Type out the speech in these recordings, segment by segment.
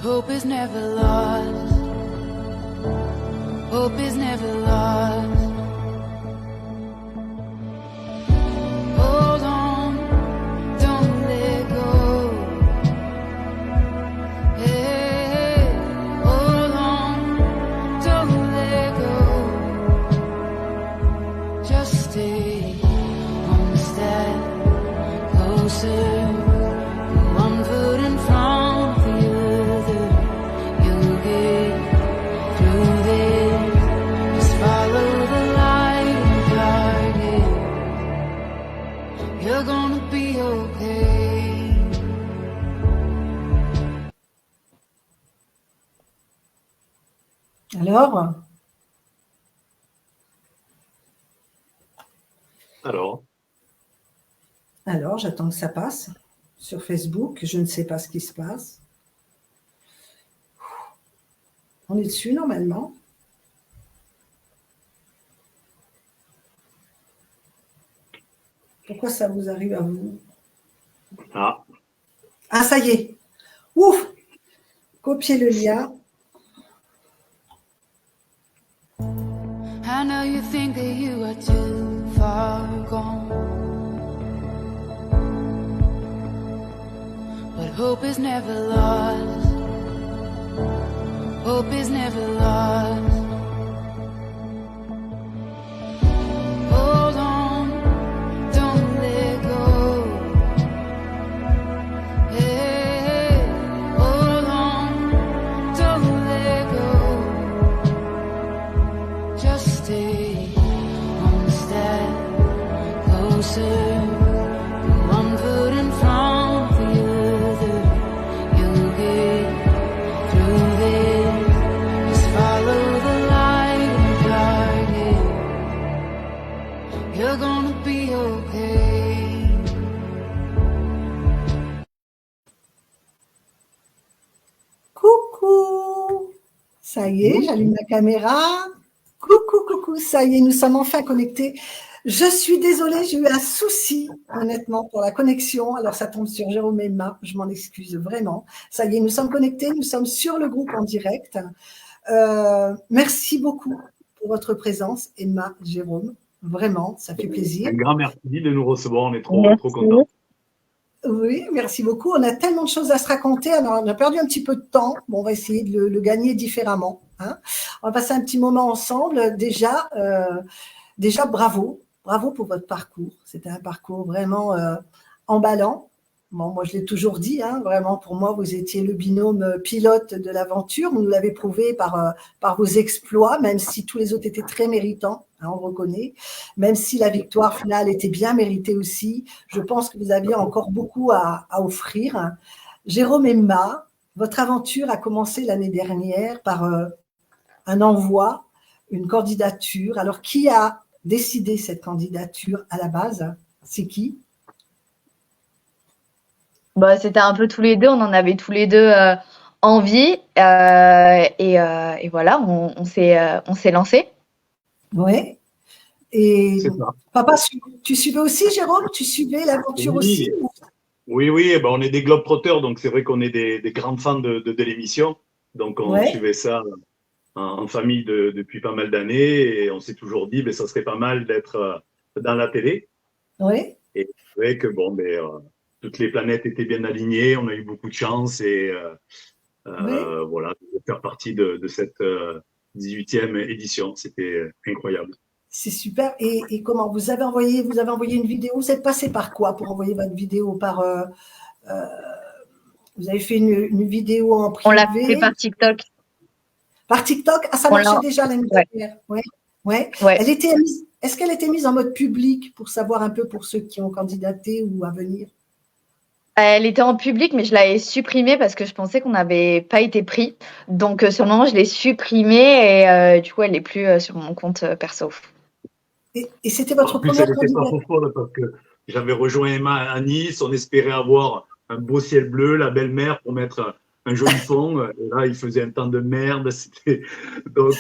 hope is never lost. Hope is never lost. Hold on, don't let go. Hey, hold on, don't let go. Just stay one step closer. One foot in front of the other. You'll get through this. Just follow the light and guide it. You're gonna be okay. Alors, j'attends que ça passe sur Facebook. Je ne sais pas ce qui se passe. On est dessus normalement. Pourquoi ça vous arrive à vous? Ah, ça y est. Ouf! Copiez le lien. I know you think that you are too far gone, but hope is never lost. Hope is never lost. Hold on, don't let go. Hey, hold on, don't let go. Just stay one step closer. One foot in front of the other. You'll get through this. Just follow the light and guide it. You're gonna be okay. Coucou! Ça y est, j'allume la caméra. Coucou, coucou, ça y est, nous sommes enfin connectés. Je suis désolée, j'ai eu un souci, honnêtement, pour la connexion. Alors, ça tombe sur Jérôme et Emma, je m'en excuse vraiment. Ça y est, nous sommes connectés, nous sommes sur le groupe en direct. Merci beaucoup pour votre présence, Emma, Jérôme. Vraiment, ça fait plaisir. un grand merci de nous recevoir, on est trop contents. Oui, merci beaucoup. On a tellement de choses à se raconter. Alors, on a perdu un petit peu de temps. Bon, on va essayer de le gagner différemment. Hein. On va passer un petit moment ensemble. Déjà, bravo. Bravo pour votre parcours. C'était un parcours vraiment emballant. Bon, moi, je l'ai toujours dit. Hein, vraiment, pour moi, vous étiez le binôme pilote de l'aventure. Vous nous l'avez prouvé par vos exploits, même si tous les autres étaient très méritants. Hein, on reconnaît. Même si la victoire finale était bien méritée aussi, je pense que vous aviez encore beaucoup à offrir. Jérôme et Emma, votre aventure a commencé l'année dernière par un envoi, une candidature. Alors, qui a décidé cette candidature à la base? C'est qui? Bah, c'était un peu tous les deux, on en avait tous les deux envie et voilà, on s'est lancé. Oui. Et C'est ça. papa, tu suivais aussi, Jérôme? Tu suivais l'aventure Oui. aussi? Oui, ben on est des globetrotters, donc c'est vrai qu'on est des grands fans de l'émission. Donc on suivait ça en famille depuis pas mal d'années et on s'est toujours dit, ça serait pas mal d'être dans la télé. Oui. Et c'est vrai que toutes les planètes étaient bien alignées, on a eu beaucoup de chance et voilà, de faire partie de cette 18e édition, c'était incroyable. C'est super. Et comment vous avez envoyé une vidéo? Vous êtes passé par quoi pour envoyer votre vidéo? Vous avez fait une vidéo en privé? On l'a fait par TikTok. Par TikTok? Ah, ça marchait déjà l'année dernière. Ouais. Est-ce qu'elle était mise en mode public pour savoir un peu pour ceux qui ont candidaté ou à venir? Elle était en public, mais je l'avais supprimée parce que je pensais qu'on n'avait pas été pris. Donc, sur le moment, je l'ai supprimée et du coup, elle n'est plus sur mon compte perso. Et c'était votre première candidature? Pas faux folle parce que j'avais rejoint Emma à Nice, on espérait avoir un beau ciel bleu, la belle-mer pour mettre un joli fond. Et là, il faisait un temps de merde. Donc,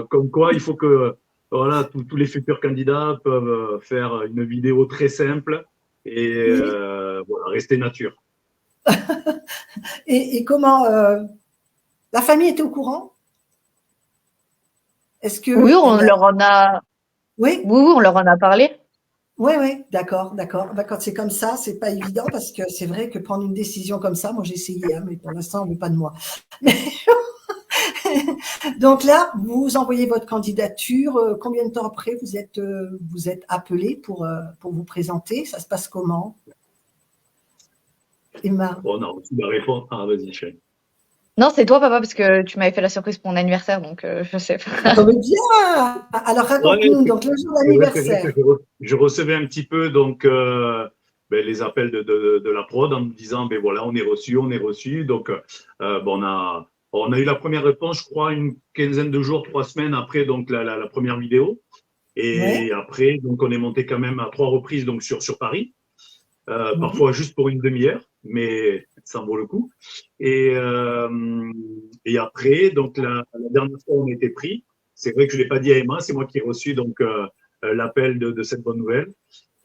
comme quoi, il faut que voilà, tous les futurs candidats peuvent faire une vidéo très simple et voilà, rester nature. Et comment La famille était au courant? Est-ce que Oui, on leur en a, oui, oui, on leur en a parlé. oui, oui, d'accord, d'accord. Bah, quand c'est comme ça, c'est pas évident parce que c'est vrai que prendre une décision comme ça, moi j'ai essayé, hein, mais pour l'instant, on veut pas de moi. Donc là, vous envoyez votre candidature. Combien de temps après vous êtes appelé pour vous présenter? Ça se passe comment, Emma? Bon, on a reçu la réponse. Ah, vas-y, chérie. Non, c'est toi, papa, parce que tu m'avais fait la surprise pour mon anniversaire, donc je sais Ça pas. tombe bien. Alors Ouais, raconte-nous, donc le jour c'est vrai que d'anniversaire. je recevais un petit peu donc les appels de la prod en me disant ben voilà on est reçu, on est reçu. Donc bon, on a eu la première réponse, je crois, une quinzaine de jours, 3 semaines après donc la première vidéo. Ouais, Et après donc on est monté quand même à 3 reprises donc sur Paris. oui, Parfois juste pour une demi-heure, mais ça en vaut le coup. Et, euh, et après, donc la dernière fois où on a été pris, c'est vrai que je l'ai pas dit à Emma, c'est moi qui ai reçu donc l'appel de cette bonne nouvelle.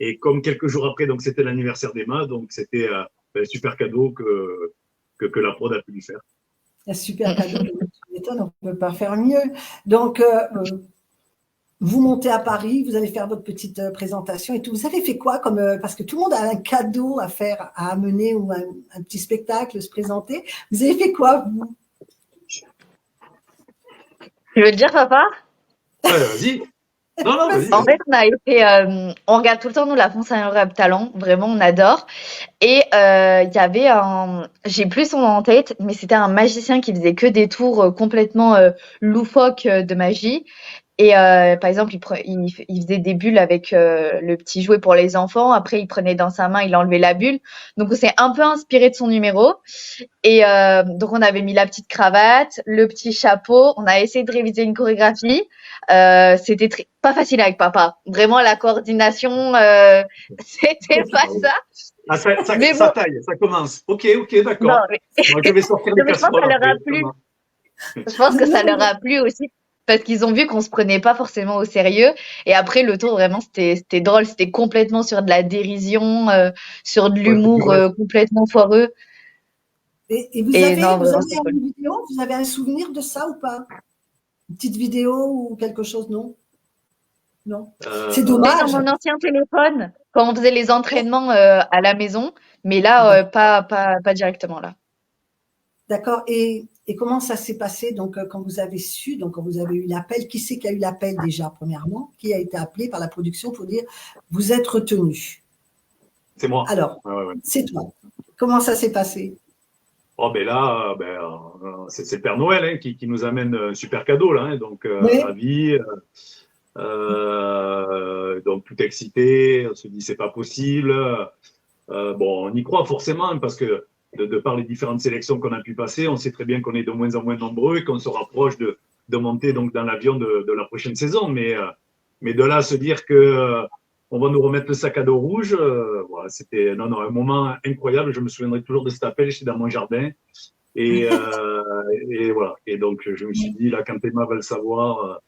Et comme quelques jours après, donc c'était l'anniversaire d'Emma, donc c'était un super cadeau que la prod a pu lui faire. un super cadeau. Tu m'étonnes, on ne peut pas faire mieux. Donc, vous montez à Paris, vous allez faire votre petite présentation et tout. Vous avez fait quoi comme parce que tout le monde a un cadeau à faire, à amener ou un petit spectacle, se présenter. Vous avez fait quoi, vous? Tu veux te dire, papa? Ouais, vas-y. Non, non, vas-y, En vas-y. fait, on regarde tout le temps, nous, la France a un rap talent. Vraiment, on adore. Et il y avait j'ai plus son nom en tête, mais c'était un magicien qui faisait que des tours complètement loufoques de magie. Et par exemple, il faisait des bulles avec le petit jouet pour les enfants. Après, il prenait dans sa main, il enlevait la bulle. Donc, on s'est un peu inspiré de son numéro. Et donc, on avait mis la petite cravate, le petit chapeau. On a essayé de réviser une chorégraphie. C'était pas facile avec papa. Vraiment, la coordination, c'était pas ça. Ah, Mais ça bon, taille, ça commence. Ok, ok, non, d'accord. mais, Moi, je vais sortir les non, mais je pense que casseroles ça leur après. a plu. Je pense que ça leur a plu aussi parce qu'ils ont vu qu'on se prenait pas forcément au sérieux. Et après, le tour, vraiment, c'était drôle. C'était complètement sur de la dérision, sur de Ouais, c'est du l'humour reste. complètement foireux. Et Et non, vous vraiment, avez c'était cool. une vidéo? Vous avez un souvenir de ça ou pas? Une petite vidéo ou quelque chose? Non? Non? C'est Peut-être dans dommage. mon ancien téléphone, quand on faisait les Ouais, entraînements à la maison, mais là, pas directement là. d'accord. Et comment ça s'est passé donc quand vous avez su, donc quand vous avez eu l'appel, qui c'est qui a eu l'appel déjà premièrement? Qui a été appelé par la production pour dire vous êtes retenu? C'est moi. Alors, Ouais, ouais, ouais. c'est toi. Comment ça s'est passé? Oh, ben là, c'est le Père Noël hein, qui nous amène un super cadeau, là. Hein, donc, Oui, ravi. Donc, tout excité. On se dit, c'est pas possible. Bon, on y croit forcément hein, parce que de par les différentes sélections qu'on a pu passer, on sait très bien qu'on est de moins en moins nombreux et qu'on se rapproche de monter donc dans l'avion de la prochaine saison. Mais de là à se dire que on va nous remettre le sac à dos rouge, voilà, c'était non, non, un moment incroyable. Je me souviendrai toujours de cet appel. J'étais dans mon jardin et voilà. Et donc je me suis dit là, quand Emma va le savoir,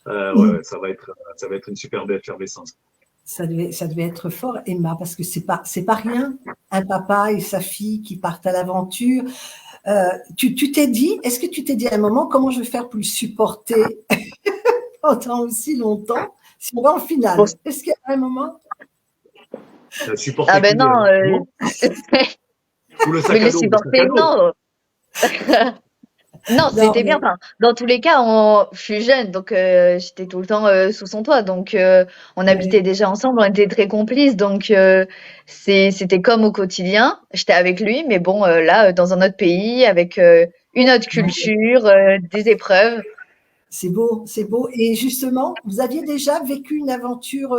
ouais, ça va être une superbe effervescence. ça devait être fort, Emma, parce que c'est pas rien. Un papa et sa fille qui partent à l'aventure. Tu t'es dit, est-ce que tu t'es dit à un moment comment je vais faire pour le supporter pendant aussi longtemps si on va en Bon, finale? Est-ce qu'il y a un moment? ah Supporter ben qui non, moi, ou le mais sac le à dos, le sac à supporter, dos. non. Non, Non, c'était bien. mais Enfin, dans tous les cas, je suis jeune, donc j'étais tout le temps sous son toit. Donc, on habitait ouais, déjà ensemble, on était très complices. Donc, c'était comme au quotidien. J'étais avec lui, mais bon, là, dans un autre pays, avec une autre ouais, culture, des épreuves. c'est beau, c'est beau. Et justement, vous aviez déjà vécu une aventure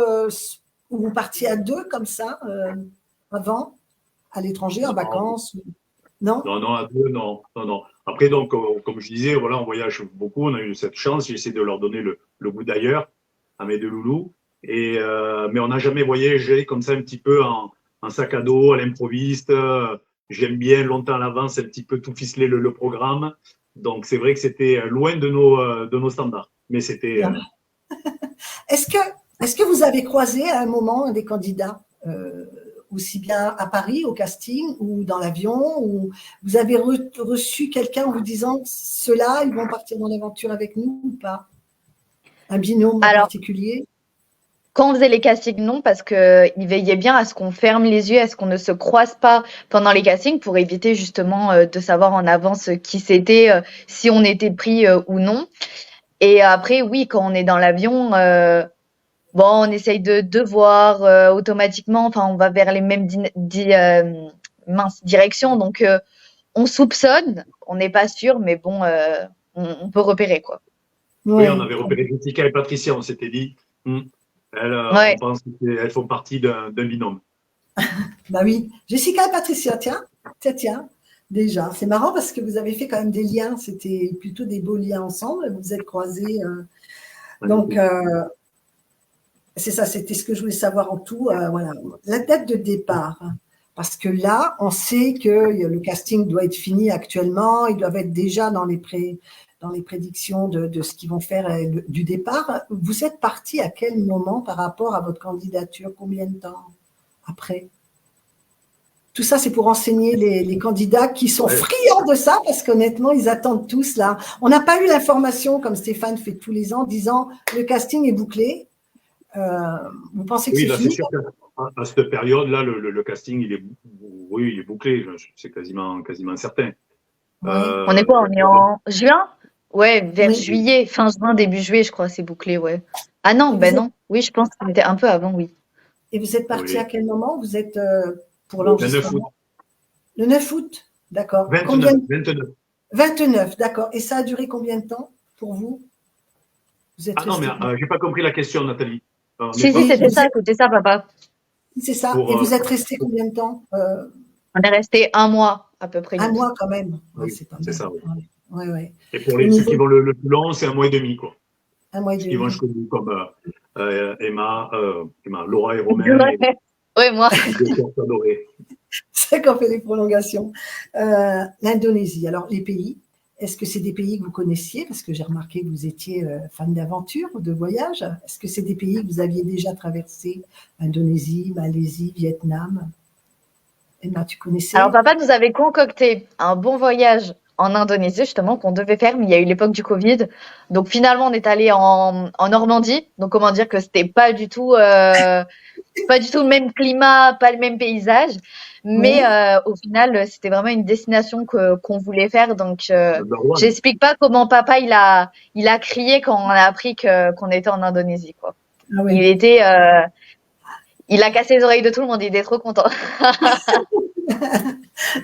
où vous partiez à deux comme ça avant, à l'étranger, en Non, vacances? Non? non, non, à deux, non, non, non. Après, donc, comme je disais, voilà, on voyage beaucoup, on a eu cette chance, j'ai essayé de leur donner le goût d'ailleurs à mes deux loulous. Mais on n'a jamais voyagé comme ça un petit peu en sac à dos, à l'improviste. J'aime bien longtemps à l'avance un petit peu tout ficeler le programme. Donc, c'est vrai que c'était loin de nos standards. Mais c'était, Non. Est-ce que, est-ce que vous avez croisé à un moment un des candidats aussi bien à Paris, au casting, ou dans l'avion, ou vous avez reçu quelqu'un en vous disant ceux-là, ils vont partir dans l'aventure avec nous ou pas? Un binôme en Alors, particulier? quand on faisait les castings, non, parce que ils veillaient bien à ce qu'on ferme les yeux, à ce qu'on ne se croise pas pendant les castings pour éviter justement de savoir en avance qui c'était, si on était pris ou non. Et après, oui, quand on est dans l'avion, bon, on essaye de voir automatiquement. Enfin, on va vers les mêmes directions, donc on soupçonne, on n'est pas sûr, mais bon, on peut repérer quoi. Oui, on Ouais. avait repéré Jessica et Patricia, on s'était dit, elles, Ouais. on pense qu'elles font partie d'un binôme. Bah oui. Jessica et Patricia, tiens. Déjà, c'est marrant parce que vous avez fait quand même des liens. C'était plutôt des beaux liens ensemble. Vous vous êtes croisés. Donc, c'est ça, c'était ce que je voulais savoir en tout. Voilà. La date de départ. Parce que là, on sait que le casting doit être fini actuellement. Ils doivent être déjà dans les prédictions de ce qu'ils vont faire du départ. Vous êtes parti à quel moment par rapport à votre candidature? Combien de temps après? Tout ça, c'est pour enseigner les candidats qui sont friands de ça, parce qu'honnêtement, ils attendent tous là. On n'a pas eu l'information, comme Stéphane fait tous les ans, disant le casting est bouclé. Vous pensez que Oui, c'est là, c'est fini? sûr qu'à cette période-là, le casting, il est bouclé, c'est quasiment certain. Oui. On est quoi? On est en juin? Ouais, vers Oui. juillet, fin juin, début juillet, je crois, c'est bouclé, ouais. Ah non, ben non. Oui, je pense que c'était un peu avant, oui. Et vous êtes parti Oui. à quel moment? Vous êtes pour Le 9 août. l'enregistrement? Le 9 août, d'accord. 29. 29, d'accord. Et ça a duré combien de temps pour vous? Vous êtes Ah non, mais j'ai pas compris la question, Nathalie. On Si, est si, parti c'était ça, papa. C'est ça. pour, Et vous êtes resté combien de temps? On est resté un mois, à peu près. Un nous. mois quand même. Ouais, Oui, c'est pas c'est mal. ça, oui. Ouais. Et pour Au ceux qui niveau- vont le plus long, c'est un mois et demi, quoi. Un mois et Ceux qui vont demi. jusqu'au bout, comme Emma, Laura et Romain, Ouais, moi. les deux sœurs adorées. C'est qu'on fait les prolongations. L'Indonésie. Alors, les pays, est-ce que c'est des pays que vous connaissiez? Parce que j'ai remarqué que vous étiez fan d'aventure ou de voyage. Est-ce que c'est des pays que vous aviez déjà traversés? Indonésie, Malaisie, Vietnam? Emma, tu connaissais? Alors, papa nous avait concocté un bon voyage en Indonésie, justement, qu'on devait faire, mais il y a eu l'époque du Covid. Donc, finalement, on est allé en Normandie. Donc, comment dire que c'était pas du tout le même climat, pas le même paysage. Mais au final, c'était vraiment une destination qu'on voulait faire. Donc, j'explique pas comment papa il a crié quand on a appris qu'on était en Indonésie, quoi. Ah oui. Il a cassé les oreilles de tout le monde. Il était trop content.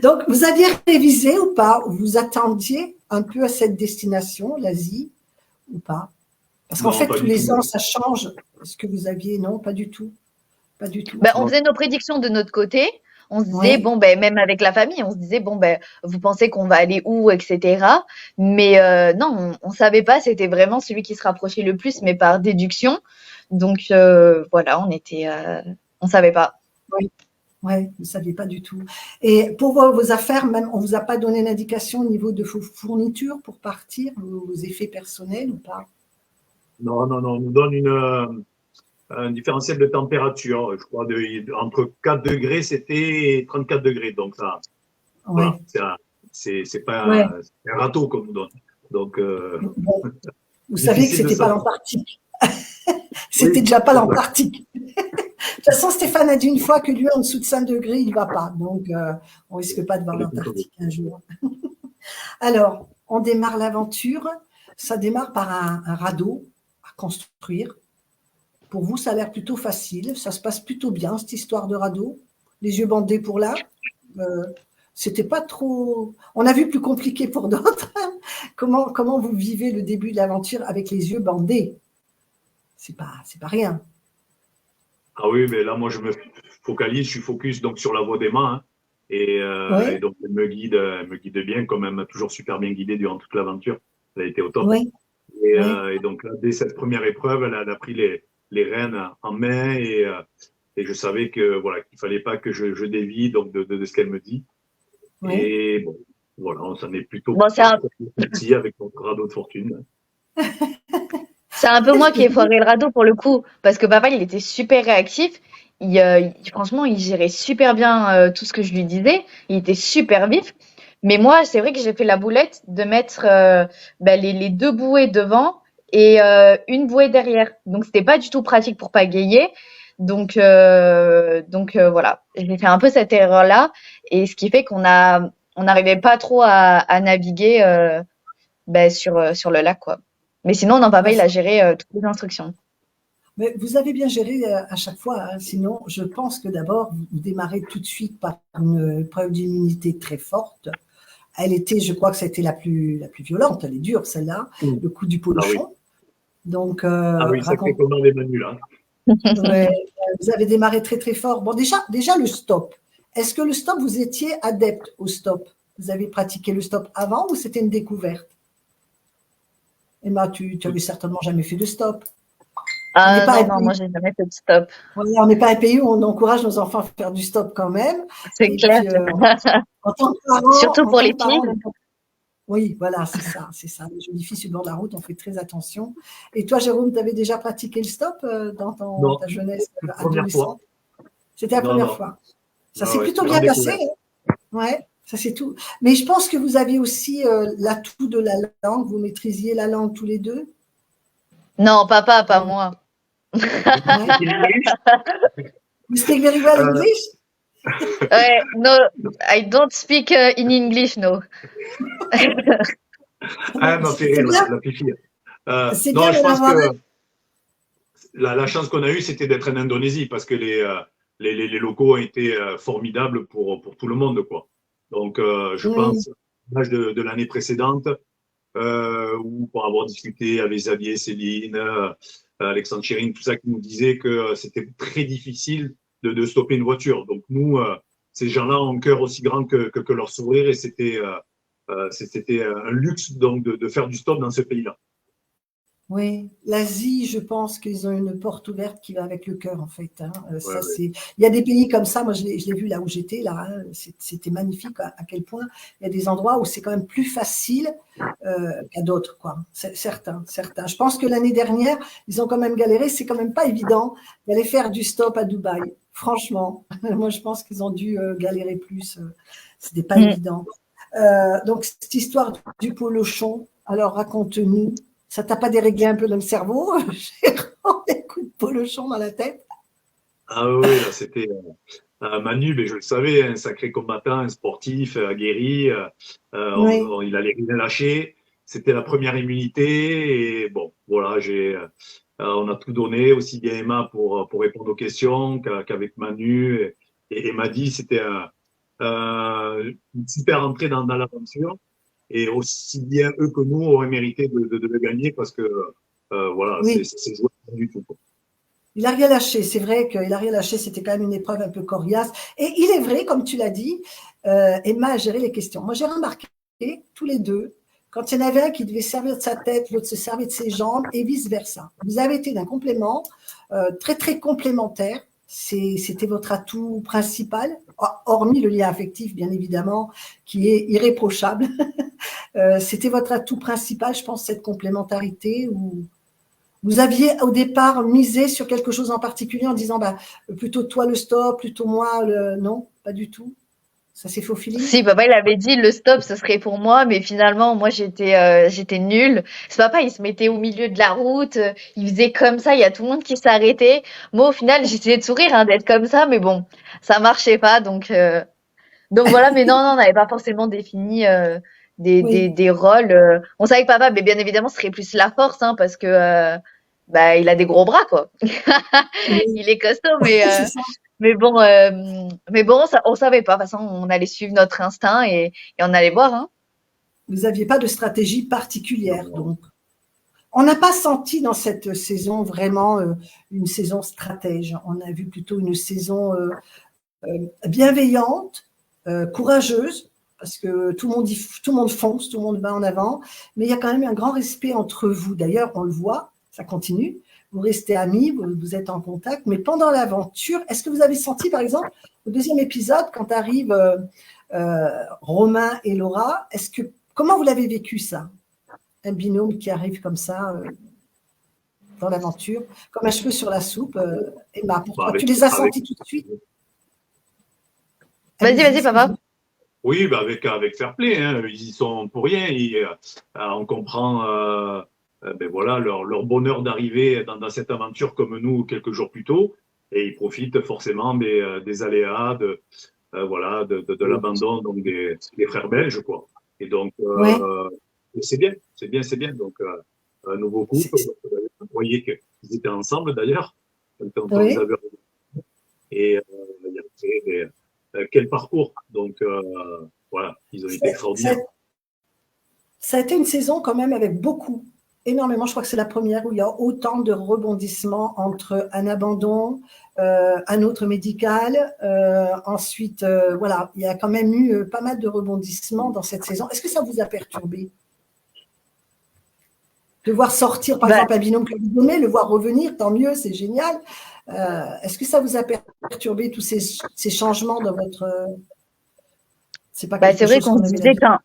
Donc, vous aviez révisé ou pas? Vous attendiez un peu à cette destination, l'Asie, ou pas? Parce qu'en Non, fait, pas tous du les tout. ans, ça change. Est-ce que vous aviez… Non, pas du tout. Pas du tout. Ben, on faisait nos prédictions de notre côté. On se disait, Ouais. bon, ben, même avec la famille, on se disait, bon, ben, vous pensez qu'on va aller où, etc. Mais non, on savait pas. C'était vraiment celui qui se rapprochait le plus, mais par déduction. Donc, voilà, on savait pas. Ouais, vous ne saviez pas du tout. Et pour vos affaires, même, on ne vous a pas donné d'indication au niveau de vos fournitures pour partir, vos effets personnels ou pas? Non, on nous donne un différentiel de température, je crois, entre 4 degrés, c'était 34 degrés. Donc, ça, Ouais. voilà, c'est pas Ouais. c'est un râteau qu'on nous donne. Donc, Bon, vous savez que difficile de c'était pas savoir. l'Antarctique. C'était Oui, déjà pas c'est ça. l'Antarctique. De toute façon, Stéphane a dit une fois que lui, en dessous de 5 degrés, il ne va pas. Donc, on risque pas de voir l'Antarctique un jour. Alors, on démarre l'aventure. Ça démarre par un radeau à construire. Pour vous, ça a l'air plutôt facile. Ça se passe plutôt bien, cette histoire de radeau. Les yeux bandés pour là. C'était pas trop… On a vu plus compliqué pour d'autres. Comment vous vivez le début de l'aventure avec les yeux bandés? C'est pas rien. Ah oui, mais là, moi, je suis focus donc sur la voix d'Emma. Hein, et donc, elle me guide bien, comme elle m'a toujours super bien guidé durant toute l'aventure. Elle a été au top. Oui. Et donc, là, dès cette première épreuve, elle a pris les rênes en main et je savais que voilà qu'il fallait pas que je dévie donc de ce qu'elle me dit. Oui. Et bon, voilà, on s'en est plutôt sorti avec notre radeau de fortune. C'est un peu moi qui ai foiré le radeau pour le coup, parce que papa, il était super réactif. franchement, il gérait super bien tout ce que je lui disais. Il était super vif. Mais moi, c'est vrai que j'ai fait la boulette de mettre les deux bouées devant et une bouée derrière. Donc, c'était pas du tout pratique pour pagayer. Donc voilà, j'ai fait un peu cette erreur-là. Et ce qui fait on n'arrivait pas trop à naviguer sur le lac, quoi. Mais sinon, non, papa, il a géré toutes les instructions. Mais vous avez bien géré à chaque fois, hein. Sinon, je pense que d'abord, vous démarrez tout de suite par une preuve d'immunité très forte. Elle était, je crois que c'était la plus violente, elle est dure celle-là, le coup du Ah oui, polochon. Donc, sacré commande Emmanuel. Hein. ouais, vous avez démarré très très fort. Bon, déjà le stop. Est-ce que le stop, vous étiez adepte au stop? Vous avez pratiqué le stop avant ou c'était une découverte? Emma, tu avais certainement jamais fait de stop. On n'est Ah pas non, un non, moi, pays, j'ai jamais fait de stop. voilà, on n'est pas un pays où on encourage nos enfants à faire du stop quand même. C'est Et clair. puis, en tant que Surtout parent, pour les filles. oui, voilà, c'est ça, c'est ça. Les jolies filles sur le bord de la route, on fait très attention. Et toi, Jérôme, tu avais déjà pratiqué le stop dans Non, ta jeunesse c'est la première fois. adolescente? C'était la Non, première non. fois. Ça Ah s'est ouais, plutôt bien grande passé, découverte. hein. Ouais, ça c'est tout. Mais je pense que vous aviez aussi l'atout de la langue. Vous maîtrisiez la langue tous les deux. Non, papa, pas moi. Ouais. You speak very well Euh, English? Ouais, no, I don't speak in English, no. ah, elle m'a fait C'est rire, bien, la fifi. c'est Non, bien je d'en pense avoir un. que la chance qu'on a eue, c'était d'être en Indonésie parce que les locaux ont été formidables pour tout le monde, quoi. Donc, je Oui, pense, l'âge de l'année précédente, où pour avoir discuté avec Xavier, Céline, Alexandre Chérine, tout ça, qui nous disaient que c'était très difficile de stopper une voiture. Donc, nous, ces gens-là ont un cœur aussi grand que leur sourire et c'était un luxe donc de faire du stop dans ce pays-là. oui. L'Asie, je pense qu'ils ont une porte ouverte qui va avec le cœur, en fait, hein. Ouais, Ça, ouais. c'est. Il y a des pays comme ça. Moi, je l'ai vu là où j'étais, là, hein. C'était magnifique à quel point il y a des endroits où c'est quand même plus facile qu'à d'autres, quoi. Certains, certains. Je pense que l'année dernière, ils ont quand même galéré. C'est quand même pas évident d'aller faire du stop à Dubaï. Franchement, moi, je pense qu'ils ont dû galérer plus. C'était pas Mm. évident. Donc, cette histoire du polochon, alors raconte-nous. Ça t'a pas déréglé un peu dans le cerveau? J'ai des coups de polochon dans la tête. Ah oui, là, c'était Manu, mais je le savais, un sacré combattant, un sportif, aguerri. Oui, Il allait rien lâcher. C'était la première immunité. Et bon, voilà, on a tout donné, aussi bien Emma pour répondre aux questions qu'avec Manu. Et Madi, c'était une super entrée dans l'aventure. Et aussi bien eux que nous auraient mérité de le gagner parce que voilà, oui. c'est joué du tout, quoi. Il a rien lâché. C'est vrai qu'il a rien lâché. C'était quand même une épreuve un peu coriace. Et il est vrai, comme tu l'as dit, Emma a géré les questions. Moi, j'ai remarqué tous les deux, quand il y en avait un qui devait servir de sa tête, l'autre se servait de ses jambes, et vice-versa. Vous avez été d'un complément très, très complémentaire. C'était votre atout principal, hormis le lien affectif, bien évidemment, qui est irréprochable. C'était votre atout principal, je pense, cette complémentarité où vous aviez au départ misé sur quelque chose en particulier en disant bah, plutôt toi le stop, plutôt moi le. Non, pas du tout. Ça s'est fait au feeling. Si, papa, il avait dit le stop, ce serait pour moi, mais finalement, moi, j'étais nulle. Ce papa, il se mettait au milieu de la route, il faisait comme ça, il y a tout le monde qui s'arrêtait. Moi, au final, j'essayais de sourire, hein, d'être comme ça, mais bon, ça marchait pas, donc voilà, mais non, non, on n'avait pas forcément défini Oui, des rôles. On savait que papa, mais bien évidemment, ce serait plus la force, hein, parce que il a des gros bras, quoi. oui, Il est costaud, c'est ça. mais bon, on savait pas. De toute façon, on allait suivre notre instinct et on allait voir, hein. Vous n'aviez pas de stratégie Non, particulière, non. donc. On n'a pas senti dans cette saison vraiment une saison stratège. On a vu plutôt une saison bienveillante, courageuse, parce que tout le monde fonce, tout le monde va en avant, mais il y a quand même un grand respect entre vous. D'ailleurs, on le voit, ça continue. Vous restez amis, vous êtes en contact, mais pendant l'aventure, est-ce que vous avez senti, par exemple, au deuxième épisode, quand arrivent Romain et Laura, comment vous l'avez vécu ça? Un binôme qui arrive comme ça dans l'aventure, comme un cheveu sur la soupe. Emma, pour toi, avec- tu les as avec- sentis tout de suite? Vas-y, papa. Oui, avec fair play, hein, ils y sont pour rien. On comprend ben voilà, leur bonheur d'arriver dans cette aventure comme nous quelques jours plus tôt. Et ils profitent forcément des aléas, voilà, de l'abandon donc des frères belges, quoi. Et donc, Ouais. c'est bien, c'est bien, c'est bien. Donc, un nouveau couple, vous voyez qu'ils étaient ensemble d'ailleurs, quand on les Oui. avait. Et il y a quel parcours. Donc, voilà, ils ont été Ça, extraordinaires. ça a été une saison quand même avec énormément. Je crois que c'est la première où il y a autant de rebondissements entre un abandon, un autre médical. Ensuite, voilà, il y a quand même eu pas mal de rebondissements dans cette saison. Est-ce que ça vous a perturbé de voir sortir, par exemple, un binôme que vous aimez, le voir revenir, tant mieux, c'est génial. Est-ce que ça vous a perturbé tous ces changements dans votre… C'est pas quelque C'est vrai chose qu'on qu'on se avait disait l'habitude.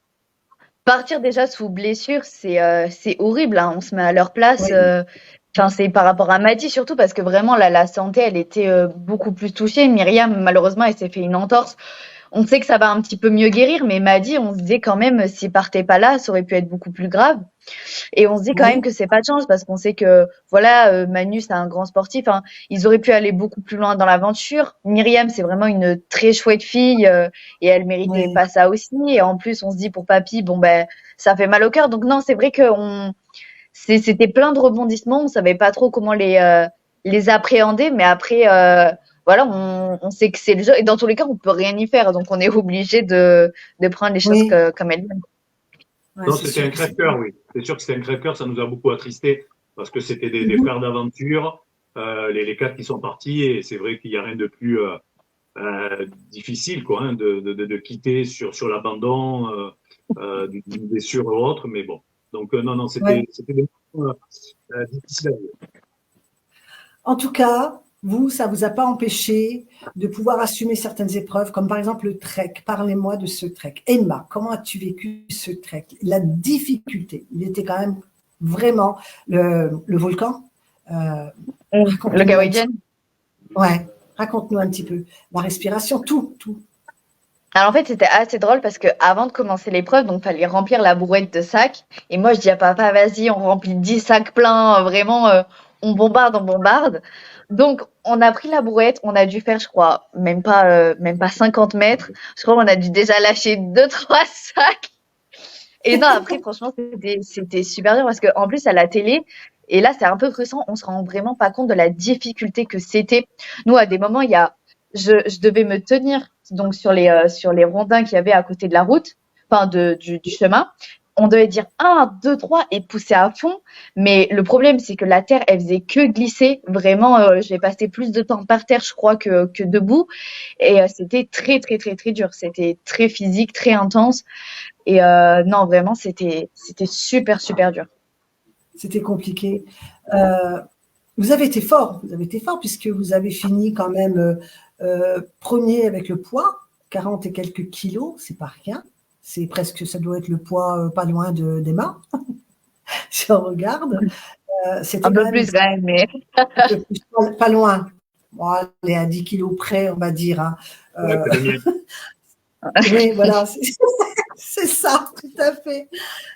partir déjà sous blessure, c'est horrible, hein. On se met à leur place. Oui. Enfin, c'est par rapport à Maddy surtout parce que vraiment la santé, elle était beaucoup plus touchée. Myriam, malheureusement, elle s'est fait une entorse. On sait que ça va un petit peu mieux guérir, mais Maddy, on se disait quand même, s'il partait pas là, ça aurait pu être beaucoup plus grave. Et on se dit quand même Oui. que c'est pas de chance parce qu'on sait que voilà, Manu c'est un grand sportif. Hein, ils auraient pu aller beaucoup plus loin dans l'aventure. Myriam c'est vraiment une très chouette fille et elle méritait Oui. pas ça aussi. Et en plus on se dit pour Papy bon ben ça fait mal au cœur. Donc non c'est vrai que c'était plein de rebondissements. On savait pas trop comment les appréhender, mais après voilà on sait que c'est le jeu et dans tous les cas on peut rien y faire. Donc on est obligé de prendre les choses Oui. comme elles viennent. Ouais, Non, c'est c'était sûr un que c'est… crève-cœur, oui. C'est sûr que c'était un crève-cœur, ça nous a beaucoup attristés parce que c'était des frères d'aventure, les quatre qui sont partis, et c'est vrai qu'il n'y a rien de plus difficile, quoi, hein, de quitter sur l'abandon, d'une blessure ou autre, mais bon. Donc, non, Ouais. c'était des moments difficiles à vivre. En tout cas, vous, ça vous a pas empêché de pouvoir assumer certaines épreuves, comme par exemple le trek. Parlez-moi de ce trek. Emma, comment as-tu vécu ce trek? La difficulté, il était quand même vraiment le volcan. Le Raconte-nous un Gawaïdien. petit… Ouais, raconte-nous un petit peu. La respiration, tout. Alors en fait, c'était assez drôle parce que avant de commencer l'épreuve, donc fallait remplir la brouette de sacs. Et moi, je dis à papa, vas-y, on remplit 10 sacs pleins, vraiment, on bombarde, on bombarde. Donc, on a pris la brouette, on a dû faire, je crois, même pas 50 mètres. Je crois qu'on a dû déjà lâcher 2, 3 sacs. Et non, après, franchement, c'était super dur parce que en plus, à la télé, et là, c'est un peu frustrant, on se rend vraiment pas compte de la difficulté que c'était. Nous, à des moments, je devais me tenir donc sur les rondins qu'il y avait à côté de la route, enfin du chemin. On devait dire 1, 2, 3 et pousser à fond. Mais le problème, c'est que la terre, elle faisait que glisser. Vraiment, j'ai passé plus de temps par terre, je crois, que debout. Et c'était très, très, très, très dur. C'était très physique, très intense. Et non, vraiment, c'était super, super dur. C'était compliqué. Euh, vous avez été fort puisque vous avez fini quand même premier avec le poids, 40 et quelques kilos, c'est pas rien. C'est presque, ça doit être le poids pas loin d'Emma, si on regarde. C'était Un quand peu même plus quand même, mais un peu plus, pas loin. Bon, on est à 10 kilos près, on va dire. Hein. Ouais, c'est le mien. Oui, voilà, c'est ça, tout à fait.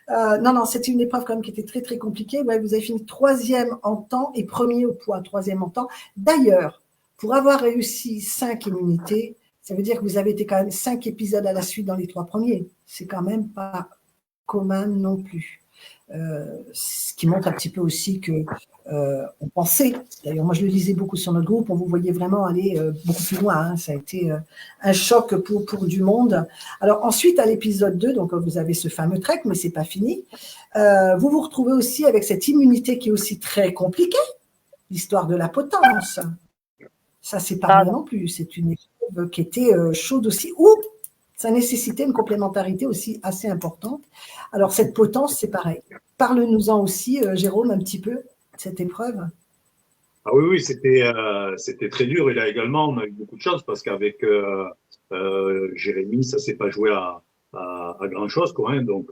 Non, c'était une épreuve quand même qui était très, très compliquée. Ouais, vous avez fini troisième en temps et premier au poids, troisième en temps. D'ailleurs, pour avoir réussi 5 immunités, ça veut dire que vous avez été quand même 5 épisodes à la suite dans les 3 premiers. C'est quand même pas commun non plus. Ce qui montre un petit peu aussi que on pensait, d'ailleurs moi je le lisais beaucoup sur notre groupe, on vous voyait vraiment aller beaucoup plus loin, hein. Ça a été un choc pour du monde. Alors ensuite à l'épisode 2, donc vous avez ce fameux trek, mais c'est pas fini. Vous vous retrouvez aussi avec cette immunité qui est aussi très compliquée, l'histoire de la potence. Ça c'est pas rien non plus, c'est une épreuve qui était chaude aussi, ou ça nécessitait une complémentarité aussi assez importante. Alors cette potence, c'est pareil. Parle-nous-en aussi, Jérôme, un petit peu de cette épreuve. Ah oui, c'était très dur. Et là également, on a eu beaucoup de chance parce qu'avec Jérémy, ça s'est pas joué à grand chose, quoi. Hein. Donc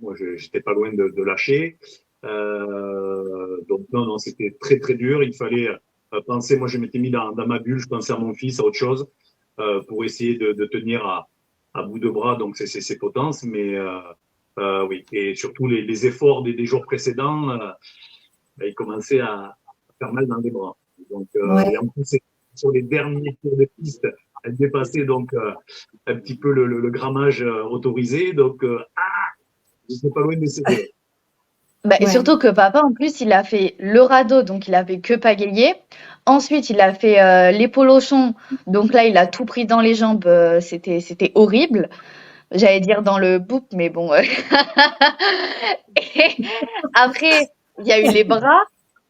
moi, j'étais pas loin de lâcher. Donc non, c'était très, très dur. Il fallait penser, moi je m'étais mis dans ma bulle, je pensais à mon fils, à autre chose, pour essayer de tenir à bout de bras, donc c'est potence, mais oui, et surtout les efforts des jours précédents, ils commençaient à faire mal dans les bras. Donc, Ouais. et en plus, sur les derniers tours de piste, elle dépassait donc un petit peu le grammage autorisé, donc j'étais pas loin de décéder. Bah, et Ouais. surtout que papa, en plus, il a fait le radeau, donc il a fait que pagayer. Ensuite, il a fait les polochons, donc là, il a tout pris dans les jambes. C'était horrible. J'allais dire dans le bout, mais bon. Et après, il y a eu les bras.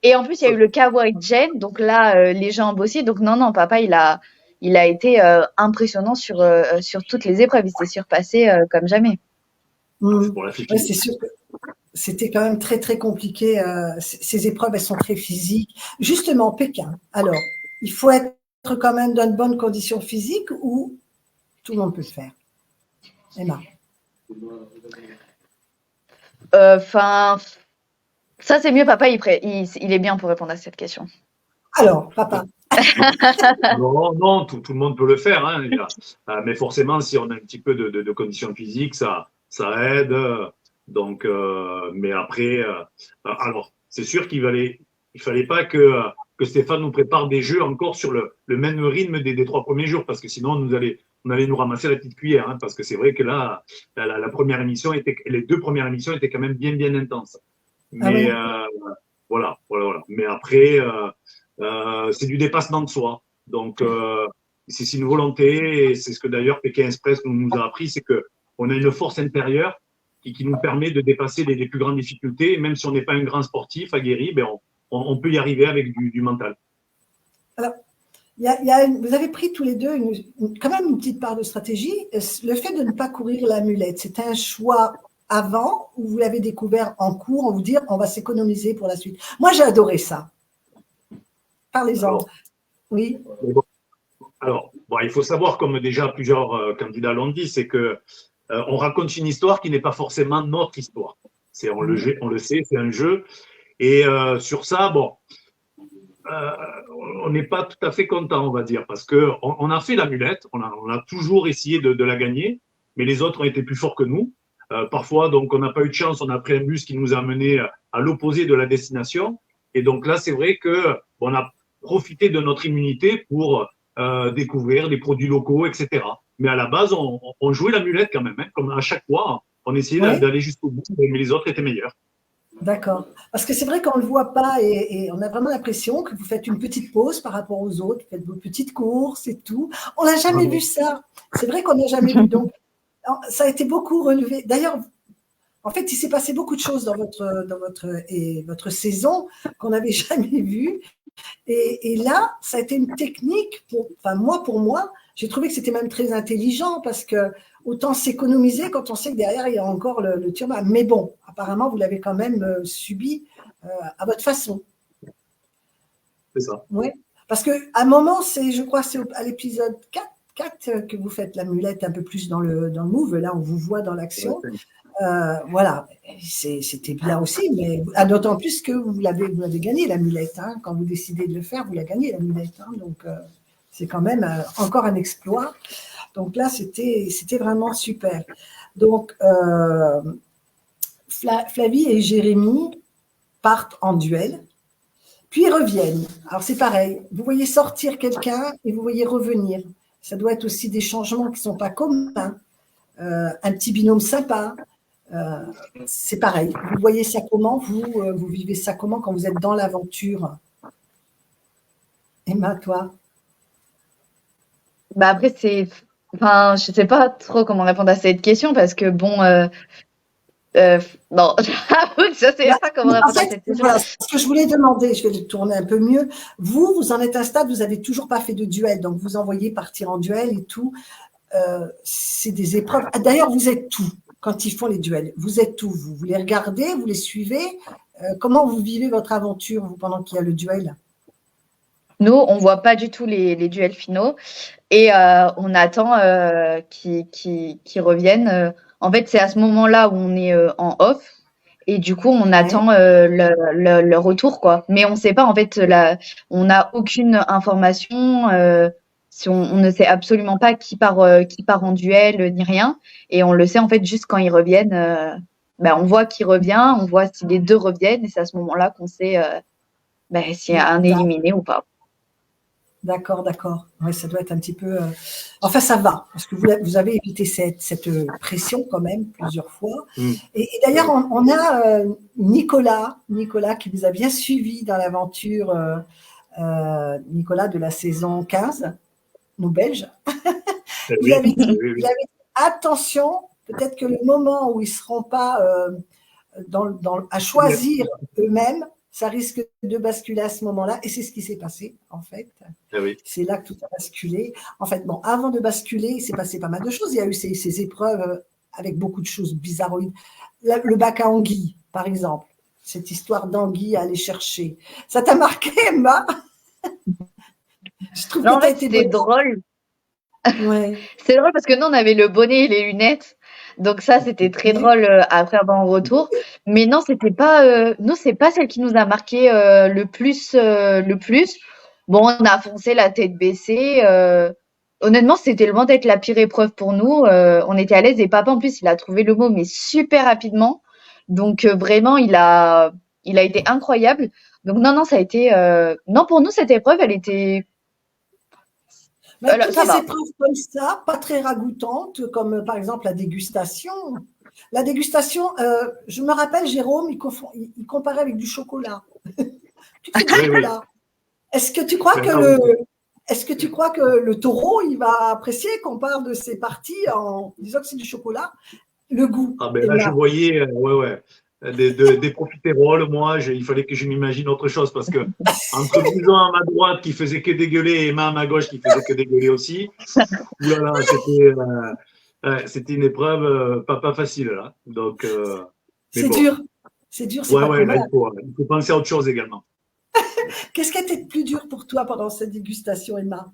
Et en plus, il y a eu le kawaii Jen, donc là, les jambes aussi. Donc non, non, papa, il a été impressionnant sur toutes les épreuves. Il s'est surpassé comme jamais. Mm. Pour la Ouais, fiche. c'est sûr que c'était quand même très, très compliqué. Ces épreuves, elles sont très physiques. Justement, Pékin, alors, il faut être quand même dans de bonnes conditions physiques ou tout le monde peut le faire? Emma. Enfin, ça, c'est mieux, papa, il est bien pour répondre à cette question. Alors, papa. Non, non, tout le monde peut le faire, hein, mais forcément, si on a un petit peu de conditions physiques, ça aide. Donc, mais après, alors, c'est sûr il fallait pas que Stéphane nous prépare des jeux encore sur le même rythme des 3 premiers jours, parce que sinon, on allait nous ramasser la petite cuillère, hein, parce que c'est vrai que là, la première émission les 2 premières émissions étaient quand même bien intenses. Ah Mais oui. voilà. Mais après, c'est du dépassement de soi. Donc, c'est une volonté, et c'est ce que d'ailleurs Pékin Express nous a appris, c'est que on a une force intérieure qui nous permet de dépasser les plus grandes difficultés. Et même si on n'est pas un grand sportif aguerri, ben on peut y arriver avec du mental. Alors, vous avez pris tous les deux quand même une petite part de stratégie. Le fait de ne pas courir la mulette, c'était un choix avant ou vous l'avez découvert en cours, on vous dit on va s'économiser pour la suite? Moi, j'ai adoré ça. Parlez-en. Alors, Oui. Alors, bon, il faut savoir, comme déjà plusieurs candidats l'ont dit, c'est que on raconte une histoire qui n'est pas forcément notre histoire. On le sait, c'est un jeu. Et sur ça, bon, on n'est pas tout à fait content, on va dire, parce que on a fait la mulette, on a toujours essayé de la gagner, mais les autres ont été plus forts que nous. Parfois, donc, on n'a pas eu de chance, on a pris un bus qui nous a amené à l'opposé de la destination. Et donc là, c'est vrai que on a profité de notre immunité pour découvrir des produits locaux, etc. Mais à la base, on jouait la mulette quand même, hein, comme à chaque fois, on essayait Ouais. d'aller jusqu'au bout, mais les autres étaient meilleurs. D'accord. Parce que c'est vrai qu'on ne le voit pas et on a vraiment l'impression que vous faites une petite pause par rapport aux autres, vous faites vos petites courses et tout. On n'a jamais vu ça. C'est vrai qu'on n'a jamais vu. Donc, ça a été beaucoup relevé. D'ailleurs, en fait, il s'est passé beaucoup de choses dans votre saison qu'on n'avait jamais vues. Et là, ça a été une technique, pour moi, j'ai trouvé que c'était même très intelligent parce que autant s'économiser quand on sait que derrière, il y a encore le turban. Mais bon, apparemment, vous l'avez quand même subi à votre façon. C'est ça. Oui, parce qu'à un moment, je crois que c'est à l'épisode 4 que vous faites la mulette un peu plus dans le move, là, on vous voit dans l'action. Voilà, c'était bien aussi, mais d'autant plus que vous l'avez gagné la mulette. Hein. Quand vous décidez de le faire, vous la gagnez la mulette. Hein. Donc, c'est quand même encore un exploit. Donc là, c'était vraiment super. Donc, Flavie et Jérémy partent en duel, puis reviennent. Alors, c'est pareil. Vous voyez sortir quelqu'un et vous voyez revenir. Ça doit être aussi des changements qui ne sont pas communs. Un petit binôme sympa. C'est pareil. Vous voyez ça comment? Vous vivez ça comment quand vous êtes dans l'aventure? Emma, toi? Bah après, enfin, je sais pas trop comment répondre à cette question parce que bon, non, j'avoue que je sais pas comment En répondre à fait, cette question. voilà, ce que je voulais demander, je vais le tourner un peu mieux. Vous en êtes à un stade, vous n'avez toujours pas fait de duel, donc vous envoyez partir en duel et tout. C'est des épreuves. D'ailleurs, vous êtes tout quand ils font les duels. Vous êtes tout. Vous les regardez, vous les suivez. Comment vous vivez votre aventure vous, pendant qu'il y a le duel? Nous, on voit pas du tout les duels finaux et on attend qu'ils reviennent. En fait, c'est à ce moment-là où on est en off Et du coup, on Ouais. attend le retour, quoi. Mais on sait pas, en fait, on n'a aucune information. Si on ne sait absolument pas qui part en duel, ni rien. Et on le sait, en fait, juste quand ils reviennent. Ben, on voit qui revient, on voit si les deux reviennent. Et c'est à ce moment-là qu'on sait ben, s'il y a un éliminé ou pas. D'accord, d'accord. Ouais, ça doit être un petit peu. Enfin, ça va, parce que vous avez évité cette pression quand même plusieurs fois. Et d'ailleurs, on a Nicolas qui vous a bien suivi dans l'aventure, Nicolas de la saison 15, nous Belges. Vous avez dit, attention, peut-être que le moment où ils ne seront pas à choisir eux-mêmes, ça risque de basculer à ce moment-là. Et c'est ce qui s'est passé, en fait. C'est là que tout a basculé. En fait, bon, avant de basculer, il s'est passé pas mal de choses. Il y a eu ces épreuves avec beaucoup de choses bizarroïdes. Le bac à anguilles, par exemple. Cette histoire d'anguilles à aller chercher. Ça t'a marqué, Emma? Je trouve Non, en que tu as fait, été c'était bonne. drôle. Ouais. C'est drôle parce que nous, on avait le bonnet et les lunettes. Donc ça, c'était très drôle après avoir un retour. Mais non, c'était pas. Nous, c'est pas celle qui nous a marqué le plus. Bon, on a foncé la tête baissée. Honnêtement, c'était loin d'être la pire épreuve pour nous. On était à l'aise et papa, en plus, il a trouvé le mot, mais super rapidement. Donc vraiment, il a été incroyable. Donc non, ça a été. Non, pour nous, cette épreuve, elle était. Mais toutes Ça les va. épreuves comme ça, pas très ragoûtantes, comme par exemple la dégustation. La dégustation, je me rappelle, Jérôme, il comparait avec du chocolat. Tu fais du chocolat. Est-ce que tu crois que le taureau, il va apprécier qu'on parle de ses parties en disant que c'est du chocolat? Le goût. Ah ben là, je voyais, des profiteroles, moi, il fallait que je m'imagine autre chose parce que entre Bouson à ma droite qui faisait que dégueuler et Emma à ma gauche qui faisait que dégueuler aussi, oulala, c'était une épreuve pas facile là. Donc, mais c'est bon. dur. C'est dur, c'est pas Là, commun. il faut penser à autre chose également. Qu'est-ce qui a été le plus dur pour toi pendant cette dégustation, Emma?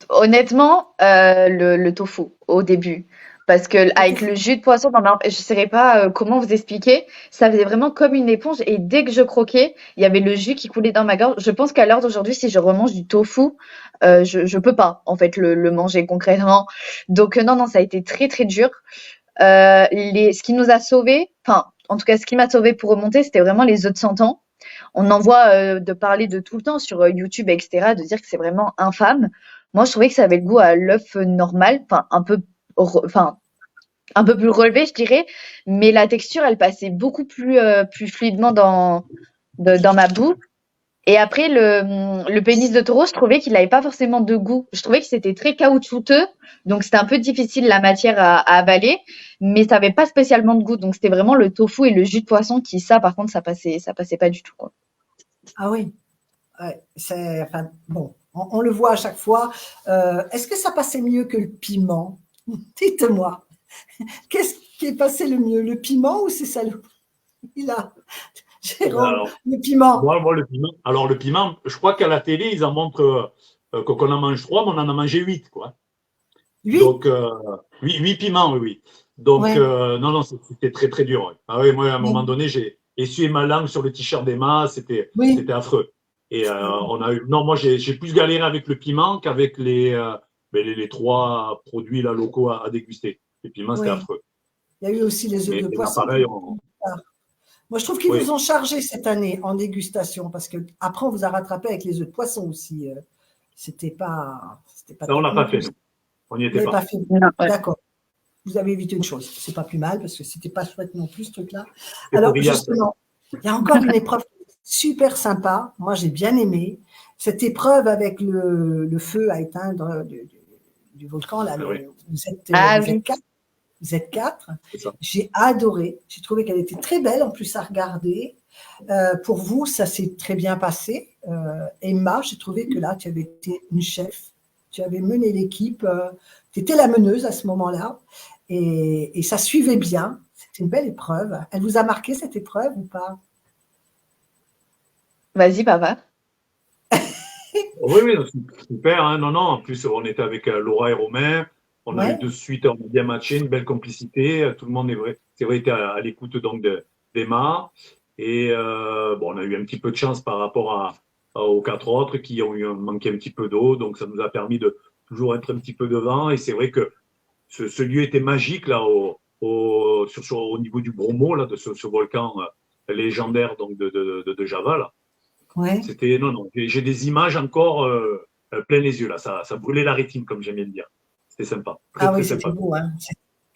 Honnêtement, le tofu au début. Parce que avec le jus de poisson, je ne saurais pas comment vous expliquer. Ça faisait vraiment comme une éponge et dès que je croquais, il y avait le jus qui coulait dans ma gorge. Je pense qu'à l'heure d'aujourd'hui, si je remange du tofu, je peux pas en fait le manger concrètement. Donc non, ça a été très très dur. Ce qui nous a sauvés, enfin en tout cas ce qui m'a sauvé pour remonter, c'était vraiment les œufs de 100 ans. On en voit de parler de tout le temps sur YouTube, etc., de dire que c'est vraiment infâme. Moi, je trouvais que ça avait le goût à l'œuf normal, enfin un peu plus relevé, je dirais, mais la texture, elle passait beaucoup plus fluidement dans ma bouche. Et après, le pénis de taureau, je trouvais qu'il n'avait pas forcément de goût. Je trouvais que c'était très caoutchouteux, donc c'était un peu difficile la matière à avaler, mais ça n'avait pas spécialement de goût. Donc c'était vraiment le tofu et le jus de poisson qui, ça, par contre, ça passait pas du tout, quoi. Ah oui, ouais, bon, on le voit à chaque fois. Est-ce que ça passait mieux que le piment? Dites-moi, qu'est-ce qui est passé le mieux, le piment ou c'est ça Jérôme, Alors, le piment. moi, le piment. Alors, le piment, je crois qu'à la télé, ils en montrent qu'on en mange 3, mais on en a mangé 8, quoi. 8? Donc, 8 piments, oui. Donc, Ouais. non, c'était très, très dur. Ah oui, moi, à un moment donné, j'ai essuyé ma langue sur le t-shirt d'Emma, c'était affreux. Et non, moi, j'ai plus galéré avec le piment qu'avec les 3 produits là, locaux à déguster. Les piments, c'était affreux. Il y a eu aussi les œufs de Mais poisson. pareil, Moi, je trouve qu'ils vous ont chargé cette année en dégustation parce que après on vous a rattrapé avec les œufs de poisson aussi. C'était pas. Ça, on l'a pas fait, nous. On n'y était pas. D'accord. Vous avez évité une chose. C'est pas plus mal parce que c'était pas chouette non plus ce truc-là. C'est Alors horrible. justement, il y a encore une épreuve super sympa. Moi, j'ai bien aimé cette épreuve avec le feu à éteindre du volcan là. Vous êtes 4. J'ai adoré. J'ai trouvé qu'elle était très belle en plus à regarder. Pour vous, ça s'est très bien passé. Emma, j'ai trouvé que là, tu avais été une chef. Tu avais mené l'équipe. Tu étais la meneuse à ce moment-là. Et ça suivait bien. C'était une belle épreuve. Elle vous a marqué cette épreuve ou pas? Vas-y, papa. Oui, super. Hein. Non, en plus, on était avec Laura et Romain. On a eu de suite, on a bien matché, une belle complicité. Tout le monde c'est vrai, était à l'écoute donc d'Emma. Et bon, on a eu un petit peu de chance par rapport aux 4 autres qui ont manqué un petit peu d'eau. Donc, ça nous a permis de toujours être un petit peu devant. Et c'est vrai que ce lieu était magique là, au niveau du Bromo, là, de ce volcan légendaire donc, de Java. Là. Ouais. C'était, non, j'ai des images encore plein les yeux. Là. Ça brûlait la rétine, comme j'aime bien le dire. C'était sympa. Ah oui, c'était beau. Hein.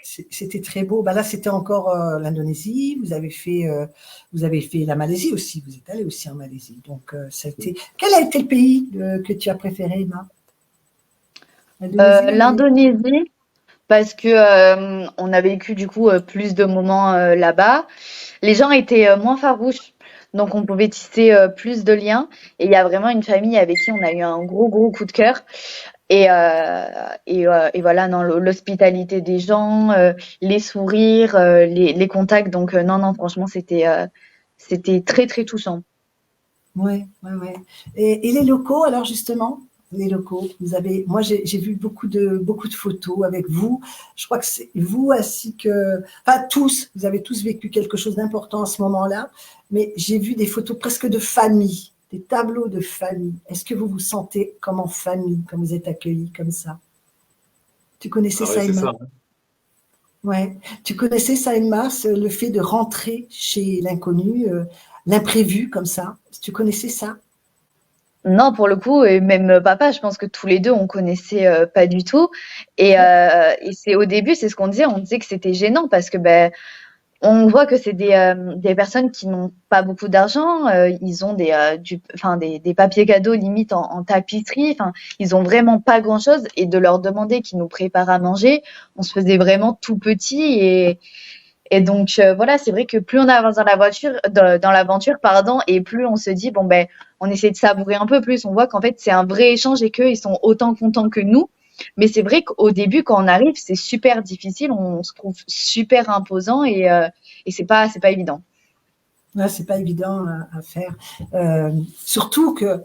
C'était très beau. Bah là, c'était encore l'Indonésie. Vous avez fait la Malaisie aussi. Vous êtes allé aussi en Malaisie. Donc, ça a été... Quel a été le pays que tu as préféré, Emma? L'Indonésie, parce que on a vécu du coup plus de moments là-bas. Les gens étaient moins farouches, donc on pouvait tisser plus de liens. Et il y a vraiment une famille avec qui on a eu un gros coup de cœur. Et voilà, non, l'hospitalité des gens, les sourires, les contacts. Donc non, franchement, c'était très touchant. Ouais. Et les locaux, alors justement, les locaux, moi j'ai vu beaucoup de photos avec vous. Je crois que c'est vous ainsi que, enfin tous, vous avez tous vécu quelque chose d'important à ce moment-là. Mais j'ai vu des photos presque de famille, des tableaux de famille. Est-ce que vous vous sentez comme en famille, comme vous êtes accueillis comme ça? Tu connaissais ça, Emma? Ouais. Tu connaissais ça, Emma, le fait de rentrer chez l'inconnu, l'imprévu comme ça? Tu connaissais ça? Non, pour le coup, et même papa, je pense que tous les deux, on connaissait pas du tout. Et c'est au début, c'est ce qu'on disait, on disait que c'était gênant parce que on voit que c'est des personnes qui n'ont pas beaucoup d'argent, ils ont des papiers cadeaux limite en tapisserie, enfin, ils ont vraiment pas grand-chose et de leur demander qu'ils nous préparent à manger, on se faisait vraiment tout petit et donc voilà, c'est vrai que plus on avance dans l'aventure, pardon, et plus on se dit on essaie de savourer un peu plus, on voit qu'en fait c'est un vrai échange et qu'eux ils sont autant contents que nous. Mais c'est vrai qu'au début, quand on arrive, c'est super difficile, on se trouve super imposant et c'est pas évident. Ouais, c'est pas évident à faire. Surtout que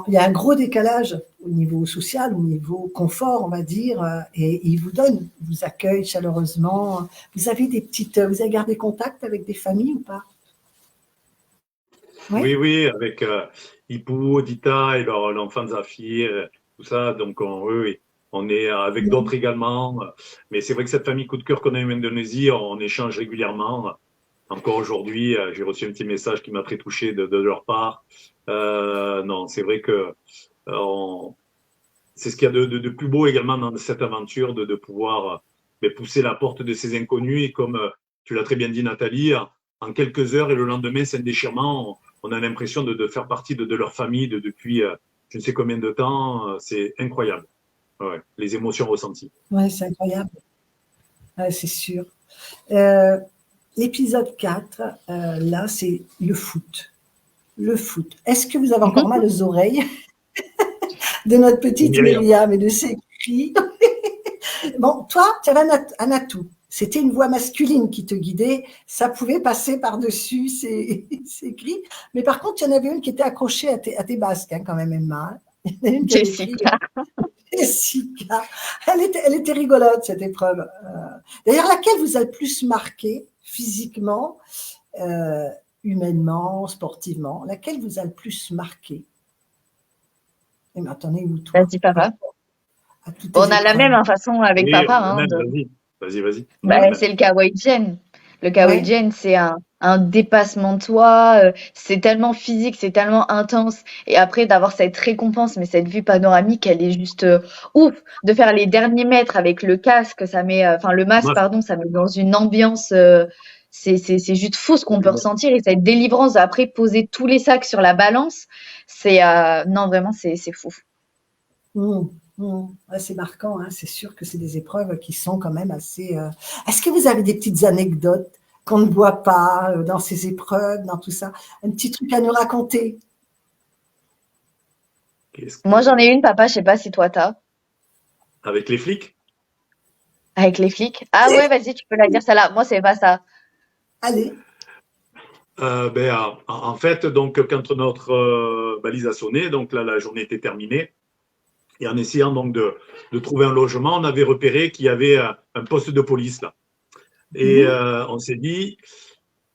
il y a un gros décalage au niveau social, au niveau confort, on va dire, et ils vous accueillent chaleureusement. Vous avez gardé contact avec des familles ou pas? Ouais. Oui, avec Ipu, Dita et l'enfant Zafir, tout ça. Donc, on est avec d'autres également. Mais c'est vrai que cette famille coup de cœur qu'on a en Indonésie, on échange régulièrement. Encore aujourd'hui, j'ai reçu un petit message qui m'a très touché de leur part. Non, c'est vrai que c'est ce qu'il y a de plus beau également dans cette aventure, de pouvoir pousser la porte de ces inconnus. Et comme tu l'as très bien dit, Nathalie, en quelques heures et le lendemain, c'est un déchirement. On a l'impression de faire partie de leur famille depuis je ne sais combien de temps. C'est incroyable. Ouais, les émotions ressenties. Ouais, c'est incroyable. Ouais, c'est sûr. L'épisode 4, là, c'est le foot. Le foot. Est-ce que vous avez encore mal aux oreilles de notre petite Myriam et de ses cris? Bon, toi, tu avais un atout. C'était une voix masculine qui te guidait. Ça pouvait passer par-dessus ces cris. Mais par contre, il y en avait une qui était accrochée à tes basques, hein, quand même, Emma. Jessica. Jessica. Elle était rigolote, cette épreuve. D'ailleurs, laquelle vous a le plus marqué physiquement, humainement, sportivement? Laquelle vous a le plus marqué? Et maintenant, où toi? Vas-y, papa. On a la même façon avec papa. Vas-y. C'est le kawaii Jen. Le kawaii Jen, c'est un dépassement de soi. C'est tellement physique, c'est tellement intense. Et après, d'avoir cette récompense, mais cette vue panoramique, elle est juste ouf. De faire les derniers mètres avec le casque, ça met, le masque, pardon, ça met dans une ambiance. C'est juste fou ce qu'on peut ressentir et cette délivrance après poser tous les sacs sur la balance. Non, vraiment, c'est fou. Ouais, c'est marquant, hein. C'est sûr que c'est des épreuves qui sont quand même assez. Est-ce que vous avez des petites anecdotes qu'on ne voit pas dans ces épreuves, dans tout ça? Un petit truc à nous raconter? Moi, j'en ai une, papa. Je sais pas si toi t'as. Avec les flics? Avec les flics? Ah ouais, vas-y, tu peux la dire celle-là. Moi, c'est pas ça. Allez. En fait, donc, quand notre balise a sonné, donc là, la journée était terminée. Et en essayant donc de trouver un logement, on avait repéré qu'il y avait un poste de police là. Et on s'est dit,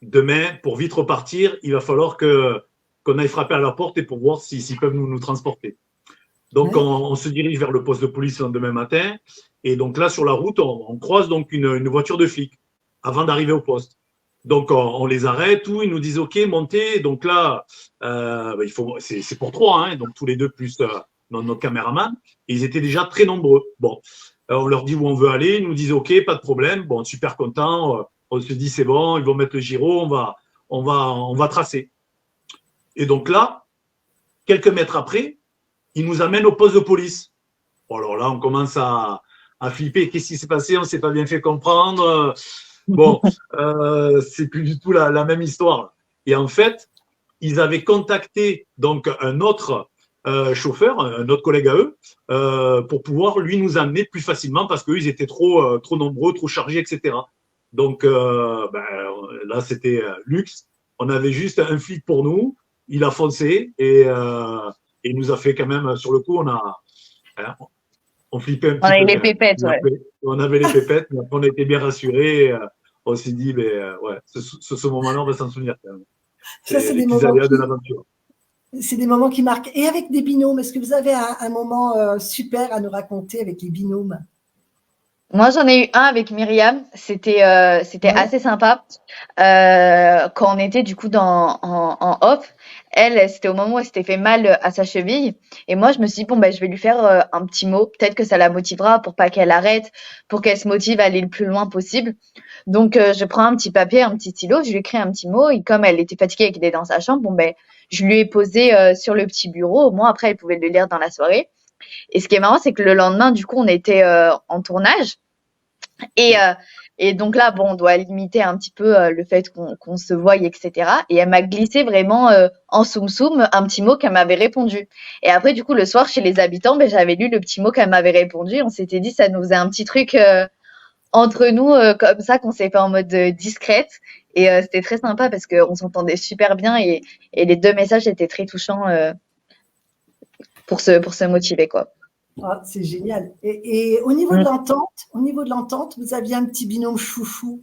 demain, pour vite repartir, il va falloir qu'on aille frapper à la porte et pour voir s'ils peuvent nous transporter. Donc, on se dirige vers le poste de police le lendemain matin. Et donc là, sur la route, on croise donc une voiture de flic avant d'arriver au poste. Donc, on les arrête, tout, ils nous disent OK, montez. Donc là, c'est pour 3, hein, donc tous les deux plus notre caméraman. Et ils étaient déjà très nombreux. Bon, on leur dit où on veut aller, ils nous disent OK, pas de problème. Bon, super content. On se dit c'est bon, ils vont mettre le gyro, on va tracer. Et donc là, quelques mètres après, ils nous amènent au poste de police. Bon, alors là, on commence à flipper. Qu'est-ce qui s'est passé? On ne s'est pas bien fait comprendre. Bon, c'est plus du tout la même histoire. Et en fait, ils avaient contacté donc un autre chauffeur, un autre collègue à eux, pour pouvoir lui nous amener plus facilement parce qu'eux, ils étaient trop nombreux, trop chargés, etc. Donc là, c'était luxe. On avait juste un flic pour nous. Il a foncé et il nous a fait quand même, sur le coup, on flippait un petit peu. On avait les pépettes, ouais. On avait les pépettes, mais après, on a été bien rassurés. On s'est dit, ouais, ce moment-là, on va s'en souvenir quand même. Ça, c'est des moments de l'aventure. C'est des moments qui marquent. Et avec des binômes, est-ce que vous avez un moment super à nous raconter avec les binômes? Moi, j'en ai eu un avec Myriam. C'était assez sympa. Quand on était du coup en off, elle, c'était au moment où elle s'était fait mal à sa cheville. Et moi, je me suis dit, bon, je vais lui faire un petit mot. Peut-être que ça la motivera pour pas qu'elle arrête, pour qu'elle se motive à aller le plus loin possible. Donc, je prends un petit papier, un petit stylo, je lui écris un petit mot. Et comme elle était fatiguée et qu'elle était dans sa chambre, je lui ai posé sur le petit bureau. Au moins, après, elle pouvait le lire dans la soirée. Et ce qui est marrant, c'est que le lendemain, du coup, on était en tournage. Et donc là, on doit limiter un petit peu le fait qu'on se voie, etc. Et elle m'a glissé vraiment en soum-soum un petit mot qu'elle m'avait répondu. Et après, du coup, le soir, chez les habitants, j'avais lu le petit mot qu'elle m'avait répondu. On s'était dit, ça nous faisait un petit truc entre nous, comme ça, qu'on s'est fait en mode discrète. Et c'était très sympa parce qu'on s'entendait super bien et les deux messages étaient très touchants pour se motiver, quoi. Ah, c'est génial. Et au niveau de l'entente, vous aviez un petit binôme chouchou.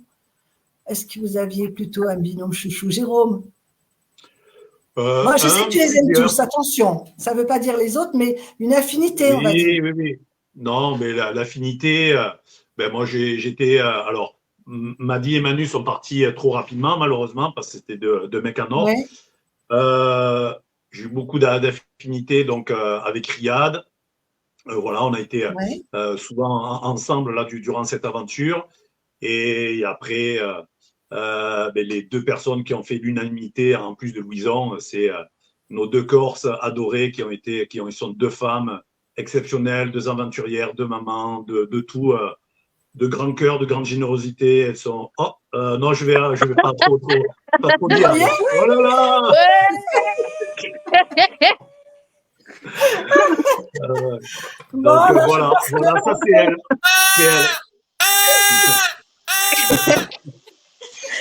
Est-ce que vous aviez plutôt un binôme chouchou, Jérôme? Moi, je sais que tu les aimes tous, attention. Ça ne veut pas dire les autres, mais une affinité, on va dire. Oui. Non, mais l'affinité, moi, j'étais… alors, Maddy et Manu sont partis trop rapidement, malheureusement, parce que c'était deux mecs en or. Ouais. J'ai eu beaucoup d'affinité donc, avec Riyad. Voilà, on a été souvent ensemble là, durant cette aventure. Et après, les deux personnes qui ont fait l'unanimité, en plus de Louison, c'est nos deux Corses adorées qui sont deux femmes exceptionnelles, deux aventurières, deux mamans, de tout, de grand cœur, de grande générosité. Elles sont… non, je vais pas trop dire. Oh là là donc voilà, ça c'est elle.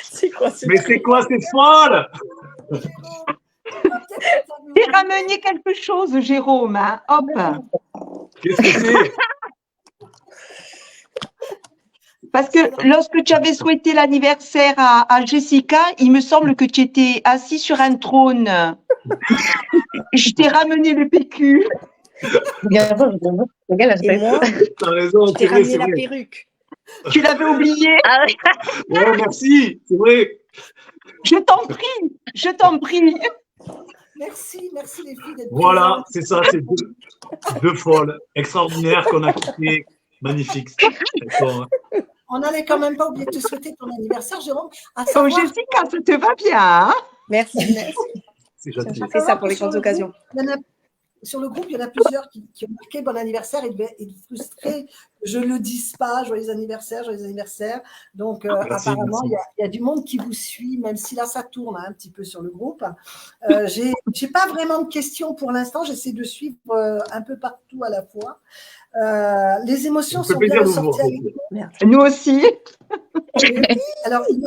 C'est quoi Mais c'est quoi cette folle? J'ai ramené quelque chose, Jérôme. Hein. Hop. Qu'est-ce que c'est? Parce que lorsque tu avais souhaité l'anniversaire à Jessica, il me semble que tu étais assis sur un trône. Je t'ai ramené le PQ. Et moi, t'as raison, je t'ai ramené la perruque. Tu l'avais oublié. Ouais, merci, c'est vrai. Je t'en prie. Merci les filles d'être Voilà, c'est ça, c'est deux folles extraordinaires qu'on a quittées. Magnifique. On n'allait quand même pas oublier de te souhaiter ton anniversaire, Jérôme. Jessica, ça te va bien. Hein? Merci. C'est gentil. Je fais ça pour les grandes occasions. Sur le groupe, il y en a plusieurs qui ont marqué bon anniversaire et ils frustrés que je ne le dise pas, joyeux anniversaire. Donc, apparemment, il y a du monde qui vous suit, même si là, ça tourne un petit peu sur le groupe. J'ai pas vraiment de questions pour l'instant. J'essaie de suivre un peu partout à la fois. Les émotions sont bien ressorties avec nous. Nous aussi. Oui. Alors, il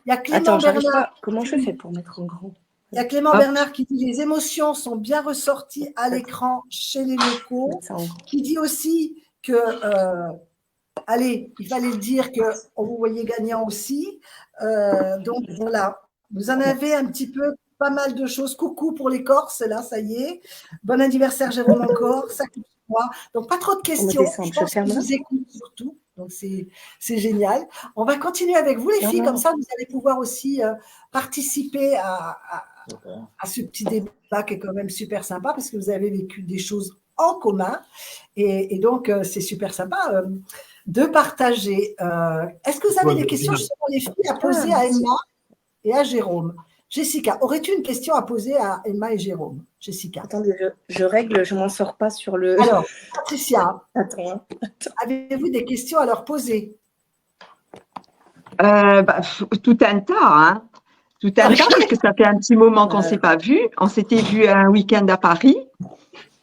y a Clément Bernard. Comment je fais pour mettre en grand? Il y a Clément Bernard qui dit les émotions sont bien ressorties à l'écran chez les locaux, qui dit aussi que, il fallait le dire qu'on vous voyait gagnant aussi. Donc voilà, Vous en avez un petit peu, pas mal de choses. Coucou pour les Corses, là, ça y est. Bon anniversaire, Jérôme, encore. Ça coupe moi. Donc, pas trop de questions. descendre, Je pense je ferme qu'ils là. vous écoutent surtout. Donc, c'est génial. On va continuer avec vous, les filles. Comme ça, vous allez pouvoir aussi participer à ce petit débat qui est quand même super sympa parce que vous avez vécu des choses en commun. Et donc, c'est super sympa de partager. Est-ce que vous avez des questions justement, les filles, à poser à Emma et à Jérôme? Jessica, aurais-tu une question à poser à Emma et Jérôme? Jessica. Attendez, je règle, je m'en sors pas sur le. Alors, Patricia, Attends, hein. avez-vous des questions à leur poser? Tout un tas, hein. Tout un tas, parce que ça fait un petit moment qu'on ne s'est pas vu. On s'était vu un week-end à Paris.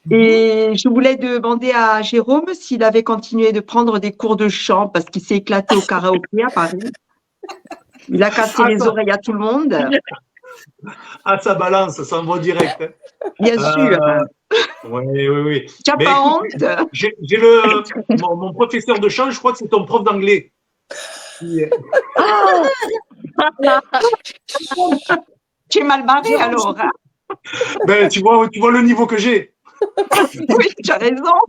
Et je voulais demander à Jérôme s'il avait continué de prendre des cours de chant parce qu'il s'est éclaté au karaoké à Paris. Il a cassé les oreilles à tout le monde. Ah, ça balance, ça envoie direct. Bien sûr. Oui. Tu n'as Mais pas écoute, honte? J'ai mon professeur de chant, je crois que c'est ton prof d'anglais. Tu es mal barré alors. Hein? Ben, tu vois le niveau que j'ai. Oui, tu as raison.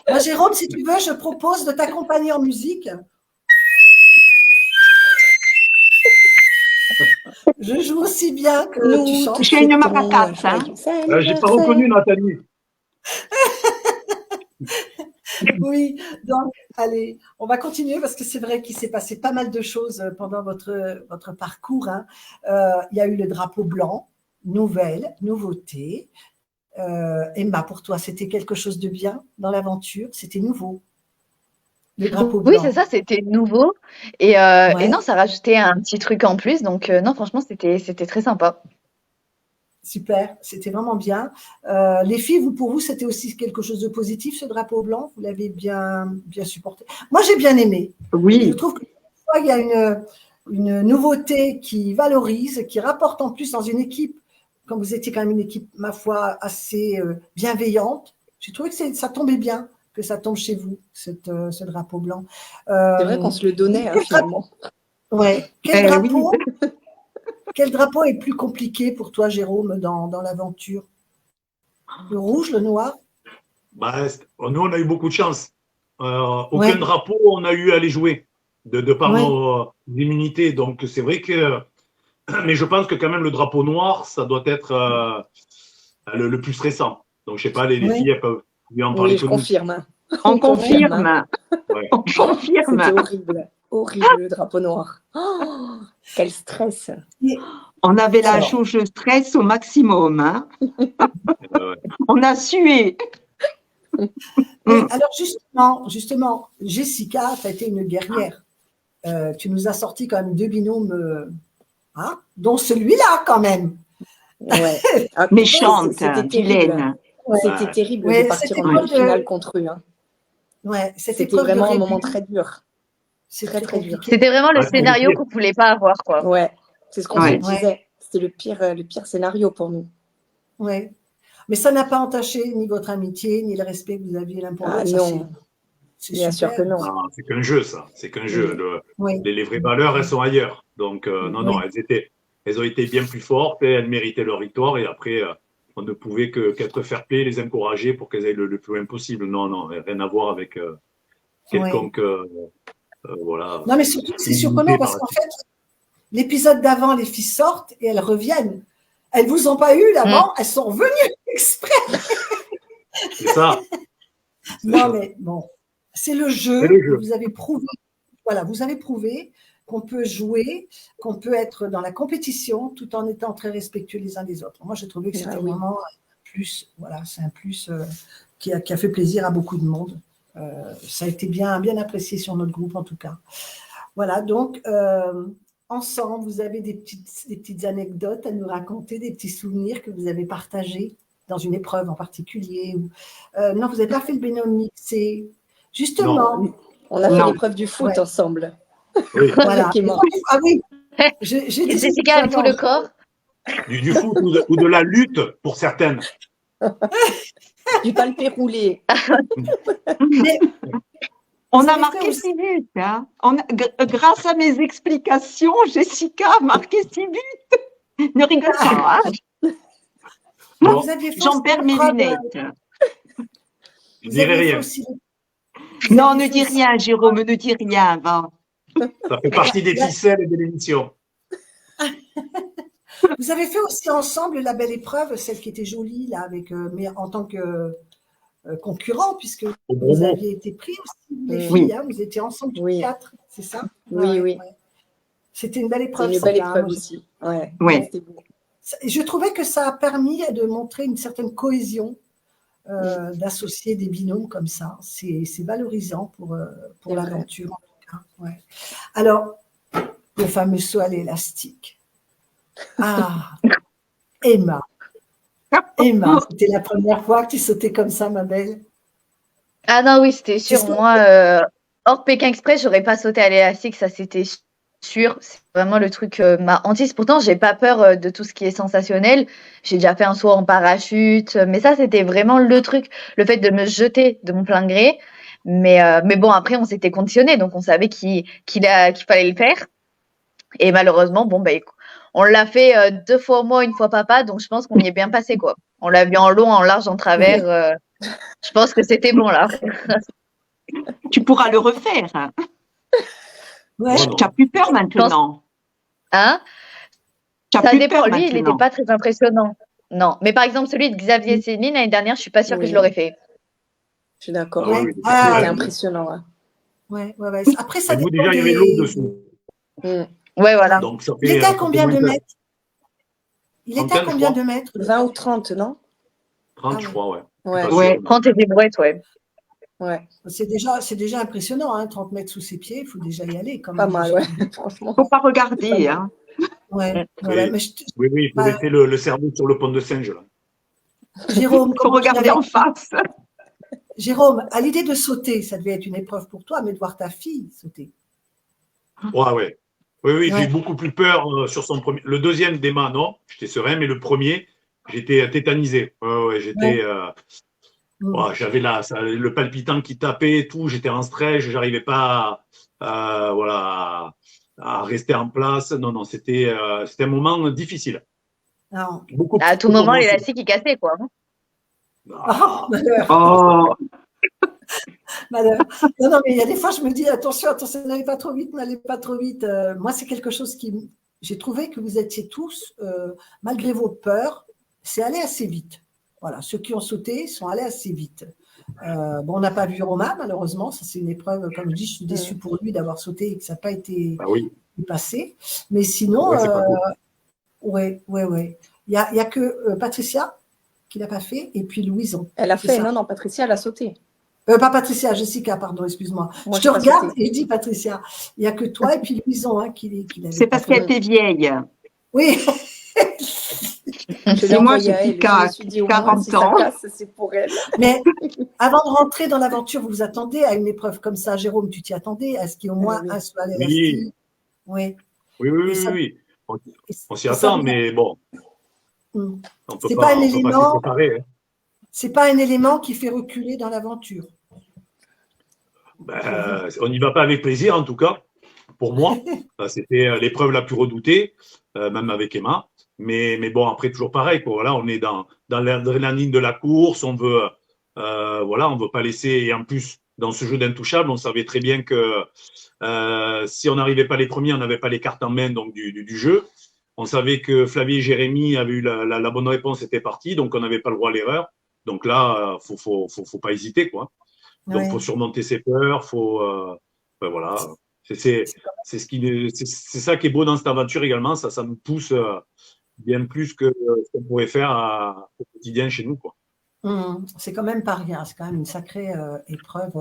Moi, Jérôme, si tu veux, je propose de t'accompagner en musique. Je joue aussi bien que tu chantes. J'ai une maracas. Hein? J'ai pas reconnu Nathalie. Oui, donc, allez, on va continuer parce que c'est vrai qu'il s'est passé pas mal de choses pendant votre parcours. Hein. Il y a eu le drapeau blanc, nouveauté. Emma, pour toi, c'était quelque chose de bien dans l'aventure? C'était nouveau, le drapeau blanc. Oui, c'est ça, c'était nouveau. Et non, ça rajoutait un petit truc en plus. Donc, non, franchement, c'était très sympa. Super, c'était vraiment bien. Les filles, pour vous, c'était aussi quelque chose de positif, ce drapeau blanc? Vous l'avez bien supporté? Moi, j'ai bien aimé. Oui. Je trouve qu'il y a une nouveauté qui valorise, qui rapporte en plus dans une équipe, quand vous étiez quand même une équipe, ma foi, assez bienveillante. J'ai trouvé que ça tombait bien que ça tombe chez vous, ce drapeau blanc. C'est vrai qu'on se le donnait, hein, finalement. Ouais. Quel drapeau est plus compliqué pour toi, Jérôme, dans l'aventure? Le rouge, le noir? Nous, on a eu beaucoup de chance. Aucun drapeau, on a eu à les jouer de par nos immunités. Donc, c'est vrai que… Mais je pense que quand même, le drapeau noir, ça doit être le plus récent. Donc, je ne sais pas, les filles, elles peuvent lui en parler. Oui, je confirme. On confirme. Ouais. On confirme. C'était horrible. Horrible, le drapeau noir. Oh, quel stress. On avait la jauge de stress au maximum. Hein. On a sué. Alors, justement, Jessica, tu as été une guerrière. Tu nous as sorti quand même 2 binômes, dont celui-là, quand même. Ouais. Méchante, c'était vilaine. C'était terrible de partir en demi-finale contre eux. Hein. Ouais, c'était vraiment un moment très dur. C'est très dur. C'était vraiment le scénario qu'on ne voulait pas avoir, quoi. Ouais, c'est ce qu'on se disait. C'était le pire scénario pour nous. Ouais. Mais ça n'a pas entaché ni votre amitié, ni le respect que vous aviez l'un pour l'autre. Non, bien sûr que non. C'est qu'un jeu, ça. C'est qu'un jeu. Les vraies valeurs, elles sont ailleurs. Donc, non, elles ont été bien plus fortes et elles méritaient leur victoire. Et après, on ne pouvait qu'être fair-play, les encourager pour qu'elles aillent le plus loin possible. Non, rien à voir avec quelconque… voilà. Non, mais surtout, c'est surprenant parce qu'en fait, l'épisode d'avant, les filles sortent et elles reviennent. Elles ne vous ont pas eu d'avant, elles sont venues exprès. C'est ça. Non, mais bon, c'est le jeu. Vous avez prouvé, vous avez prouvé qu'on peut jouer, qu'on peut être dans la compétition tout en étant très respectueux les uns des autres. Moi, j'ai trouvé que c'était vraiment un plus. Voilà, c'est un plus qui a fait plaisir à beaucoup de monde. Ça a été bien apprécié sur notre groupe en tout cas. Voilà, donc ensemble, vous avez des petites anecdotes à nous raconter, des petits souvenirs que vous avez partagés dans une épreuve en particulier. Non, vous n'avez pas fait le binôme mixé. Justement. Non. On a fait l'épreuve du foot ensemble. Oui. Voilà. Ah oui. Jessica avec tout le corps. Du foot ou de la lutte pour certaines. Du palpé roulé. On Vous a avez fait marqué aussi- 6 buts. Hein. Grâce à mes explications, Jessica a marqué 6 buts. Ne rigole pas. Hein. Bon, Vous aviez fait J'en aussi perds mes l'épreuve, lunettes. je vous dirai aviez fait rien. aussi- vous Non, aviez ne fait dis aussi- rien, Jérôme, ne dis rien. Va. Ça fait partie des ficelles de l'émission. Vous avez fait aussi ensemble la belle épreuve, celle qui était jolie, là, avec, mais en tant que concurrent, puisque Au vous Bromo. aviez été pris aussi, les Oui. filles, hein, vous étiez ensemble tous Oui. 4, c'est ça? Oui, oui. C'était une belle C'est épreuve. une ça, belle hein, épreuve moi, aussi. Ouais. Ouais. C'était beau. je trouvais que ça a permis de montrer une certaine cohésion, d'associer des binômes comme ça. C'est valorisant pour C'est vrai. l'aventure, en tout cas. Ouais. Alors, le fameux saut à l'élastique. Ah, Emma. Emma, c'était la première fois que tu sautais comme ça, ma belle. Ah non, oui, c'était sûr. C'est ça. Moi, hors Pékin Express, j'aurais pas sauté à l'élastique, ça c'était sûr. C'est vraiment le truc ma hantise. Pourtant, j'ai pas peur de tout ce qui est sensationnel. J'ai déjà fait un saut en parachute, mais ça c'était vraiment le truc, le fait de me jeter de mon plein gré. Mais bon, après, on s'était conditionné, donc on savait qu'il fallait le faire. Et malheureusement, bon, bah, on l'a fait 2 fois moi, 1 fois papa, donc je pense qu'on y est bien passé, quoi. On l'a vu en long, en large, en travers. Je pense que c'était bon, là. Tu pourras le refaire. Hein. Ouais. Oh non. Tu n'as plus peur maintenant. Hein? Tu n'as Ça plus dépend. peur Lui, il n'était maintenant. pas très impressionnant. Non. Mais par exemple, celui de Xavier Céline, l'année dernière, je suis pas sûre que Oui. je l'aurais fait. Je suis d'accord. Ah oui, oui. Ah, C'était Ouais. impressionnant. Hein. Ouais. Après, ça Et nous, dépend déjà, il y avait des- l'eau dessous. Mm. Ouais, voilà. Donc, ça Il fait. était à ça fait combien de moins mètres? Il était à Trentaine, je combien crois. de mètres? 20 ou 30, non? 30, Ah je ouais. crois, ouais. Ouais. Pas Ouais. sûr. 30 et des brouettes, ouais. Ouais. C'est déjà impressionnant, hein, 30 mètres sous ses pieds, il faut déjà y aller quand Pas même. mal, ouais. Franchement. Il ne faut pas regarder. Pas Hein. Ouais, Oui. ouais, mais Oui, oui, il faut Bah, laisser le cerveau sur le pont de Singe, là. Jérôme, Il faut comment tu regarder l'avais- en face. Jérôme, à l'idée de sauter, ça devait être une épreuve pour toi, mais de voir ta fille sauter. Ouais, ouais. Oui, oui, j'ai Ouais. eu beaucoup plus peur sur son premier. Le deuxième d'Emma, non, j'étais serein, mais le premier, j'étais tétanisé. Ouais, ouais, j'étais. J'avais le palpitant qui tapait et tout, j'étais en stress, j'arrivais pas voilà, à rester en place. Non, non, c'était un moment difficile. Non. Beaucoup À plus tout que pour moment, moi, l'élastique, il cassait, quoi. Ah, malheur, Oh, malheur. Non, mais il y a des fois, je me dis, attention, n'allez pas trop vite, n'allez pas trop vite. Moi, c'est quelque chose j'ai trouvé que vous étiez tous, malgré vos peurs, c'est allé assez vite. Voilà, ceux qui ont sauté sont allés assez vite. Bon, on n'a pas vu Romain, malheureusement. Ça, c'est une épreuve, comme je dis, je suis déçue pour lui d'avoir sauté et que ça n'a pas été bah oui. passé. Mais sinon, Ouais, c'est pas cool. ouais. Il y a que Patricia qui l'a pas fait, et puis Louison. Elle a C'est fait, ça. non, Patricia, elle a sauté. Pas Patricia, Jessica, pardon, excuse-moi. Moi, Je te j'ai pas regarde sauté. et je dis Patricia. Il n'y a que toi et puis Louison hein, qui l'avait c'est pas parce fait. qu'elle était vieille. Oui, Je l'ai Et moi, envoyé à elle. Jessica, Je me suis dit, au moins, 40 si ça ans. casse, c'est pour elle. mais avant de rentrer dans l'aventure, vous vous attendez à une épreuve comme ça. Jérôme, tu t'y attendais à ce qu'il y ait au moins oui. un saut à Oui. l'élastique. Oui. Oui, oui, Et oui, ça- oui. On et s'y ça attend, vous- mais bon, Hmm. on peut C'est pas, pas un on peut pas s'y élément. préparer. Hein. C'est pas un élément qui fait reculer dans l'aventure. On n'y va pas avec plaisir, en tout cas, pour moi. C'était l'épreuve la plus redoutée, même avec Emma. Mais bon, après, toujours pareil. Quoi. Voilà, on est dans l'adrénaline de la course. On veut, on veut pas laisser. Et en plus, dans ce jeu d'intouchable, on savait très bien que si on n'arrivait pas les premiers, on n'avait pas les cartes en main donc du jeu. On savait que Flavie et Jérémy avaient eu la bonne réponse, c'était parti. Donc, on n'avait pas le droit à l'erreur. Donc là, faut pas hésiter, quoi. Donc, Ouais. faut surmonter ses peurs, voilà. C'est ça qui est beau dans cette aventure également. Ça nous pousse bien plus que ce qu'on pourrait faire au quotidien chez nous, quoi. C'est quand même pas rien, c'est quand même une sacrée épreuve.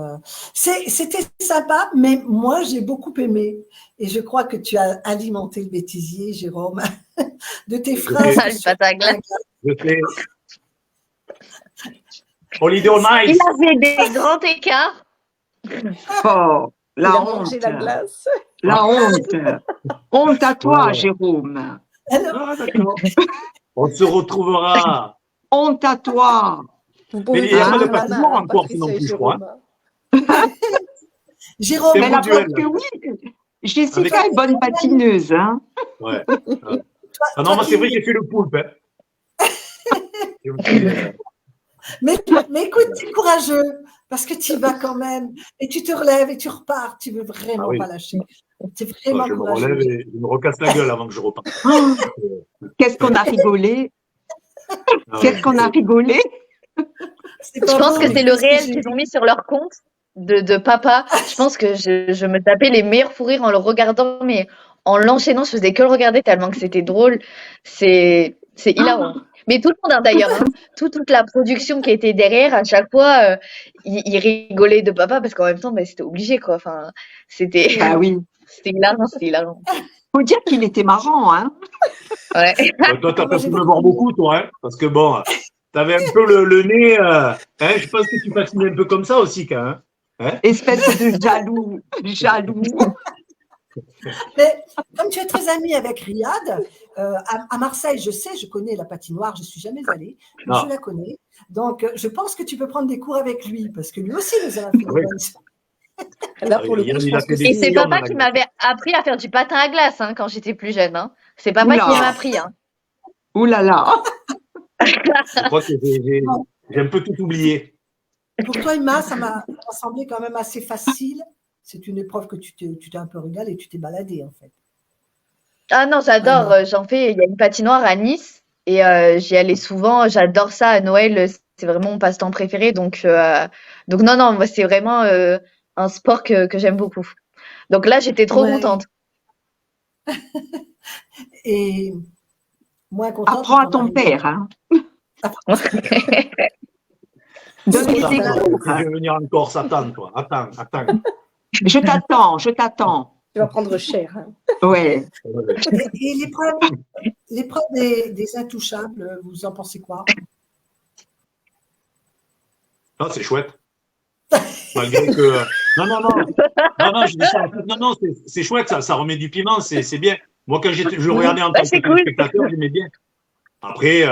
C'était sympa, mais moi j'ai beaucoup aimé. Et je crois que tu as alimenté le bêtisier, Jérôme, de tes phrases. Ça, le pâte à glace. Je fais Holiday on Il Ice. avait des grands écarts. Oh, Il la a honte. mangé la glace. La honte. Honte à toi, Ouais. Jérôme. Alors, Ah, d'accord. On se retrouvera. Honte à toi. Vous pouvez Mais il y a faire pas de un patinoire nana, en Corse Patricia non et plus, je crois. Jérôme. Jérôme, C'est Mais beau la duel. preuve que oui, Jessica Avec- est bonne patineuse. Hein. Ouais. Ah non, moi, c'est vrai, j'ai fait le poulpe. Hein. J'ai aussi, mais écoute, tu es courageux parce que tu y vas quand même et tu te relèves et tu repars. Tu veux vraiment Ah oui. pas lâcher. Tu es vraiment je me courageux. relève et je me recasse la gueule avant que je reparte. Oh, qu'est-ce qu'on a rigolé. Ah Qu'est-ce ouais. qu'on a rigolé. C'est Je pas pense beau, que mais c'est le qu'est-ce que réel j'ai qu'ils ont ri. mis sur leur compte de papa. Je pense que je me tapais les meilleurs fous rires en le regardant, mais en l'enchaînant, je faisais que le regarder tellement que c'était drôle. C'est hilarant. Mais tout le monde, hein, d'ailleurs, hein, toute la production qui était derrière, à chaque fois, ils rigolaient de papa parce qu'en même temps, bah, c'était obligé, quoi. Enfin, c'était Bah oui. c'était hilarant, c'était hilarant. Faut dire qu'il était marrant. Hein. Ouais. Toi, t'as Moi, pas j'ai pu me beaucoup voir aimé. beaucoup, toi, hein, parce que bon, t'avais un peu le nez. Hein, je pense que tu patinais un peu comme ça aussi, quand même. Hein. Espèce de jaloux. Jaloux. Mais comme tu es très ami avec Riyad, à Marseille, je sais, je connais la patinoire, je ne suis jamais allée, mais Non. je la connais. Donc, je pense que tu peux prendre des cours avec lui parce que lui aussi nous a fait des oui. bonnes choses. Là, pour le Il coup, je a pense fait que des Et c'est. c'est millions dans papa la qui glace. m'avait appris à faire du patin à glace hein, quand j'étais plus jeune. Hein. C'est papa qui Oula. m'a appris. Hein. Ouh là là. Je crois que j'ai un peu tout oublié. Pour toi, Emma, ça m'a semblé quand même assez facile. C'est une épreuve que tu t'es un peu régalé et tu t'es baladé en fait. Ah non, j'adore. Vraiment. J'en fais. Il y a une patinoire à Nice et j'y allais souvent. J'adore ça à Noël. C'est vraiment mon passe-temps préféré. Donc non, moi, c'est vraiment un sport que j'aime beaucoup. Donc là, j'étais trop Ouais. contente. Et moins contente Apprends à quand on ton arrive. père. Hein. Donne-lui C'est des ça. cours. Tu veux venir en Corse, attends, toi. Attends. Je t'attends, je t'attends. Tu vas prendre cher. Hein. Ouais. Et l'épreuve des intouchables, vous en pensez quoi? Non, c'est chouette. Malgré que. Non, je dis ça. Non, c'est chouette, ça remet du piment, c'est bien. Moi, quand je regardais en tant que c'est cool. spectateur, j'aimais bien. Après,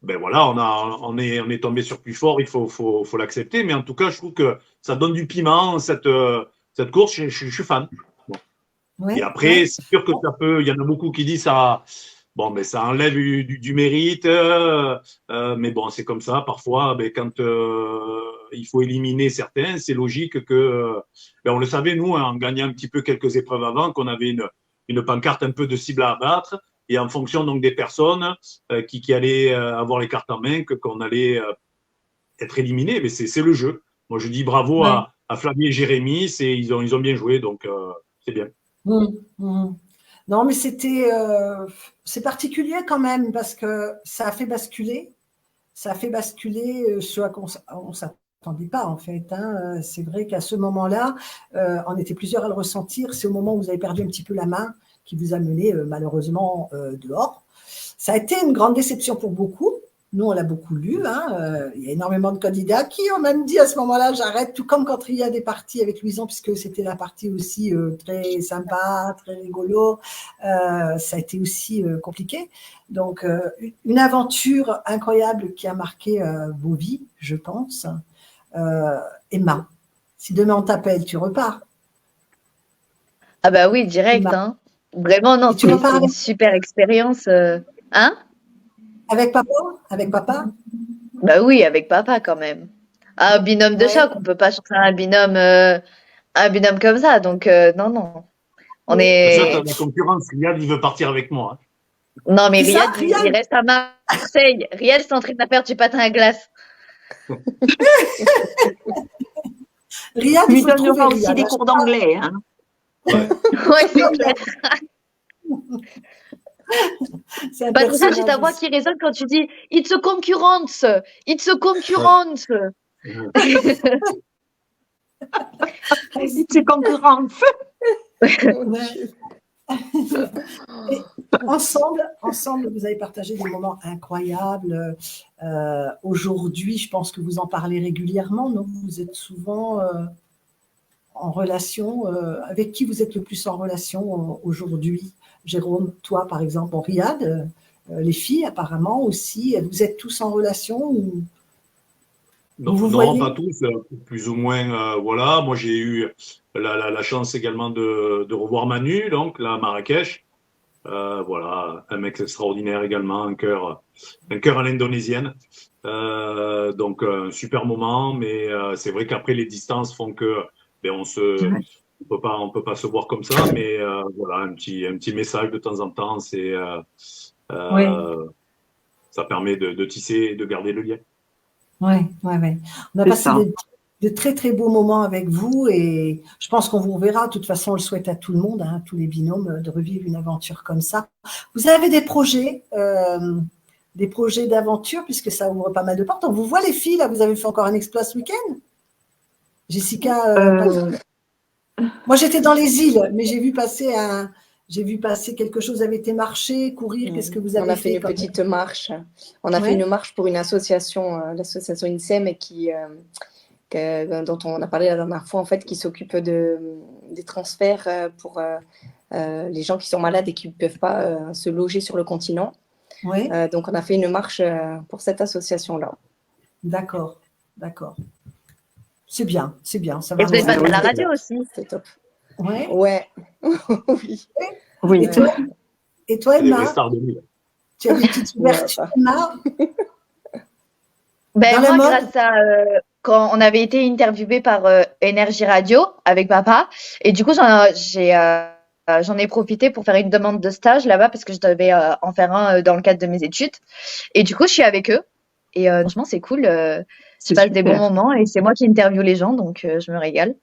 ben voilà, on est tombé sur plus fort, il faut l'accepter. Mais en tout cas, je trouve que ça donne du piment, cette course, je suis fan. Bon. Ouais, Et après, ouais. c'est sûr que ça peut, il y en a beaucoup qui disent ça. Bon, ben ça enlève du mérite, mais bon, c'est comme ça. Parfois, ben, quand il faut éliminer certains, c'est logique que, ben, on le savait nous, hein, en gagnant un petit peu quelques épreuves avant, qu'on avait une pancarte un peu de cible à abattre, et en fonction donc des personnes qui allaient avoir les cartes en main, qu'on allait être éliminé. Mais c'est le jeu. Moi, je dis bravo Ouais. à Flavie et Jérémy, ils ont bien joué, donc c'est bien. Non, mais c'est particulier quand même parce que ça a fait basculer ce à quoi on s'attendait pas en fait. Hein. C'est vrai qu'à ce moment-là, on était plusieurs à le ressentir. C'est au moment où vous avez perdu un petit peu la main qui vous a mené malheureusement dehors. Ça a été une grande déception pour beaucoup. Nous, on l'a beaucoup lu. Hein. Il y a énormément de candidats qui ont même dit à ce moment-là, j'arrête, tout comme quand Riyad est parti avec Louison, puisque c'était la partie aussi très sympa, très rigolo. Ça a été aussi compliqué. Donc, une aventure incroyable qui a marqué vos vies, je pense. Emma, si demain on t'appelle, tu repars. Ah bah oui, direct. Emma. Hein. Vraiment, non, Et tu c'est repars une super expérience. Hein? avec papa? Avec papa? Bah oui, avec papa quand même. Ah, un binôme de Ouais. choc, on peut pas changer un binôme comme ça. Donc non. On Oui. C'est ça, est. t'as la concurrence. Riyad, il veut partir avec moi. Hein. Non, mais C'est ça, Riyad, il reste à Marseille. Riyad s'entraîne à faire du patin à glace. Riyad, Tu il lui faut le trouver, donneras aussi Riyad. des cours d'anglais. Hein. Ouais. Ouais, c'est clair. C'est un Bah, déjà, j'ai ta personnage voix aussi. qui résonne quand tu dis It's a concurrence. It's a concurrence. C'est concurrence. Ouais. Et ensemble, vous avez partagé des moments incroyables. Aujourd'hui, je pense que vous en parlez régulièrement, non? Vous êtes souvent en relation. Avec qui vous êtes le plus en relation aujourd'hui? Jérôme, toi, par exemple, en Riyad, les filles, apparemment aussi. Vous êtes tous en relation ou... Non, Vous non, voyez? pas tous, plus ou moins. Voilà, moi j'ai eu la chance également de revoir Manu, donc là à Marrakech. Voilà, un mec extraordinaire également, un cœur à l'indonésienne. Donc un super moment, mais c'est vrai qu'après les distances font que ben, on peut pas se voir comme ça, mais voilà, un petit message de temps en temps, Oui, euh, ça permet de tisser et de garder le lien. oui, oui, oui. On a C'est passé ça. de très, très beaux moments avec vous et je pense qu'on vous reverra. De toute façon, on le souhaite à tout le monde, hein, tous les binômes, de revivre une aventure comme ça. Vous avez des projets d'aventure, puisque ça ouvre pas mal de portes. On vous voit les filles, là, vous avez fait encore un exploit ce week-end. Jessica, Euh, moi j'étais dans les îles, mais j'ai vu passer quelque chose, vous avez été marcher, courir, qu'est-ce que vous On avez a fait une comme... petite marche. On a fait Ouais. une marche pour une association, l'association INSEM, dont on a parlé la dernière fois, en fait, qui s'occupe des transferts pour les gens qui sont malades et qui ne peuvent pas se loger sur le continent. Oui, Donc, on a fait une marche pour cette association-là. d'accord, d'accord. C'est bien, ça Et va vous êtes nous passé à aider. la radio aussi. C'est top. Ouais. Ouais, oui. oui. Et toi, C'est des vraies Emma, stars de l'île. tu as des petites ouvertures, Voilà. Emma, Ben dans la moi, mode? grâce à quand on avait été interviewé par Énergie Radio avec papa, et du coup j'en ai profité pour faire une demande de stage là-bas parce que je devais en faire un dans le cadre de mes études. Et du coup, je suis avec eux. Et franchement, c'est cool. Je C'est passe des bons super. moments et c'est moi qui interviewe les gens, donc je me régale.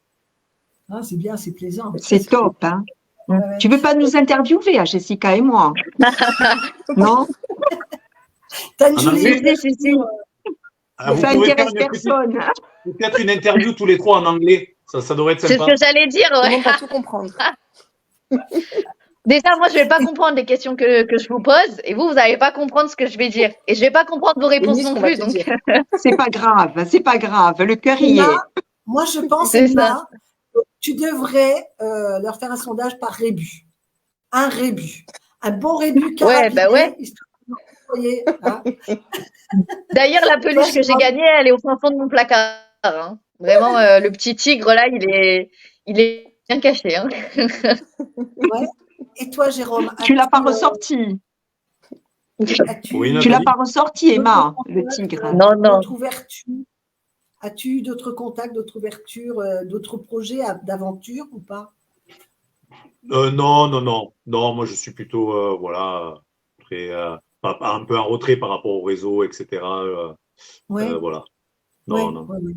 Ah, c'est bien, c'est plaisant. C'est top, hein. Ouais, ouais. Tu veux pas nous interviewer, à Jessica et moi? Non? T'as une En jolie anglais? Si. Ah, vous Ça pouvez faire intéresse personne. peut-être une interview tous les trois en anglais. Ça devrait être C'est ce sympa. que j'allais dire, Tout le ouais. monde va tout comprendre. Déjà, moi, je vais pas comprendre les questions que je vous pose, et vous allez pas comprendre ce que je vais dire. Et je vais pas comprendre vos réponses Ni ce non qu'on va plus, te donc dire. C'est pas grave, c'est pas grave. Le cœur y Emma, est. moi je pense, c'est ça. Emma, tu devrais leur faire un sondage par rébut. Un rébut. Un bon rébut Ouais, bah ouais. carabiné, histoire que vous voyez, hein. D'ailleurs, la Toi, peluche que j'ai Jérôme, gagnée, elle est au fin fond de mon placard, hein. Vraiment, le petit tigre là, il est bien caché, hein. ouais. Et toi, Jérôme, Tu l'as pas ressorti. as-tu Oui, Tu l'as Nathalie? pas ressorti, Emma, d'autres le contacts, tigre. Non, non. d'autres ouvertures? As-tu eu d'autres contacts, d'autres ouvertures, d'autres projets d'aventure ou pas? Non, non, non. Non, moi je suis plutôt voilà, très, un peu en retrait par rapport au réseau, etc. Oui, Voilà. oui, Non, non. oui, oui.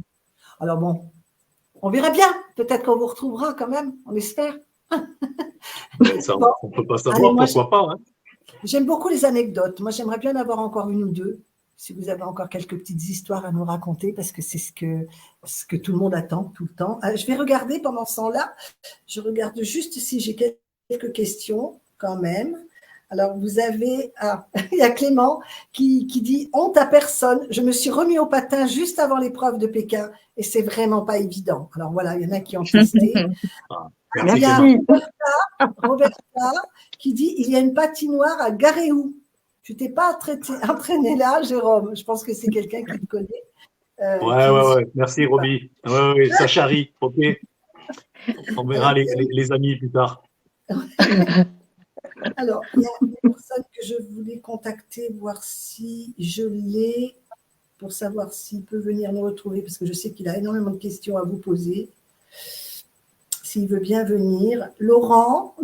Alors bon, on verra bien. Peut-être qu'on vous retrouvera quand même, on espère. Mais ça, Bon, on peut pas allez, savoir, moi, pourquoi pas, hein. j'aime beaucoup les anecdotes. Moi, j'aimerais bien en avoir encore une ou deux, si vous avez encore quelques petites histoires à nous raconter, parce que c'est ce que tout le monde attend tout le temps. Je vais regarder pendant ce temps-là. Je regarde juste si j'ai quelques questions quand même. Alors, vous avez... Ah, il y a Clément qui dit « Honte à personne, je me suis remis au patin juste avant l'épreuve de Pékin et c'est vraiment pas évident. » Alors voilà, il y en a qui ont testé. Ah, Il merci y a Clément. Roberta qui dit il y a une patinoire à Garéou. Tu t'es pas entraîné là, Jérôme. Je pense que c'est quelqu'un qui te connaît. Ouais. Merci Roby. Ouais, ça charrie. Ok. On verra les amis plus tard. Alors, il y a une personne que je voulais contacter, voir si je l'ai, pour savoir s'il peut venir nous retrouver, parce que je sais qu'il a énormément de questions à vous poser. S'il veut bien venir. Laurent,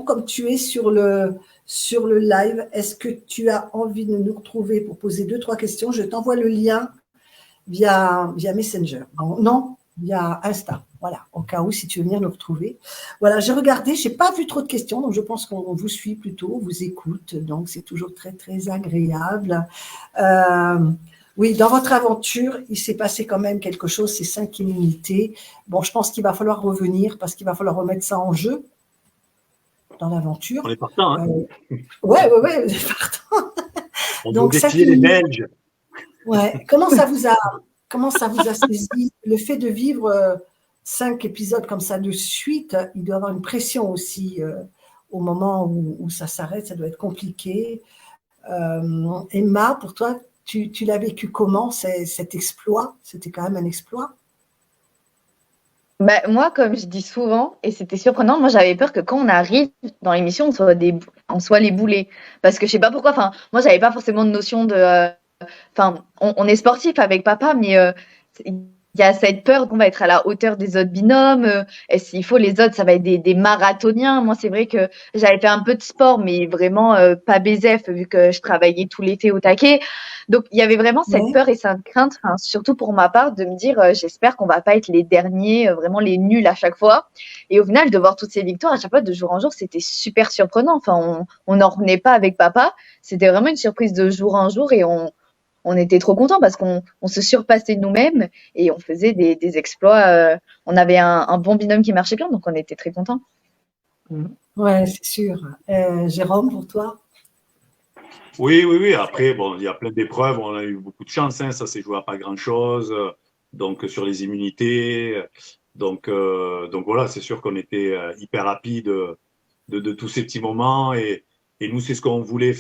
comme tu es sur le live, est-ce que tu as envie de nous retrouver pour poser 2-3 questions? Je t'envoie le lien via Messenger. Non, via Insta. Voilà, au cas où, si tu veux venir nous retrouver. Voilà, j'ai regardé, je n'ai pas vu trop de questions, donc je pense qu'on vous suit plutôt, on vous écoute, donc c'est toujours très, très agréable. Oui, dans votre aventure, il s'est passé quand même quelque chose, ces 5 immunités. Bon, je pense qu'il va falloir revenir parce qu'il va falloir remettre ça en jeu dans l'aventure. On est partant, hein. Ouais, vous êtes partant. On Donc, doit défier les Belges. Ouais. Comment ça vous a saisi le fait de vivre 5 épisodes comme ça de suite? Il doit y avoir une pression aussi au moment où ça s'arrête, ça doit être compliqué. Emma, pour toi, tu l'as vécu comment, cet exploit? C'était quand même un exploit. Bah, moi, comme je dis souvent, et c'était surprenant, moi j'avais peur que quand on arrive dans l'émission, on soit les boulets. Parce que je sais pas pourquoi, enfin, moi j'avais pas forcément de notion de. Enfin, on est sportif avec papa, mais il y a cette peur qu'on va être à la hauteur des autres binômes. Et s'il faut, les autres, ça va être des marathoniens. Moi, c'est vrai que j'avais fait un peu de sport, mais vraiment pas BZF, vu que je travaillais tout l'été au taquet. Donc, il y avait vraiment cette Ouais. peur et cette crainte, enfin, surtout pour ma part, de me dire, j'espère qu'on va pas être les derniers, vraiment les nuls à chaque fois. Et au final, de voir toutes ces victoires à chaque fois, de jour en jour, c'était super surprenant. Enfin, on n'en revenait pas avec papa. C'était vraiment une surprise de jour en jour et on était trop contents parce qu'on se surpassait nous-mêmes et on faisait des exploits. On avait un bon binôme qui marchait bien, donc on était très contents. Ouais, c'est sûr. Jérôme, pour toi? Oui. Après, bon, il y a plein d'épreuves. On a eu beaucoup de chance. Hein. Ça s'est joué à pas grand-chose. Donc, sur les immunités. Donc voilà, c'est sûr qu'on était hyper rapide de tous ces petits moments. Et nous, c'est ce qu'on voulait.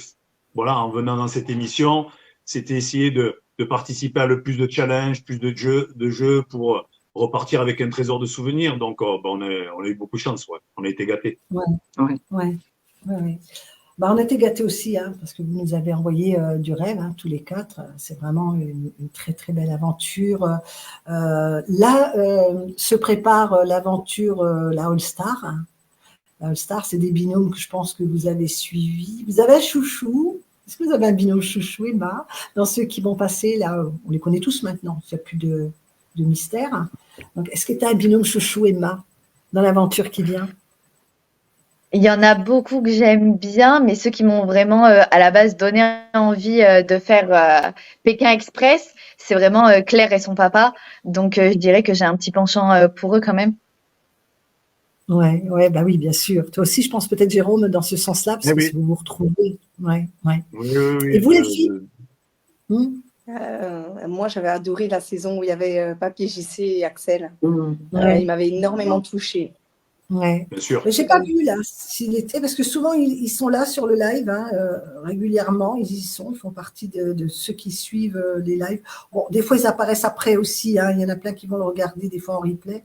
Voilà, en venant dans cette émission, c'était essayer de participer à le plus de challenges, plus de jeux pour repartir avec un trésor de souvenirs. Donc, on a eu beaucoup de chance. Ouais. On a été gâtés. Ouais. Bah, on a été gâtés aussi, hein, parce que vous nous avez envoyé du rêve, hein, tous les 4. C'est vraiment une très, très belle aventure. Là, se prépare l'aventure, la All-Star. Hein. La All-Star, c'est des binômes que je pense que vous avez suivis. Vous avez un chouchou? Est-ce que vous avez un binôme chouchou, Emma? Dans ceux qui vont passer, là, on les connaît tous maintenant. Il n'y a plus de mystère. Donc, est-ce que tu as un binôme chouchou, Emma, dans l'aventure qui vient? Il y en a beaucoup que j'aime bien, mais ceux qui m'ont vraiment à la base donné envie de faire Pékin Express, c'est vraiment Claire et son papa. Donc je dirais que j'ai un petit penchant pour eux quand même. Ouais, bah oui, bien sûr. Toi aussi, je pense peut-être, Jérôme, dans ce sens-là, parce que oui. si vous vous retrouvez. Ouais. Oui. Et vous, les filles? Moi, j'avais adoré la saison où il y avait Papy, JC et Axel. Ouais. Il m'avait énormément touchée. Ouais. Bien sûr. Mais j'ai pas vu là s'il était, parce que souvent ils sont là sur le live, hein, régulièrement, ils y sont, ils font partie de ceux qui suivent les lives. Bon, des fois ils apparaissent après aussi, hein, il y en a plein qui vont le regarder, des fois en replay.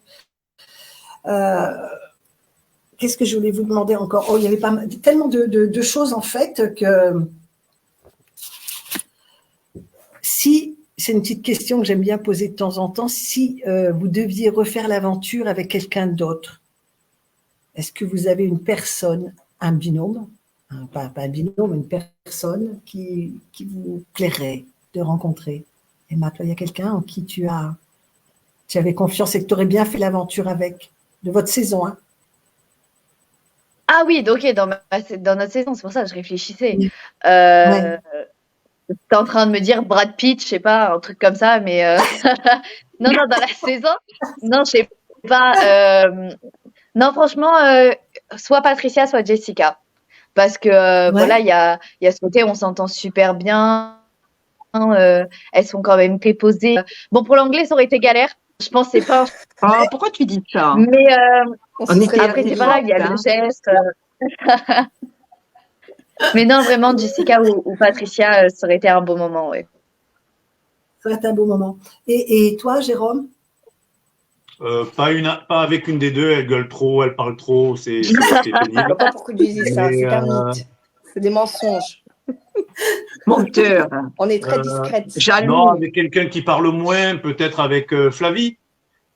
Qu'est-ce que je voulais vous demander encore? Oh, il y avait tellement de choses en fait que si, c'est une petite question que j'aime bien poser de temps en temps, si vous deviez refaire l'aventure avec quelqu'un d'autre, est-ce que vous avez une personne, un binôme, pas un binôme, une personne qui vous plairait de rencontrer? Emma, toi, il y a quelqu'un en qui tu avais confiance et que tu aurais bien fait l'aventure avec, de votre saison, hein? Ah oui, donc dans notre saison, c'est pour ça que je réfléchissais. Oui. T'es en train de me dire Brad Pitt, je sais pas, un truc comme ça, mais non, dans la saison, non, je sais pas. Non, franchement, soit Patricia, soit Jessica. Parce que voilà, il y a ce côté, on s'entend super bien. Elles sont quand même très posées. Bon, pour l'anglais, ça aurait été galère. Je pense que c'est pas. Pourquoi tu dis ça? Mais était après, c'est pas grave, il y a le geste. Mais non, vraiment, Jessica ou Patricia, ça aurait été un beau moment, ouais. Ça aurait été un beau moment. Et toi, Jérôme? Pas avec une des deux, elle gueule trop, elle parle trop, c'est pénible. Je ne sais pas pourquoi tu disais ça, c'est un mythe. C'est des mensonges. Menteur. On est très discrète. Jaloux. Non, avec quelqu'un qui parle moins, peut-être avec Flavie.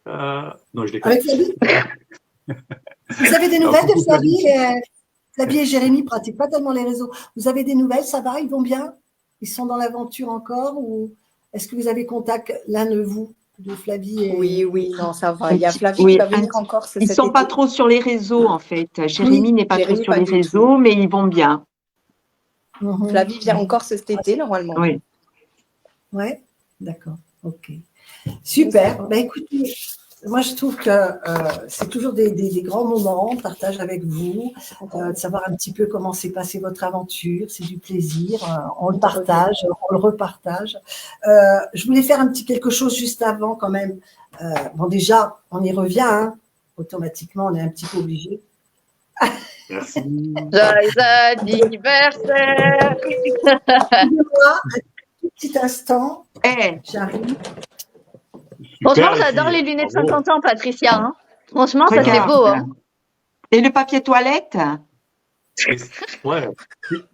Non, je déconne. Avec Flavie? Vous avez des nouvelles de Flavie? Flavie et Jérémy ne pratiquent pas tellement les réseaux. Vous avez des nouvelles? Ça va? Ils vont bien? Ils sont dans l'aventure encore? Ou est-ce que vous avez contact, l'un de vous, de Flavie et... Oui, non, ça va. Il y a Flavie qui va venir en Corse cet été. Ils ne sont pas trop sur les réseaux, en fait. Jérémy n'est pas trop sur les réseaux, mais ils vont bien. Flavie vient en Corse cet été, normalement. Oui. Ouais, d'accord. Ok. Super. Ben, écoutez, moi, je trouve que c'est toujours des grands moments, de partage avec vous, de savoir un petit peu comment s'est passée votre aventure. C'est du plaisir. On le partage, on le repartage. Je voulais faire un petit quelque chose juste avant quand même. Bon, déjà, on y revient. Hein. Automatiquement, on est un petit peu obligé. Merci. Joyeux anniversaire. Petit instant, Eh, j'arrive. Franchement, Super, j'adore filles. les lunettes Bravo. 50 ans, Patricia. Hein. Franchement, ça fait regarde. beau. Hein. Et le papier toilette? Ouais.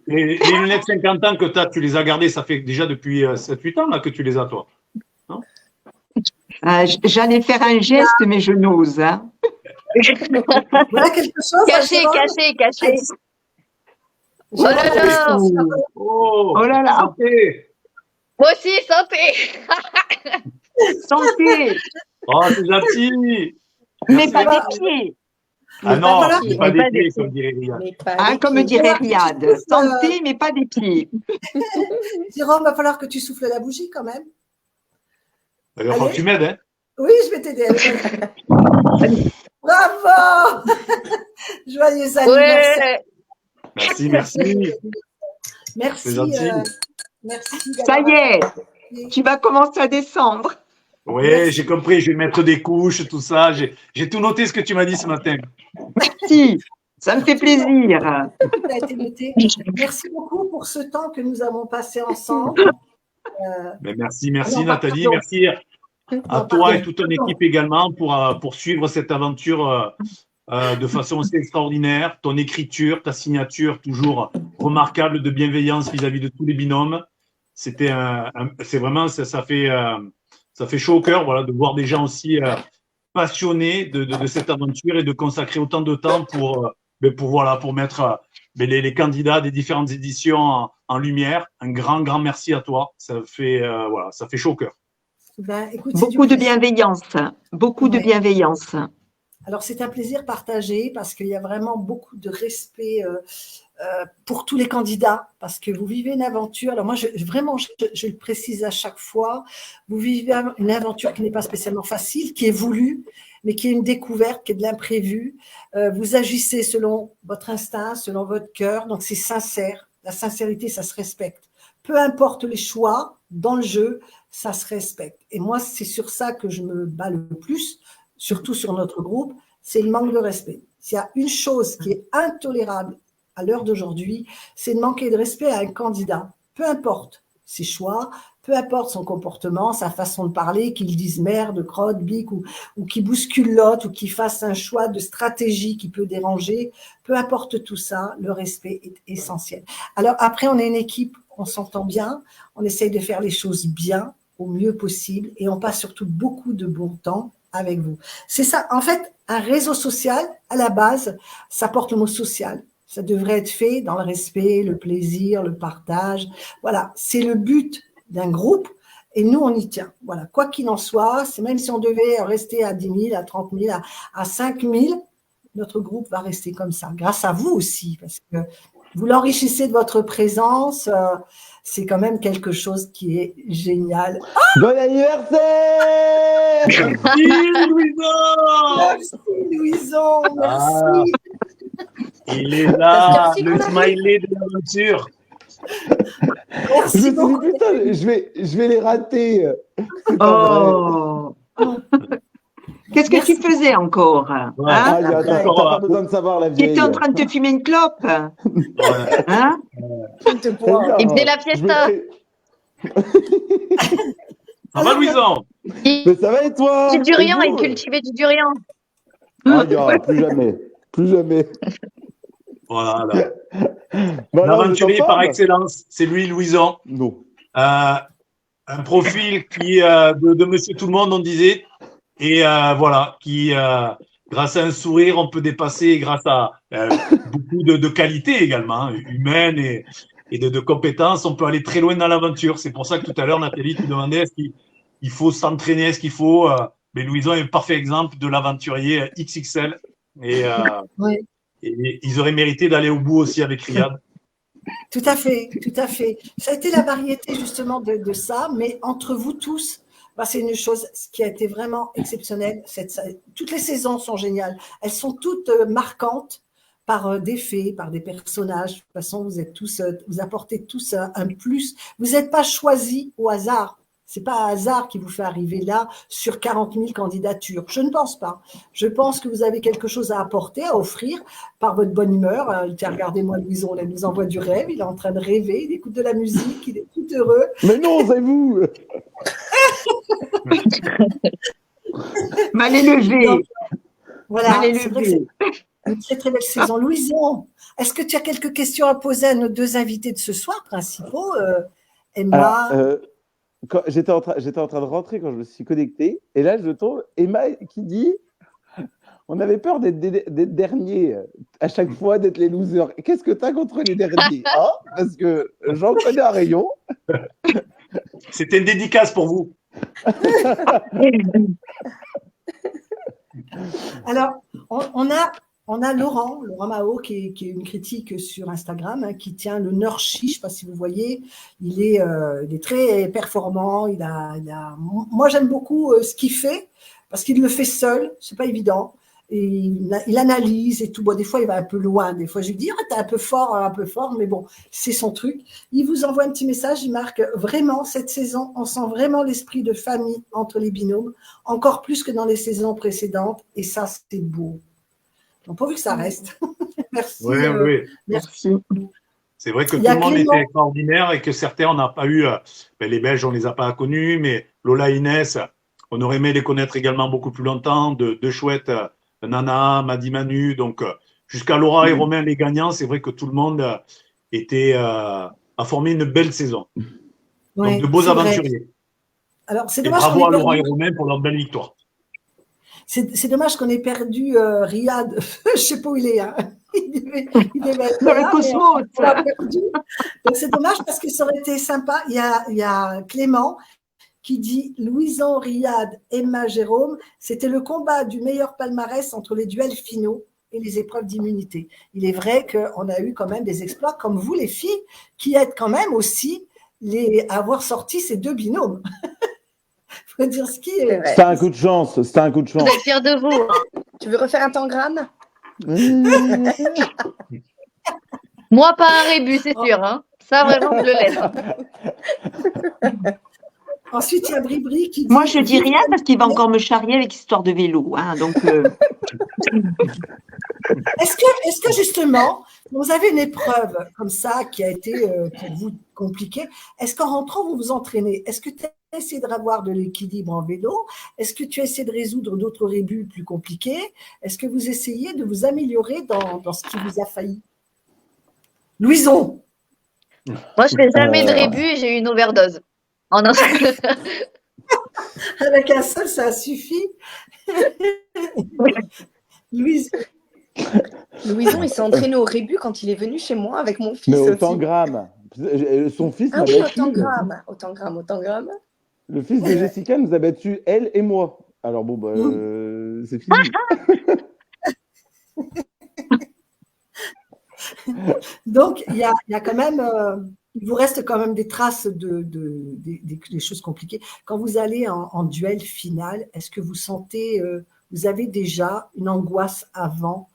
Les lunettes 50 ans que tu les as gardées, ça fait déjà depuis 7-8 ans là, que tu les as, toi. J'allais faire un geste, mais je n'ose. Hein. Voilà quelque chose. Caché, Jérôme caché, caché. Oh là Jérôme, là. Oh, Oh là là. santé. Moi aussi, santé. Santé, Oh, c'est gentil. mais Merci, pas merci. des pieds. Ah non, voilà. mais pas Mais pas des pieds, des comme dirait Riyad. Mais pas Hein, les comme pieds. dirait Voilà, Riyad. tu souffles, Santé, mais pas des pieds. Jérôme, va falloir que tu souffles la bougie quand même. Il va falloir que tu m'aides, hein. Oui, je vais t'aider. Bravo. Joyeux anniversaire. Ouais. Merci, merci. Merci. C'est gentil. Merci. Ça y est, est. tu vas commencer à descendre. Oui, j'ai compris, je vais mettre des couches, tout ça. J'ai tout noté ce que tu m'as dit ce matin. Si, ça me fait plaisir. Ça a été noté. Merci beaucoup pour ce temps que nous avons passé ensemble. Mais merci Non, Nathalie, pardon. merci à Non, toi pardon. et toute ton équipe également pour suivre cette aventure de façon aussi extraordinaire. Ton écriture, ta signature toujours remarquable de bienveillance vis-à-vis de tous les binômes. C'est vraiment, ça fait chaud au cœur, voilà, de voir des gens aussi passionnés de cette aventure et de consacrer autant de temps pour mettre les candidats des différentes éditions en lumière. Un grand merci à toi. Ça fait chaud au cœur. Ben, écoute, c'est Beaucoup du de plaisir. bienveillance. Beaucoup de Ouais. bienveillance. Alors, c'est un plaisir partagé parce qu'il y a vraiment beaucoup de respect pour tous les candidats parce que vous vivez une aventure. Alors, moi, je le précise à chaque fois, vous vivez une aventure qui n'est pas spécialement facile, qui est voulue, mais qui est une découverte, qui est de l'imprévu. Vous agissez selon votre instinct, selon votre cœur, donc c'est sincère. La sincérité, ça se respecte. Peu importe les choix dans le jeu, ça se respecte. Et moi, c'est sur ça que je me bats le plus, surtout sur notre groupe, c'est le manque de respect. S'il y a une chose qui est intolérable à l'heure d'aujourd'hui, c'est de manquer de respect à un candidat. Peu importe ses choix, peu importe son comportement, sa façon de parler, qu'il dise merde, crotte, bique, ou qu'il bouscule l'autre, ou qu'il fasse un choix de stratégie qui peut déranger, peu importe tout ça, le respect est essentiel. Alors après, on est une équipe, on s'entend bien, on essaye de faire les choses bien, au mieux possible, et on passe surtout beaucoup de bon temps avec vous. C'est ça, en fait, un réseau social, à la base, ça porte le mot social. Ça devrait être fait dans le respect, le plaisir, le partage. Voilà, c'est le but d'un groupe et nous, on y tient. Voilà, quoi qu'il en soit, c'est même si on devait rester à 10 000, à 30 000, à 5 000, notre groupe va rester comme ça, grâce à vous aussi, parce que vous l'enrichissez de votre présence. C'est quand même quelque chose qui est génial. Bon anniversaire! Merci, Louison, merci. Il est là, Merci, le mon ami. smiley de l'aventure. Je Merci me suis dit, beaucoup. putain, je vais les rater. C'est pas Oh. Qu'est-ce que Merci. tu faisais encore? Ouais. Hein? vrai. Ah, attends, t'as Encore, pas besoin de savoir la Tu vieille. étais en train de te fumer une clope? Ouais. Hein? Te bois. Regarde, Il faisait la je fiesta. mettrai- Ça va, Louison? Mais ça va et toi? Du durian, Et il vous cultivait du durian. Ah, regarde, plus jamais. Plus jamais. Voilà. Bon, alors, vous êtes en L'aventurier par forme? excellence, c'est lui, Louison. Non. Un profil qui de Monsieur Tout le Monde, on disait, et voilà, qui grâce à un sourire, on peut dépasser, grâce à beaucoup de qualités également, hein, humaines et de compétences, on peut aller très loin dans l'aventure. C'est pour ça que tout à l'heure, Nathalie, tu demandais est-ce qu'il faut s'entraîner, est-ce qu'il faut. Mais Louison est un parfait exemple de l'aventurier XXL. Et, Oui. et ils auraient mérité d'aller au bout aussi avec Riyad. Tout à fait, tout à fait. Ça a été la variété justement de ça, mais entre vous tous, bah, c'est une chose qui a été vraiment exceptionnelle. Toutes les saisons sont géniales. Elles sont toutes marquantes par des faits, par des personnages. De toute façon, vous êtes tous, vous apportez tous un plus. Vous n'êtes pas choisis au hasard. C'est pas un hasard qui vous fait arriver là sur 40 000 candidatures. Je ne pense pas. Je pense que vous avez quelque chose à apporter, à offrir par votre bonne humeur. Tiens, regardez-moi Louison, là, il nous envoie du rêve. Il est en train de rêver, il écoute de la musique, il est tout heureux. Mais non, c'est vous. Mal élevé. Donc, voilà, Mal c'est vrai que élevé. c'est une très très belle saison. Louison, est-ce que tu as quelques questions à poser à nos deux invités de ce soir principaux, Emma? Alors, j'étais en train de rentrer quand je me suis connecté, et là je tombe Emma qui dit on avait peur d'être dernier à chaque fois, d'être les losers. Qu'est-ce que tu as contre les derniers, hein? Parce que j'en connais un rayon. C'était une dédicace pour vous. Alors, on a Laurent Mao qui est une critique sur Instagram, hein, qui tient le Nurshi, je ne sais pas si vous voyez, il est très performant, moi j'aime beaucoup ce qu'il fait, parce qu'il le fait seul, c'est pas évident, et il analyse et tout, bon, des fois il va un peu loin, des fois je lui dis t'es un peu fort, mais bon, c'est son truc. Il vous envoie un petit message, il marque vraiment cette saison, on sent vraiment l'esprit de famille entre les binômes, encore plus que dans les saisons précédentes, et ça c'est beau. Donc, pourvu que ça reste. Merci. Oui. Merci. C'est vrai que tout Il y a le monde Clément. était extraordinaire et que certains, on n'a pas eu. Les Belges, on ne les a pas connus, mais Lola, Inès, on aurait aimé les connaître également beaucoup plus longtemps. De chouettes, Nana, Madi, Manu. Donc, jusqu'à Laura et Romain, les gagnants, c'est vrai que tout le monde a formé une belle saison. Ouais, donc, de beaux c'est vrai. aventuriers. Alors, c'est Et dommage bravo qu'on à ait Laura et perdu. Romain pour leur belle victoire. C'est dommage qu'on ait perdu Riyad. Je ne sais pas où il est. Hein. Il devait être Dans là, le cosmos. on l'a perdu. Donc, c'est dommage parce que ça aurait été sympa. Il y a Clément qui dit Louison, Riyad, Emma, Jérôme, c'était le combat du meilleur palmarès entre les duels finaux et les épreuves d'immunité. Il est vrai qu'on a eu quand même des exploits comme vous, les filles, qui êtes quand même aussi à avoir sorti ces deux binômes. Faut dire ce qui est. C'était un coup de chance. C'était un coup de chance. Je suis fière de vous. Tu veux refaire un tangramme? Moi, pas un rébus, c'est sûr. Hein. Ça, vraiment, je le laisse. Hein. Ensuite, il y a Bribri qui dit… Moi, je dis rien parce qu'il va encore me charrier avec histoire de vélo. Hein, donc, Est-ce que justement, vous avez une épreuve comme ça qui a été pour vous compliquée, est-ce qu'en rentrant, vous vous entraînez? Est-ce que tu as essayé de avoir de l'équilibre en vélo? Est-ce que tu as essayé de résoudre d'autres rébus plus compliqués? Est-ce que vous essayez de vous améliorer dans ce qui vous a failli? Louison. Moi, je fais jamais de rébus et j'ai eu une overdose. Oh non. Avec un seul, ça suffit. Louison, il s'est entraîné au rébut quand il est venu chez moi avec mon fils Mais aussi. au tangramme. Son fils Ah m'a oui, battu. au tangramme. Le fils de Jessica nous a battu, elle et moi. Alors bon, c'est fini. donc il y a quand même… il vous reste quand même des traces des choses compliquées. Quand vous allez en duel final, est-ce que vous sentez, vous avez déjà une angoisse avant?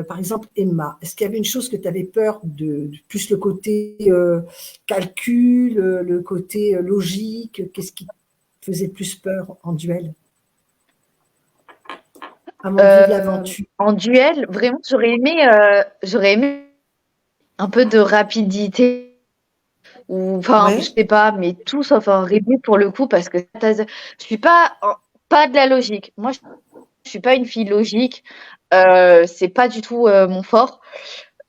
Par exemple, Emma, est-ce qu'il y avait une chose que tu avais peur de plus le côté calcul, le côté logique? Qu'est-ce qui faisait plus peur en duel? Avant de vivre l'aventure. En duel, vraiment, j'aurais aimé un peu de rapidité. Ou, enfin, je sais pas, mais tout sauf un rébut pour le coup, parce que je suis pas de la logique. Moi, je suis pas une fille logique. C'est pas du tout mon fort.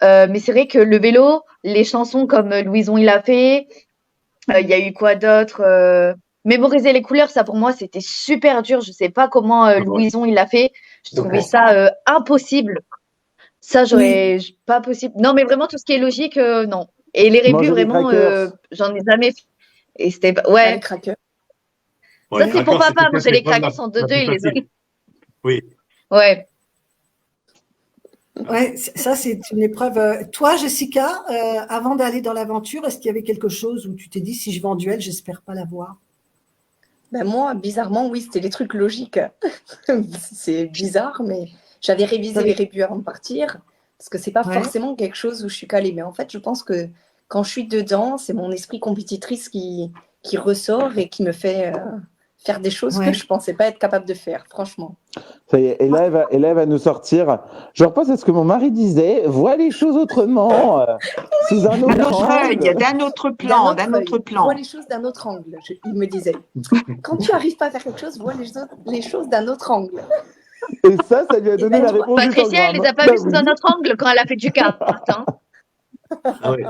Mais c'est vrai que le vélo, les chansons comme Louison il a fait, il y a eu quoi d'autre? Mémoriser les couleurs, ça pour moi c'était super dur. Je sais pas comment Louison il l'a fait. Je trouvais ça impossible. Ça, pas possible. Non, mais vraiment tout ce qui est logique, non. Et les rébus, vraiment, j'en ai jamais fait. Et c'était Les craqueurs. Ça, c'est pour papa. Moi, j'ai les craqueurs en 2-2, il les a. Oui. Ouais. Ouais, ça, c'est une épreuve. Toi, Jessica, avant d'aller dans l'aventure, est-ce qu'il y avait quelque chose où tu t'es dit, si je vais en duel, j'espère pas l'avoir? Ben moi, bizarrement, oui, c'était les trucs logiques. C'est bizarre, mais j'avais révisé les rébus avant de partir, parce que c'est pas forcément quelque chose où je suis calée. Mais en fait, je pense que quand je suis dedans, c'est mon esprit compétitrice qui qui ressort et qui me fait faire des choses que je ne pensais pas être capable de faire, franchement. Ça y est, et là, elle va nous sortir. Je repense à ce que mon mari disait, vois les choses autrement, sous un autre angle. D'un autre plan, d'un autre plan. Vois les choses d'un autre angle, il me disait. Quand tu n'arrives pas à faire quelque chose, vois les choses d'un autre angle. Et ça lui a donné la réponse du Patricia, elle les a pas vues sous un autre angle quand elle a fait du kart. Hein. Ah ouais.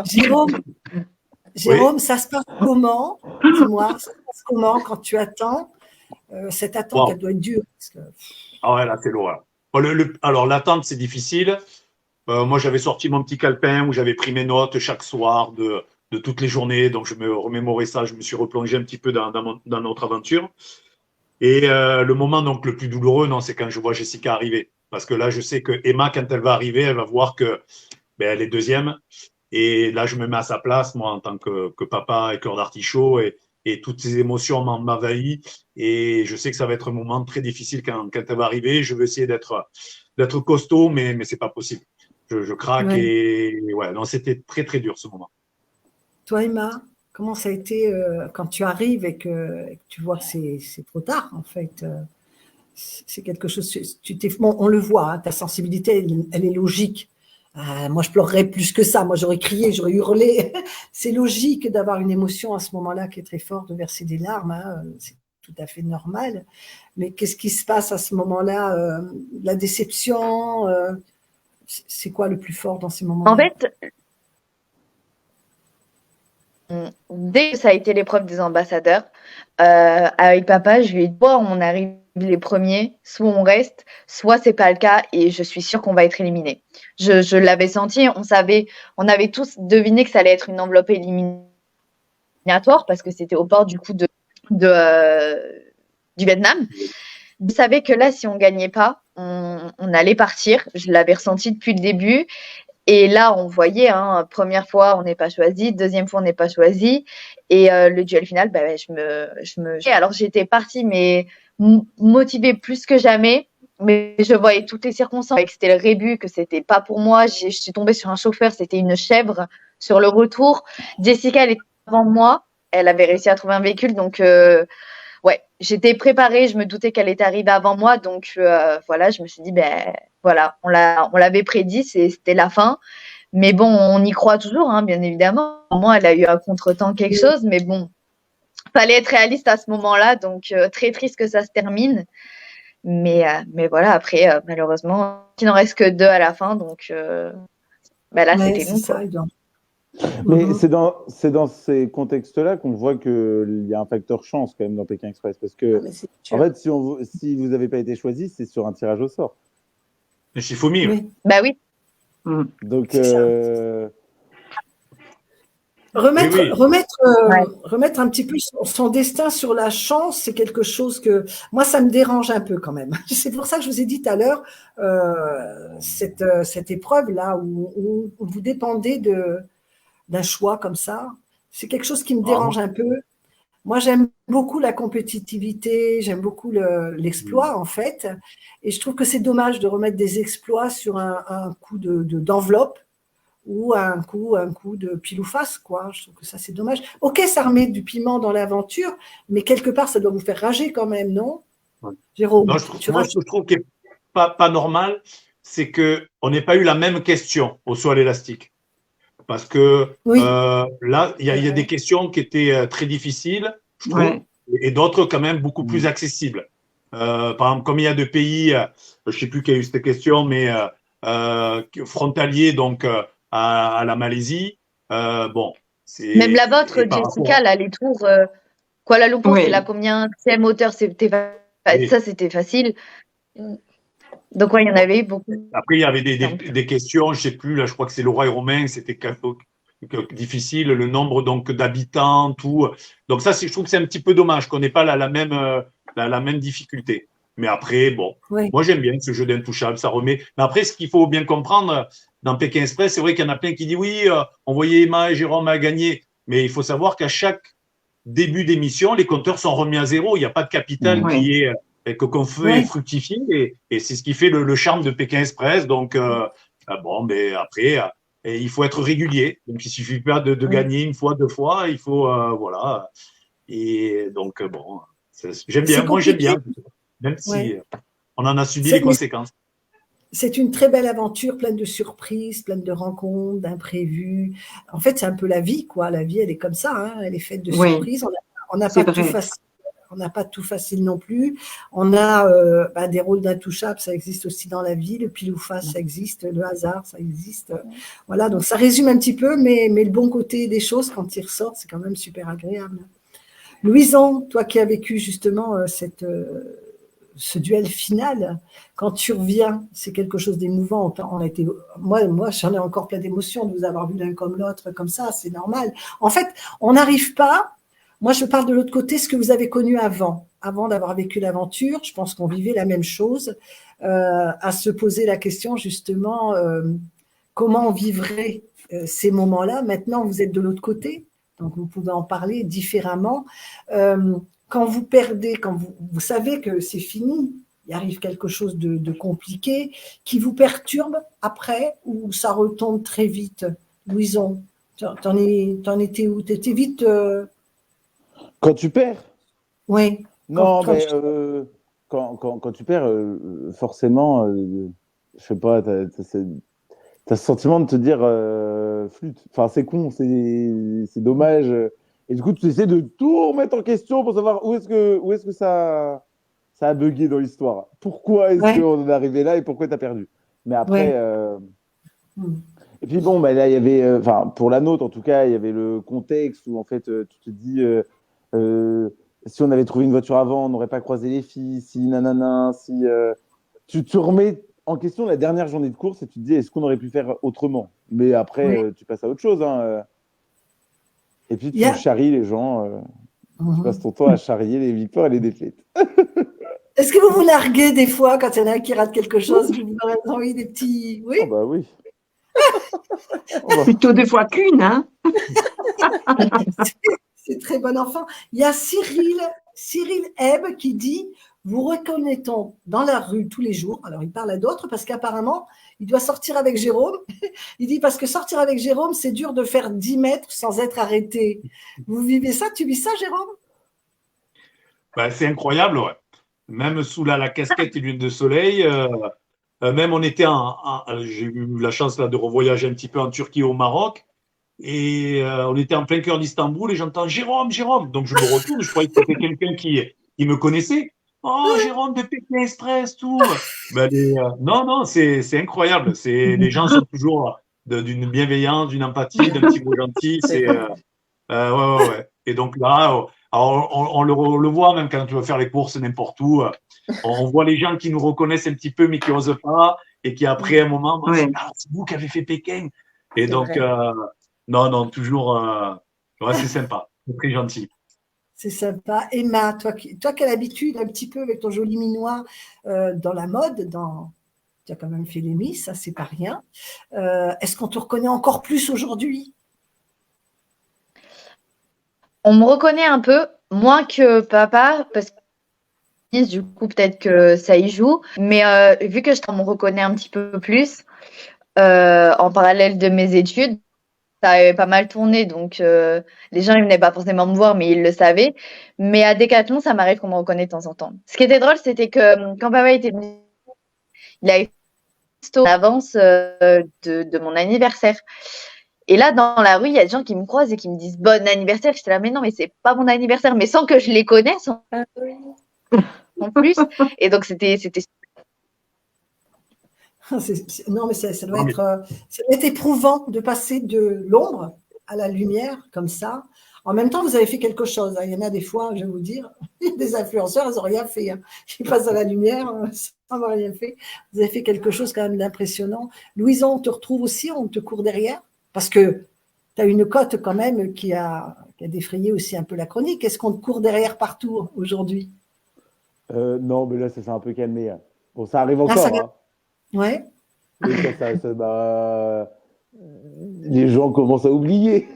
Jérôme, ça se passe comment? Dis-moi, ça se passe comment quand tu attends? Cette attente, elle doit être dure. Parce que... Ah ouais, là, c'est l'horreur. Alors, l'attente, c'est difficile. Moi, j'avais sorti mon petit calepin où j'avais pris mes notes chaque soir de toutes les journées. Donc, je me remémorais ça. Je me suis replongé un petit peu dans notre aventure. Et le moment donc le plus douloureux, c'est quand je vois Jessica arriver. Parce que là, je sais que Emma, quand elle va arriver, elle va voir que elle est deuxième. Et là, je me mets à sa place, moi, en tant que papa et cœur d'artichaut. Et toutes ces émotions m'envahissent. Et je sais que ça va être un moment très difficile quand elle va arriver. Je vais essayer d'être costaud, mais c'est pas possible. Je craque et non, c'était très, très dur ce moment. Toi, Emma, comment ça a été quand tu arrives et que tu vois que c'est trop tard, en fait c'est quelque chose, on le voit, hein, ta sensibilité, elle est logique. Moi, je pleurerais plus que ça. Moi, j'aurais crié, j'aurais hurlé. C'est logique d'avoir une émotion à ce moment-là qui est très forte, de verser des larmes. Hein. C'est tout à fait normal. Mais qu'est-ce qui se passe à ce moment-là? La déception, c'est quoi le plus fort dans ces moments-là? En fait, dès que ça a été l'épreuve des ambassadeurs, avec papa, je lui ai dit, soit on arrive les premiers, soit on reste, soit c'est pas le cas et je suis sûre qu'on va être éliminé. Je l'avais senti, on avait tous deviné que ça allait être une enveloppe éliminatoire parce que c'était au port du coup du Vietnam. Je savais que là, si on gagnait pas, on allait partir. Je l'avais ressenti depuis le début. Et là, on voyait, première fois, on n'est pas choisi, deuxième fois, on n'est pas choisi. Et le duel final, alors j'étais partie, mais motivée plus que jamais. Mais je voyais toutes les circonstances, que c'était le rébut, que c'était pas pour moi. Je suis tombée sur un chauffeur, c'était une chèvre sur le retour. Jessica, elle était avant moi. Elle avait réussi à trouver un véhicule, donc j'étais préparée. Je me doutais qu'elle était arrivée avant moi, donc je me suis dit, on l'avait prédit, c'était la fin. Mais bon, on y croit toujours, bien évidemment. Moi, elle a eu un contretemps, quelque chose, mais bon, fallait être réaliste à ce moment-là, donc très triste que ça se termine. Mais voilà, après, malheureusement, il n'en reste que 2 à la fin, donc là, c'était nous, quoi. Mais c'est dans ces contextes-là qu'on voit qu'il y a un facteur chance quand même dans Pékin Express. Parce que, en fait, si vous n'avez pas été choisi, c'est sur un tirage au sort. Le Shifumi. Oui. Bah oui. Donc, remettre un petit peu son destin sur la chance, c'est quelque chose que moi ça me dérange un peu quand même. C'est pour ça que je vous ai dit tout à l'heure cette épreuve là où vous dépendez d'un choix comme ça, c'est quelque chose qui me dérange un peu. Moi, j'aime beaucoup la compétitivité, j'aime beaucoup l'exploit en fait, et je trouve que c'est dommage de remettre des exploits sur un coup d'enveloppe ou un coup de pile ou face, quoi. Je trouve que ça, c'est dommage. Ok, ça remet du piment dans l'aventure, mais quelque part, ça doit vous faire rager quand même, non, Jérôme? Non, je trouve qu'il n'est pas normal, c'est qu'on n'ait pas eu la même question au saut à l'élastique. Parce que là, il y a des questions qui étaient très difficiles, je trouve, et d'autres quand même beaucoup plus accessibles. Par exemple, comme il y a 2 pays, je ne sais plus qui a eu cette question, mais frontaliers donc à la Malaisie. Même la vôtre, Jessica, là, les tours Kuala Lumpur, c'est la combienième hauteur? Ça, c'était facile. Donc, il y en avait beaucoup. Après, il y avait des questions, je ne sais plus, là, je crois que c'est Laura et Romain, c'était difficile, le nombre donc d'habitants, tout. Donc, ça, je trouve que c'est un petit peu dommage qu'on n'ait pas la même difficulté. Mais après, moi, j'aime bien ce jeu d'intouchable, ça remet. Mais après, ce qu'il faut bien comprendre dans Pékin Express, c'est vrai qu'il y en a plein qui disent oui, on voyait Emma et Jérôme à gagner. Mais il faut savoir qu'à chaque début d'émission, les compteurs sont remis à zéro. Il n'y a pas de capital qui est. Qu'on fait fructifier et c'est ce qui fait le charme de Pékin Express. Donc, après, il faut être régulier. Donc, il ne suffit pas de gagner une fois, 2 fois. Il faut, Et donc, bon, j'aime C'est bien. Moi, j'aime compliqué. bien, même si Ouais. on en a subi C'est les conséquences. c'est une très belle aventure, pleine de surprises, pleine de rencontres, d'imprévus. En fait, c'est un peu la vie, quoi. La vie, elle est comme ça, hein. Elle est faite de Oui, surprises. On n'a c'est pas tout vrai. facile. On n'a pas tout facile non plus. On a des rôles d'intouchables, ça existe aussi dans la vie. Le pile ou face, ça existe. Le hasard, ça existe. Voilà, donc ça résume un petit peu, mais le bon côté des choses, quand il ressort, c'est quand même super agréable. Louison, toi qui as vécu justement ce duel final, quand tu reviens, c'est quelque chose d'émouvant. On a été, moi, j'en ai encore plein d'émotions de vous avoir vu l'un comme l'autre, comme ça, c'est normal. En fait, on n'arrive pas. Moi, je parle de l'autre côté, ce que vous avez connu avant d'avoir vécu l'aventure. Je pense qu'on vivait la même chose, à se poser la question justement, comment on vivrait ces moments-là. Maintenant, vous êtes de l'autre côté, donc vous pouvez en parler différemment. Quand vous perdez, quand vous savez que c'est fini, il arrive quelque chose de compliqué qui vous perturbe après ou ça retombe très vite. Louison, t'en étais où? T'étais vite. Quand tu perds? Oui. Non, mais quand tu perds, forcément, je sais pas, t'as ce sentiment de te dire, flûte, enfin, c'est con, c'est dommage. Et du coup, tu essaies de tout remettre en question pour savoir où est-ce que ça a bugué dans l'histoire. Pourquoi est-ce Ouais. qu'on en est arrivé là et pourquoi tu as perdu? Mais après, Ouais. et puis bon, bah, là, il y avait, enfin, pour la nôtre en tout cas, il y avait le contexte où en fait, tu te dis, euh, si on avait trouvé une voiture avant, on n'aurait pas croisé les filles, si nanana, si tu te remets en question la dernière journée de course et tu te dis, est-ce qu'on aurait pu faire autrement? Mais après, Oui. tu passes à autre chose, hein, et puis Il y tu a- charries les gens, tu passes ton temps à charrier les victoires et les défaites. Est-ce que vous vous larguez des fois quand il y en a un qui rate quelque chose? Vous avez envie des petits. Oui? Oh bah oui. Oh bah. Plutôt deux fois qu'une, hein? C'est très bon enfant. Il y a Cyril Hebb qui dit vous reconnaît-on dans la rue tous les jours? Alors, il parle à d'autres parce qu'apparemment, il doit sortir avec Jérôme. Il dit parce que sortir avec Jérôme, c'est dur de faire 10 mètres sans être arrêté. Vous vivez ça? Tu vis ça, Jérôme? Ben, c'est incroyable, ouais. Même sous la casquette et l'huile de soleil, même on était j'ai eu la chance là, de revoyager un petit peu en Turquie et au Maroc, et on était en plein cœur d'Istanbul et j'entends Jérôme, Jérôme. Donc je me retourne, je croyais que c'était quelqu'un qui me connaissait. Oh, Jérôme de Pékin Express, tout. Ben, non, non, c'est incroyable. Les gens sont toujours d'une bienveillance, d'une empathie, d'un petit mot gentil. Ouais, ouais, ouais. Et donc là, alors, on le voit même quand tu vas faire les courses n'importe où. On voit les gens qui nous reconnaissent un petit peu mais qui n'osent pas et qui après un moment, Ouais. c'est vous qui avez fait Pékin. Et C'est donc, vrai. non, non, toujours, ouais, c'est sympa, c'est très gentil. C'est sympa. Emma, toi qui as l'habitude un petit peu avec ton joli minois dans la mode, tu as quand même fait les Miss, ça c'est pas rien. Est-ce qu'on te reconnaît encore plus aujourd'hui? On me reconnaît un peu, moins que papa, parce que du coup, peut-être que ça y joue. Mais vu que on me reconnaît un petit peu plus, en parallèle de mes études, ça avait pas mal tourné. Donc, les gens, ils venaient pas forcément me voir, mais ils le savaient. Mais à Decathlon, ça m'arrive qu'on me reconnaît de temps en temps. Ce qui était drôle, c'était que quand papa était venu, il avait fait en avance de mon anniversaire. Et là, dans la rue, il y a des gens qui me croisent et qui me disent bon anniversaire. J'étais là, mais non, mais c'est pas mon anniversaire, mais sans que je les connaisse Ah oui. en plus. Et donc, c'était Non, mais ça doit Non, mais ça doit être éprouvant de passer de l'ombre à la lumière comme ça. En même temps, vous avez fait quelque chose, hein. Il y en a des fois, je vais vous dire, des influenceurs, ils n'ont rien fait, hein. Ils passent à la lumière sans avoir rien fait. Vous avez fait quelque chose quand même d'impressionnant. Louison, on te retrouve aussi, on te court derrière parce que tu as une cote quand même qui a défrayé aussi un peu la chronique. Est-ce qu'on te court derrière partout aujourd'hui? Non, mais là, ça s'est un peu calmé, hein. Bon, ça arrive Ah, ça encore, va. hein. Ouais. Et les gens commencent à oublier.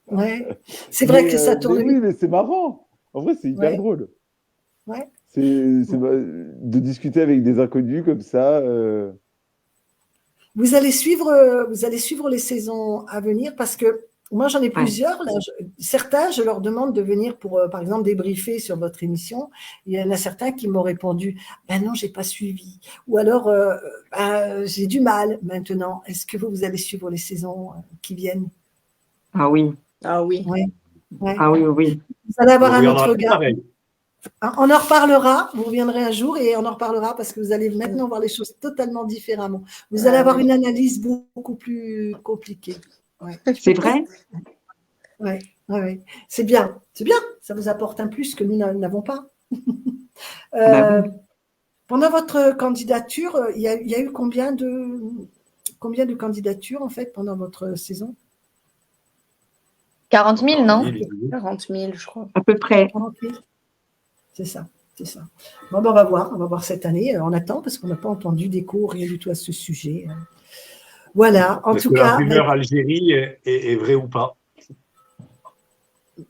Ouais. C'est vrai que ça Mais tourne oui, vite. mais c'est marrant. En vrai, c'est hyper Ouais. drôle. Ouais. De discuter avec des inconnus comme ça. Vous allez suivre les saisons à venir parce que Moi, j'en ai plusieurs. Là, certains, je leur demande de venir pour, par exemple, débriefer sur votre émission. Il y en a certains qui m'ont répondu ben non, j'ai pas suivi. Ou alors, j'ai du mal maintenant. Est-ce que vous allez suivre les saisons qui viennent? Ah oui. Ah oui. Ouais. Ouais. Ah oui, oui. Vous allez avoir On un regardera autre tout regard. pareil. On en reparlera. Vous reviendrez un jour et on en reparlera parce que vous allez maintenant voir les choses totalement différemment. Vous allez avoir une analyse beaucoup plus compliquée. Ouais. C'est vrai? Ouais, ouais, ouais. C'est bien, ça vous apporte un plus que nous n'avons pas. Bah oui. Pendant votre candidature, il y a eu combien de candidatures en fait pendant votre saison? 40 000, non? 40 000, je crois. À peu près. 40 000. C'est ça, c'est ça. Bon, ben, on va voir cette année. On attend parce qu'on n'a pas entendu d'écho, rien du tout à ce sujet. Voilà, en Est-ce tout que cas. la rumeur Algérie est vraie ou pas?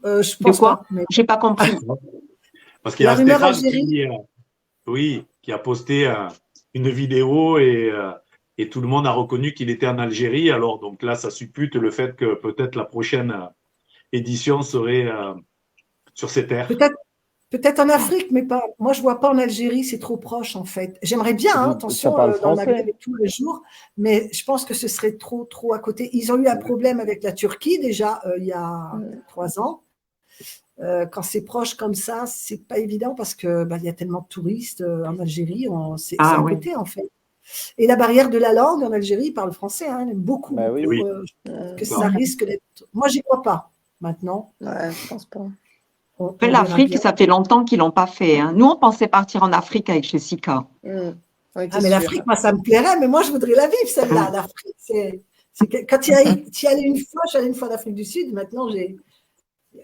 Je pense De quoi? pas. Mais... J'ai pas compris. Parce qu'il y a La rumeur Stéphane Algérie. qui a posté une vidéo et tout le monde a reconnu qu'il était en Algérie. Alors, donc là, ça suppute le fait que peut-être la prochaine édition serait sur ces terres. Peut-être en Afrique, mais pas. Moi, je vois pas en Algérie, c'est trop proche en fait. J'aimerais bien, hein, attention, dans le Maghreb et tous les jours, mais je pense que ce serait trop à côté. Ils ont eu un problème avec la Turquie déjà il y a 3 ans. Quand c'est proche comme ça, c'est pas évident parce que il y a tellement de touristes en Algérie, c'est à côté en fait. Et la barrière de la langue en Algérie, ils parlent français, hein, beaucoup. Que ça risque d'être. Moi, j'y crois pas maintenant. Ouais, je pense pas. Après, l'Afrique, ça fait longtemps qu'ils l'ont pas fait. Hein. Nous, on pensait partir en Afrique avec Jessica. Mais l'Afrique, moi, ça me plairait, mais moi, je voudrais la vivre, celle-là. L'Afrique, quand tu y allais une fois, je suis allée une fois en Afrique du Sud, maintenant, j'ai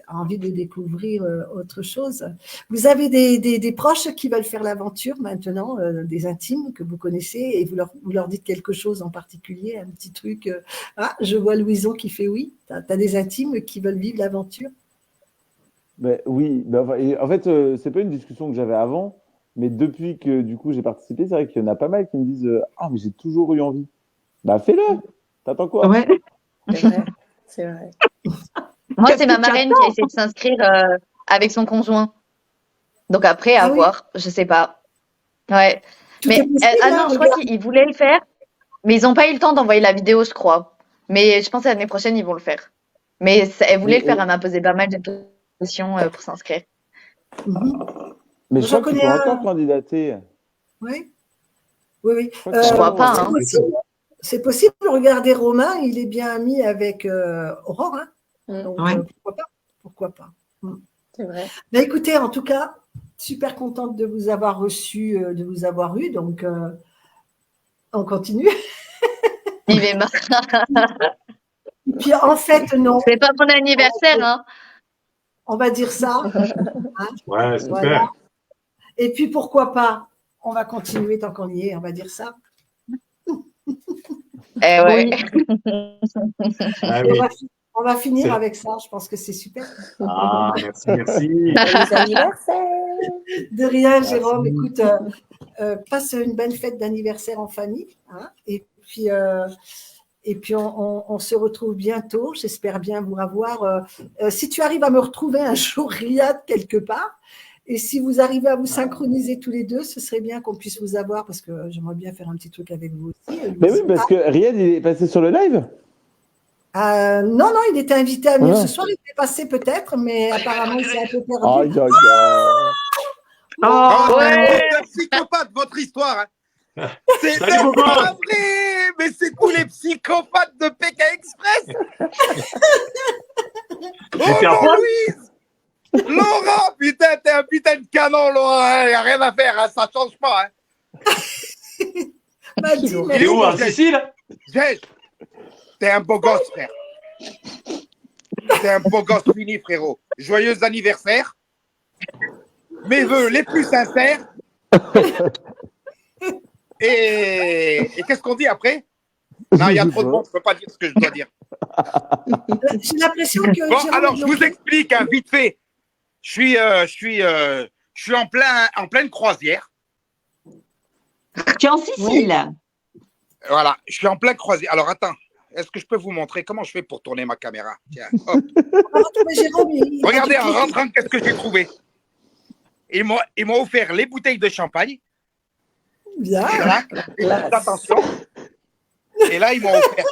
envie de découvrir autre chose. Vous avez des proches qui veulent faire l'aventure maintenant, des intimes que vous connaissez, et vous leur dites quelque chose en particulier, un petit truc. Ah, je vois Louison qui fait oui. Tu as des intimes qui veulent vivre l'aventure? Oui, en fait, c'est pas une discussion que j'avais avant, mais depuis que du coup j'ai participé, c'est vrai qu'il y en a pas mal qui me disent ah, mais j'ai toujours eu envie. Bah fais-le, t'attends quoi? Ouais. C'est vrai. Moi, c'est ma marraine qui a essayé de s'inscrire avec son conjoint. Donc après, à voir, je sais pas. Ouais. Mais non, je crois qu'ils voulaient le faire, mais ils n'ont pas eu le temps d'envoyer la vidéo, je crois. Mais je pense que l'année prochaine, ils vont le faire. Mais elle voulait le faire, elle m'a posé pas mal de questions pour s'inscrire. Mais je crois qu'il faut encore candidater. Oui. Oui. Je crois pas. Hein. C'est possible. Regardez Romain, il est bien ami avec Aurore. Hein. Donc, pourquoi pas. C'est vrai. Mais écoutez, en tout cas, super contente de vous avoir reçu, de vous avoir eu. Donc, on continue. Il est marre. Et puis, en fait, non. C'est pas mon anniversaire, hein. On va dire ça. Hein, ouais, super. Voilà. Et puis, pourquoi pas, on va continuer tant qu'on y est, on va dire ça. Ouais. Ah, oui. On va finir avec ça, je pense que c'est super. Ah, merci. Joyeux anniversaire. De rien, Jérôme. Écoute, passe une bonne fête d'anniversaire en famille. Hein, et puis on se retrouve bientôt. J'espère bien vous revoir. Si tu arrives à me retrouver un jour, Riyad, quelque part, et si vous arrivez à vous synchroniser tous les deux, ce serait bien qu'on puisse vous avoir parce que j'aimerais bien faire un petit truc avec vous aussi. Mais oui, parce que Riyad, il est passé sur le live. Non, il était invité à venir ce soir. Il était passé peut-être, mais apparemment, il s'est un peu perdu. C'est psychopathe, votre histoire. Hein. C'est pas vrai, mais c'est tous les psychopathes de Pékin Express. Louise, Laurent, putain, t'es un putain de canon, Laurent. Il n'y a rien à faire, hein, ça change pas. Hein. Il est où, en Sicile? T'es un beau gosse, frère. T'es un beau gosse fini, frérot. Joyeux anniversaire. Mes voeux les plus sincères. Et qu'est-ce qu'on dit après? Non, il y a trop de monde, je ne peux pas dire ce que je dois dire. J'ai l'impression que... Bon, alors, je vous explique, hein, vite fait. Je suis en pleine croisière. Tu es en Sicile? Voilà, je suis en pleine croisière. Alors, attends. est-ce que je peux vous montrer comment je fais pour tourner ma caméra? Tiens, hop. On va retrouver Jérôme. Regardez, en rentrant, qu'est-ce que j'ai trouvé? Ils m'ont offert les bouteilles de champagne. Bien. Là, attention. Et là, ils m'ont offert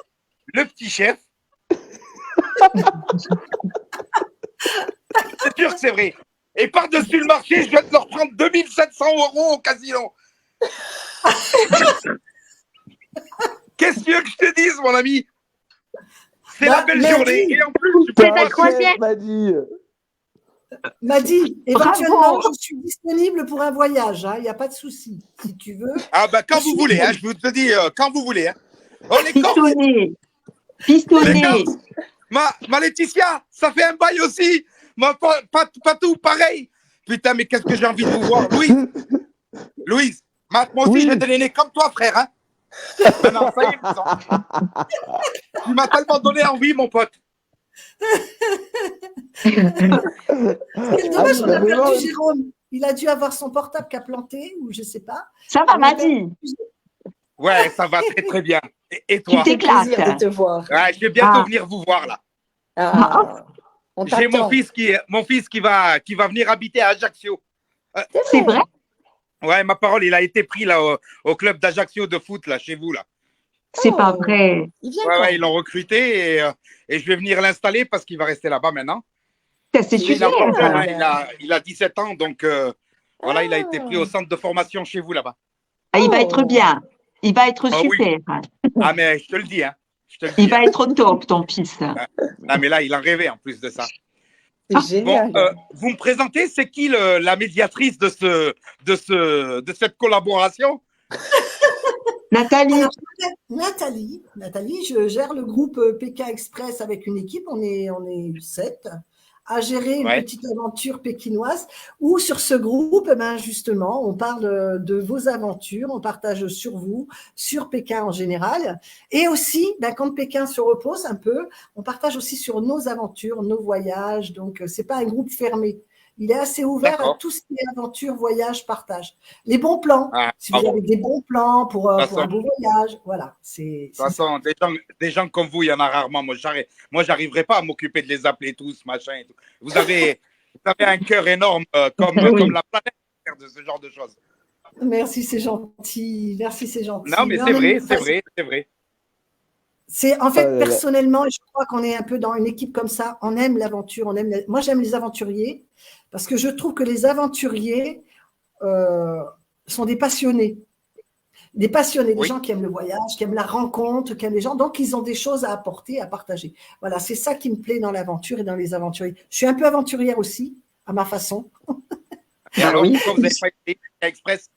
le petit chef. C'est sûr que c'est vrai. Et par-dessus le marché, je viens de leur prendre 2700 € au casino. Qu'est-ce que tu veux que je te dise, mon ami? C'est la belle journée. Et en plus, je peux Bravo, pas... chef, Madi. Madi, éventuellement, je suis disponible pour un voyage. Il n'y a pas de souci. Si tu veux. Ah ben quand vous voulez, je vous te dis quand vous voulez. Oh les Corses, Pistonné. les Pistonné. Corses. Ma Laetitia, ça fait un bail aussi. Pas tout pareil. Putain, mais qu'est-ce que j'ai envie de vous voir. Louise, moi aussi Oui. je vais te donner comme toi, frère. Hein. Non, ça y est, tu m'as tellement donné envie, mon pote. C'est dommage, on a mais perdu non. Jérôme. Il a dû avoir son portable qui a planté, ou je ne sais pas. Ça va, Madi? Ouais, ça va très très bien. Et toi? Tu t'éclates. Plaisir de te voir. Ouais, je vais bientôt Ah. venir vous voir là. Ah, on J'ai t'attend. mon fils qui va venir habiter à Ajaccio. C'est vrai? Ouais, ma parole, il a été pris là au club d'Ajaccio de foot là chez vous là. C'est pas Oh. vrai. Il vient Ouais, quand? ouais, ils l'ont recruté et je vais venir l'installer parce qu'il va rester là-bas maintenant. C'est Il a, encore jeune, super. hein, il a 17 ans, donc voilà, il a été pris au centre de formation chez vous là-bas. Ah, il va être bien. Il va être Ah oui. super. Ah, mais je te le dis, hein. Je te le Il dis, va hein. être au top, ton fils. Ah, mais là, il en rêvait en plus de ça. C'est Bon, génial. vous me présentez, c'est qui la médiatrice de cette collaboration? Nathalie. Alors, Nathalie, je gère le groupe Pékin Express avec une équipe. On est 7 à gérer une Ouais. petite aventure pékinoise où sur ce groupe, justement, on parle de vos aventures, on partage sur vous, sur Pékin en général. Et aussi, quand Pékin se repose un peu, on partage aussi sur nos aventures, nos voyages. Donc, c'est pas un groupe fermé. Il est assez ouvert D'accord. à tout ce qui est aventure, voyage, partage. Les bons plans, Ah, si vous bon. avez des bons plans pour De toute un beau voyage, voilà. De toute façon, des gens comme vous, il y en a rarement. Moi, j'arriverai pas à m'occuper de les appeler tous, machin et tout. Vous avez un cœur énorme comme la planète pour faire de ce genre de choses. Merci, c'est gentil. Merci, c'est gentil. Non, mais Non, c'est mais vrai, nous, c'est vrai, c'est vrai. C'est en fait Ah là là. personnellement, et je crois qu'on est un peu dans une équipe comme ça. On aime l'aventure, moi j'aime les aventuriers parce que je trouve que les aventuriers sont des passionnés, des Oui. gens qui aiment le voyage, qui aiment la rencontre, qui aiment les gens, donc ils ont des choses à apporter, à partager. Voilà, c'est ça qui me plaît dans l'aventure et dans les aventuriers. Je suis un peu aventurière aussi, à ma façon. Et alors, pourquoi vous n'avez pas été Express?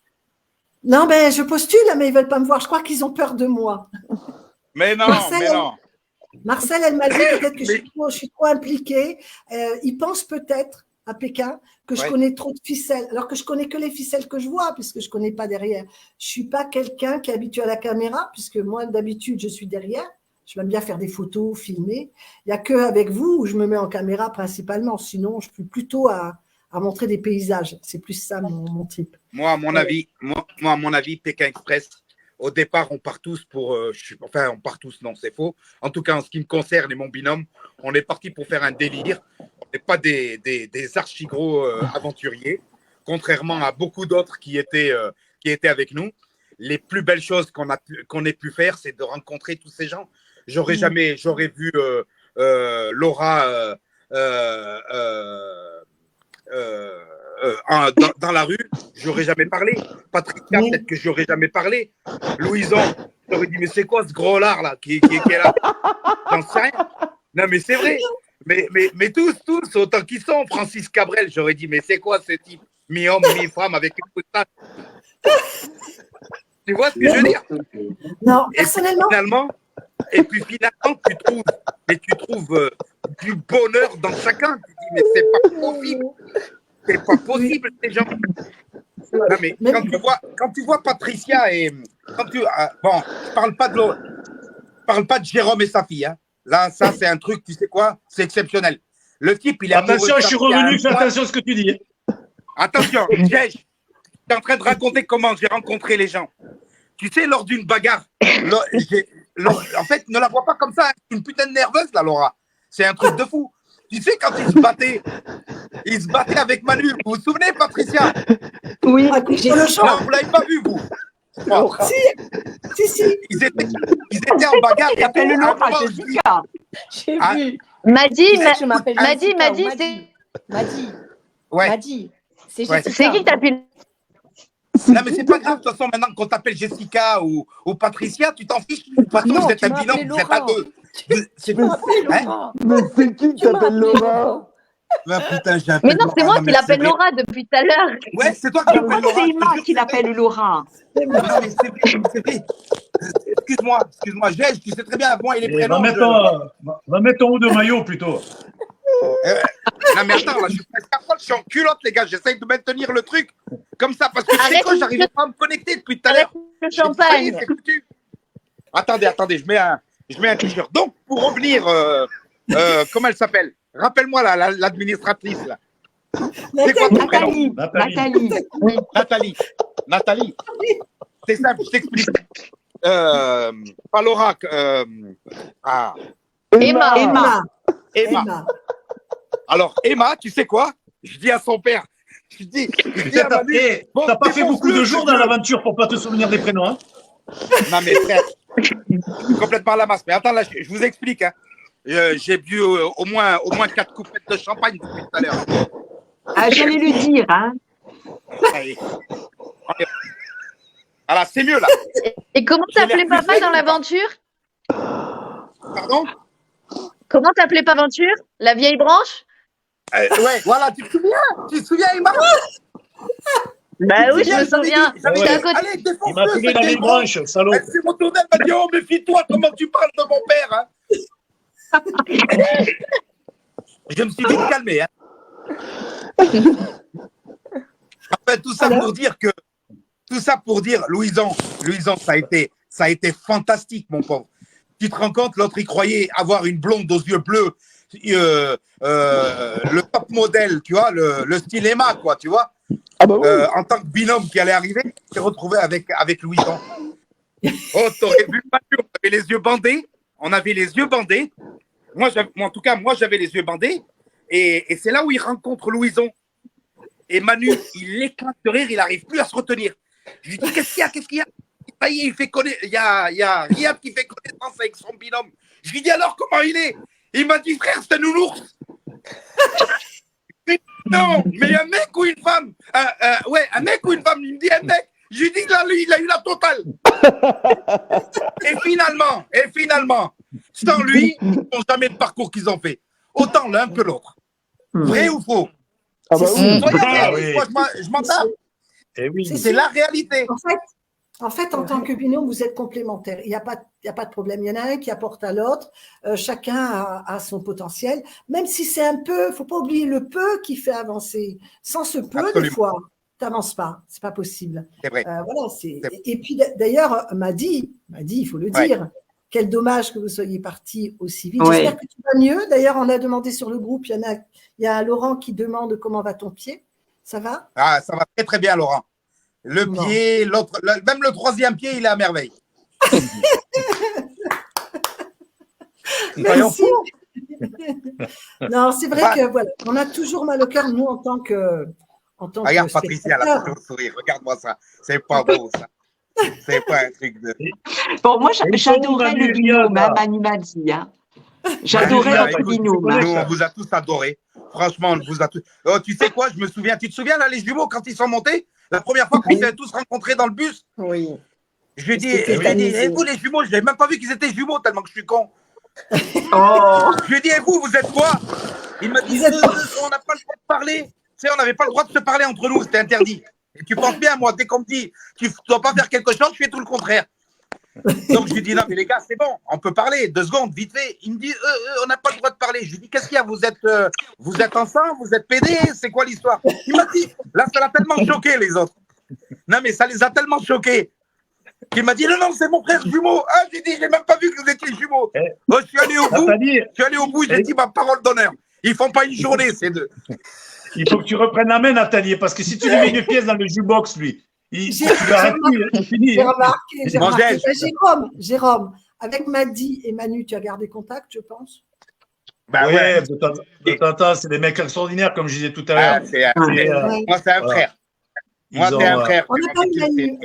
Non, je postule, mais ils veulent pas me voir. Je crois qu'ils ont peur de moi. Mais non, Marcel, mais non. Marcel, elle m'a dit peut-être que je suis trop impliquée. Il pense peut-être à Pékin que je Ouais. connais trop de ficelles, alors que je connais que les ficelles que je vois, puisque je connais pas derrière. Je suis pas quelqu'un qui est habitué à la caméra, puisque moi d'habitude je suis derrière. Je m'aime bien faire des photos, filmer. Il y a que avec vous où je me mets en caméra principalement. Sinon, je suis plutôt à montrer des paysages. C'est plus ça mon trip. Moi, à mon avis, Pékin Express, au départ, on part tous on part tous, non, c'est faux. En tout cas, en ce qui me concerne et mon binôme, on est parti pour faire un délire. On n'est pas des archi-gros aventuriers, contrairement à beaucoup d'autres qui étaient avec nous. Les plus belles choses qu'on ait pu faire, c'est de rencontrer tous ces gens. J'aurais vu Laura dans la rue, j'aurais jamais parlé. Patricia, Oui. peut-être que j'aurais jamais parlé. Louison, j'aurais dit, mais c'est quoi ce gros lard là qui est là? J'en sais rien. Non, mais c'est vrai. Mais tous, autant qu'ils sont, Francis Cabrel, j'aurais dit, mais c'est quoi ce type? Mi-homme, mi-femme, avec une moustache. Tu vois ce que je veux dire? Non, Et personnellement, puis finalement, tu trouves du bonheur dans chacun. Tu dis, mais c'est pas possible. C'est pas possible, ces gens. Non, mais quand tu vois Patricia et. Je parle pas de Jérôme et sa fille. Hein. Là, ça, c'est un truc, tu sais quoi? C'est exceptionnel. Le type, il est Attention, amoureux de je suis sa fille à revenu, un fais point. attention à ce que tu dis. Attention, Jay, je suis en train de raconter comment j'ai rencontré les gens. Tu sais, lors d'une bagarre, En fait, ne la vois pas comme ça. Hein. C'est une putain de nerveuse, là, Laura. C'est un truc de fou. Tu sais, quand il se battait avec Manu. Vous vous souvenez, Patricia? Oui, Sur le champ. Non, vous ne l'avez pas vu, vous. Si. Ils étaient en bagarre. il appelle et tout. Laura, À un moment, Jessica. J'ai Ah. vu. Madi, Tu sais que je m'appelle Jessica ou Madi, Madi. Madi. Ouais. Madi. C'est Ouais. Jessica. c'est qui que t'appelles? Non, mais c'est pas grave. De toute façon, maintenant qu'on t'appelle Jessica ou Patricia, tu t'en fiches. De toute façon, Non, vous êtes tu un m'as binôme, appelé vous êtes à Laura. deux. C'est Tu m'as appelé Hein? Laura. Mais c'est qui Tu m'as t'appelle appelé Laura? Ah, putain, j'ai Mais appelé non, c'est Laura. moi Non, qui mais l'appelle c'est vrai. Laura depuis tout à l'heure. Ouais, c'est toi qui Je crois l'appelles que Laura. c'est je te Emma jure, qui c'est l'appelle vrai. Laura. Non, mais c'est vrai. Excuse-moi. Gège, tu sais très bien, moi et les Et prénoms. va mettre ton haut de maillot plutôt. Non, mais attends, là, je suis presque à poil, je suis en culotte, les gars. J'essaye de maintenir le truc comme ça parce que tu sais Arrête quoi, j'arrivais pas à me connecter depuis tout à Avec l'heure. le J'ai dit, ça y est, champagne. c'est foutu. Attendez, je mets un t-shirt. Donc, pour revenir, comment elle s'appelle? Rappelle-moi l'administratrice là. C'est quoi ton prénom? Nathalie. C'est simple, je t'explique. Pas Laura. Emma. Emma. Alors, Emma, tu sais quoi? Je dis à son père. Je dis à Manu. Bon, T'as pas fait beaucoup de défonce-le, jours ce dans vieux. l'aventure pour pas te souvenir des prénoms. Hein. Non, mais frère, je suis complètement à la masse. Mais attends, là, je vous explique. Hein. J'ai bu au moins 4 coupettes de champagne depuis tout à l'heure. Ah, j'allais le dire, hein. Allez. Voilà, c'est mieux là. Et comment J'ai l'air t'appelais plus papa frais dans ou pas? l'aventure? Pardon? Comment t'appelais pas aventure? La vieille branche? Ouais, voilà, tu te souviens, Emma? Bah oui, je me J'avais souviens. dit, j'avais Ouais. dit, à côté. allez, Il défonce-le, m'a appelé cette la vieille vieille branche, salaud. Elle s'est retournée, elle m'a dit, oh, méfie-toi, comment tu parles de mon père, hein? Je me suis vite calmé, hein. En fait, tout ça pour dire, Louison, ça a été fantastique, mon pauvre. Tu te rends compte, l'autre, il croyait avoir une blonde aux yeux bleus, le top modèle, tu vois, le style Emma, quoi, tu vois. Ah bah oui. En tant que binôme qui allait arriver, il s'est retrouvé avec Louison. Oh, t'aurais vu, Manu, on avait les yeux bandés. Moi, en tout cas, j'avais les yeux bandés. Et c'est là où il rencontre Louison. Et Manu, il éclate de rire, il n'arrive plus à se retenir. Je lui dis, qu'est-ce qu'il y a? Ça y est, il y a Riyad qui fait connaissance avec son binôme. Je lui dis, alors, comment il est? Il m'a dit, frère, c'est un nounours. Non, mais un mec ou une femme? Ouais, un mec ou une femme? Il me dit, un mec. Je lui dis, là, lui, il a eu la totale. Et finalement, sans lui, ils n'ont jamais le parcours qu'ils ont fait. Autant l'un que l'autre. Vrai ou faux? Ah bah oui. Soyez Ah réalistes, oui. moi, je m'en tape. Eh oui. C'est la réalité. En fait, en tant que binôme, vous êtes complémentaires. Il n'y a pas de problème. Il y en a un qui apporte à l'autre. Chacun a son potentiel. Même si c'est un peu, il ne faut pas oublier le peu qui fait avancer. Sans ce peu, Absolument. des fois, tu n'avances pas. Ce n'est pas possible. C'est vrai. Voilà, C'est vrai. et puis, d'ailleurs, Madi, il faut le dire, quel dommage que vous soyez parti aussi vite. Ouais. J'espère que tu vas mieux. D'ailleurs, on a demandé sur le groupe, il y a Laurent qui demande comment va ton pied. Ça va? Ah, ça va très très bien, Laurent. Le Bon. pied, l'autre, même le troisième pied, il est à merveille. Merci. Non, c'est vrai que voilà, on a toujours mal au cœur, nous, en tant que Regarde Patricia, là, spectateur. c'est au sourire. Regarde-moi ça. C'est pas beau, ça. C'est pas un truc de. Bon, moi, Et j'adorais Manu le binôme, Riyad, hein, Manu m'a dit. Hein. J'adorais Riyad, votre écoute, binôme. tu hein. connais Nous, on vous a tous adorés. Franchement, on vous a tous. Oh, tu sais quoi, je me souviens. Tu te souviens, là, les jumeaux, quand ils sont montés, la première fois qu'on s'est tous rencontrés dans le bus, Oui. je lui ai dit, C'était et vous, les jumeaux, je n'avais même pas vu qu'ils étaient jumeaux tellement que je suis con. Oh, Je lui ai dit, et vous êtes quoi? Il m'a dit, Vous êtes on n'a pas le droit de parler. Tu sais, on n'avait pas le droit de se parler entre nous, c'était interdit. Et tu penses bien, moi, dès qu'on me dit, tu ne dois pas faire quelque chose, je fais tout le contraire. Donc je lui dis, non, mais les gars, c'est bon, on peut parler, 2 secondes, vite fait. Il me dit, on n'a pas le droit de parler. Je lui dis, qu'est-ce qu'il y a? Vous êtes ensemble? Vous êtes pédés? C'est quoi l'histoire? Il m'a dit, là, ça l'a tellement choqué, les autres. Non, mais ça les a tellement choqués. Il m'a dit, non, c'est mon frère jumeau. Ah, j'ai dit, j'ai même pas vu que vous étiez jumeaux. Oh, je suis allé au bout, j'ai dit ma parole d'honneur. Ils font pas une journée, ces deux. Il faut que tu reprennes la main, Nathalie, parce que si tu lui mets une pièce dans le jukebox, lui, il va arrêter, c'est fini. J'ai remarqué. Mon Jérôme, avec Madi et Manu, tu as gardé contact, je pense. Bah Ouais, ouais. de temps en temps, c'est des mecs extraordinaires, comme je disais tout à l'heure. Moi, c'est un frère. Moi, c'est un frère. On n'a pas eu Manu.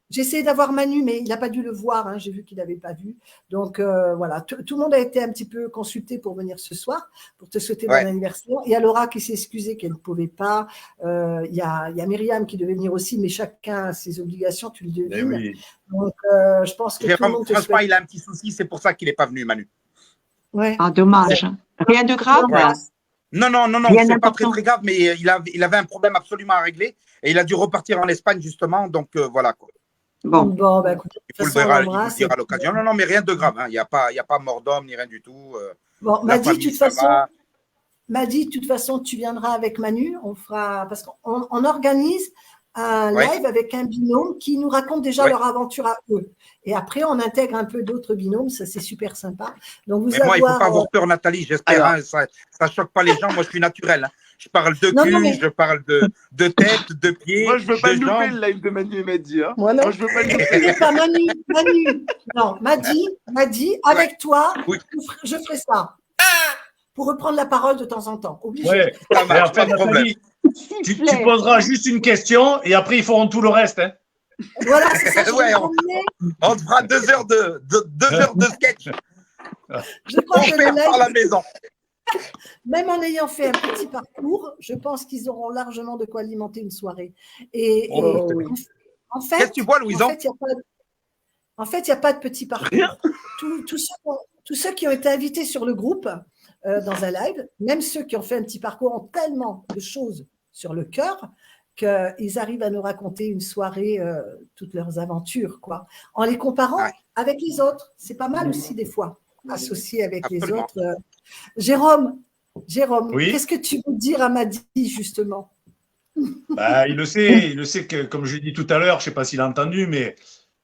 J'ai essayé d'avoir Manu, mais il n'a pas dû le voir. Hein. J'ai vu qu'il n'avait pas vu. Donc, voilà. Tout le monde a été un petit peu consulté pour venir ce soir, pour te souhaiter bon anniversaire. Il y a Laura qui s'est excusée qu'elle ne pouvait pas. Il y a Myriam qui devait venir aussi, mais chacun a ses obligations, tu le devines. Oui. Donc, je pense que tout le monde franchement, il a un petit souci. C'est pour ça qu'il n'est pas venu, Manu. Ouais. Ah, dommage. Rien de grave. Non, c'est pas très grave, mais il avait un problème absolument à régler et il a dû repartir en Espagne justement, donc voilà quoi. Bon, bah, écoute, il vous le dira à l'occasion. Non, mais rien de grave, hein. Il n'y a pas mort d'homme ni rien du tout. Bon, Madi, de toute façon, tu viendras avec Manu, parce qu'on organise un live avec un binôme qui nous raconte déjà leur aventure à eux. Et après, on intègre un peu d'autres binômes, ça c'est super sympa. Donc, mais moi, il ne faut pas avoir peur, Nathalie, j'espère. Hein, ça ne choque pas les gens. Moi, je suis naturel. Hein. Je parle de cul, je parle de tête, de pied. Moi, je ne veux pas de louper le live de Manu et Madi. Hein. Moi, non. Moi, je veux pas le louper. Manu. Non, Madi, avec toi, je ferai ça. Pour reprendre la parole de temps en temps. Obligé. Ouais. Ça marche, pas de problème. Tu poseras juste une question et après, ils feront tout le reste. Hein. Voilà, c'est ça. On te fera 2 heures de sketch. Je crois que le live, à la maison. Même en ayant fait un petit parcours, je pense qu'ils auront largement de quoi alimenter une soirée. Et en fait, qu'est-ce que tu vois, Louison? En fait, il n'y a pas de petit parcours. Tous ceux qui ont été invités sur le groupe dans un live, même ceux qui ont fait un petit parcours, ont tellement de choses sur le cœur qu'ils arrivent à nous raconter une soirée, toutes leurs aventures, quoi. En les comparant avec les autres. C'est pas mal aussi des fois, associé avec les autres. Jérôme, oui. Qu'est-ce que tu veux dire à Madi, justement? Bah, il le sait que, comme je l'ai dit tout à l'heure, je ne sais pas s'il a entendu, mais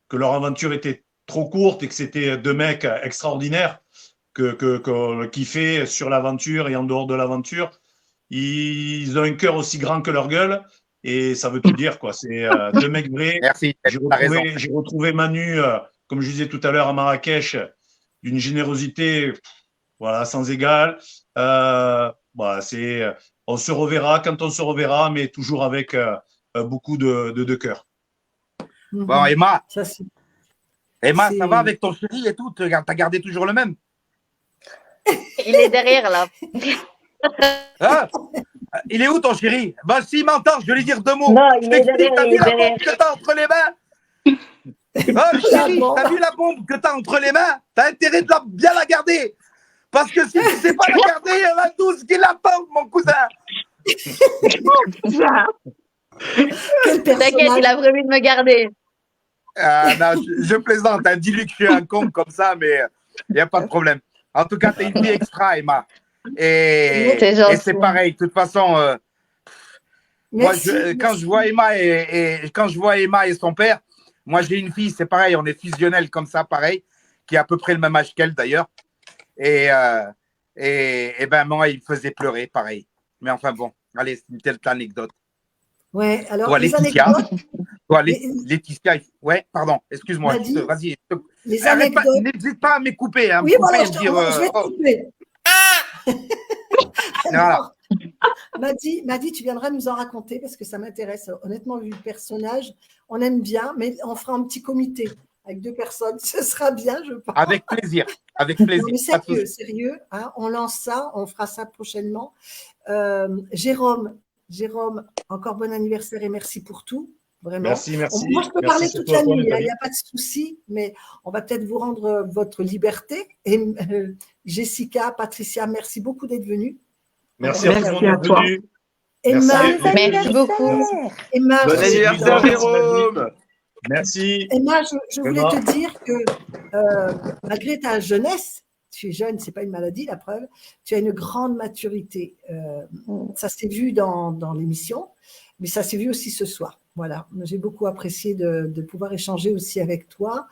que leur aventure était trop courte et que c'était 2 mecs extraordinaires qu'on kiffait sur l'aventure et en dehors de l'aventure. Ils ont un cœur aussi grand que leur gueule et ça veut tout dire, quoi. C'est 2 mecs vrais. Merci. J'ai retrouvé Manu, comme je disais tout à l'heure, à Marrakech, d'une générosité voilà, sans égale. On se reverra quand on se reverra, mais toujours avec beaucoup de cœur. Bon, Emma, ça va avec ton chéri et tout? Tu as gardé toujours le même? Il est derrière, là. Hein? Il est où ton chéri? Ben, s'il m'entend, je vais lui dire 2 mots. Non, je t'explique, t'as vu la bombe que t'as entre les mains? Oh, chéri, t'as vu la bombe que t'as entre les mains? T'as intérêt de bien la garder. Parce que si tu ne sais pas la garder, il y en a 12 qui l'attendent, mon cousin. T'inquiète, il a prévu de me garder. Non, je plaisante. Hein. Dis-lui que je suis un con comme ça, mais il n'y a pas de problème. En tout cas, tu es une fille extra, Emma. Et c'est pareil. De toute façon, moi, quand je vois Emma et son père, moi, j'ai une fille, c'est pareil. On est fusionnels comme ça, pareil, qui a à peu près le même âge qu'elle, d'ailleurs. Et ben, moi, il me faisait pleurer, pareil. Mais enfin, bon, allez, c'est une telle anecdote. Ouais, alors, toi, les Laetitia. anecdotes. Toi, Laetitia. Ouais, pardon, excuse-moi. Vas-y. Les anecdotes. N'hésite pas à me couper. Hein, oui, voilà, je vais te couper. Voilà. Madi, tu viendras nous en raconter parce que ça m'intéresse. Honnêtement, vu le personnage, on aime bien, mais on fera un petit comité avec 2 personnes. Ce sera bien, je pense. Avec plaisir. Avec plaisir. Non, mais sérieux, hein, on lance ça, on fera ça prochainement. Jérôme, encore bon anniversaire et merci pour tout. Vraiment. Merci. Moi, je peux parler toute la nuit, il n'y a pas de souci, mais on va peut-être vous rendre votre liberté. Et Jessica, Patricia, merci beaucoup d'être venue. Merci à tout le monde d'être venu. Merci beaucoup. Emma, bon anniversaire, Jérôme. Merci. Emma, je voulais te dire que malgré ta jeunesse, tu es jeune, ce n'est pas une maladie, la preuve, tu as une grande maturité. Ça s'est vu dans l'émission, mais ça s'est vu aussi ce soir. Voilà, j'ai beaucoup apprécié de pouvoir échanger aussi avec toi.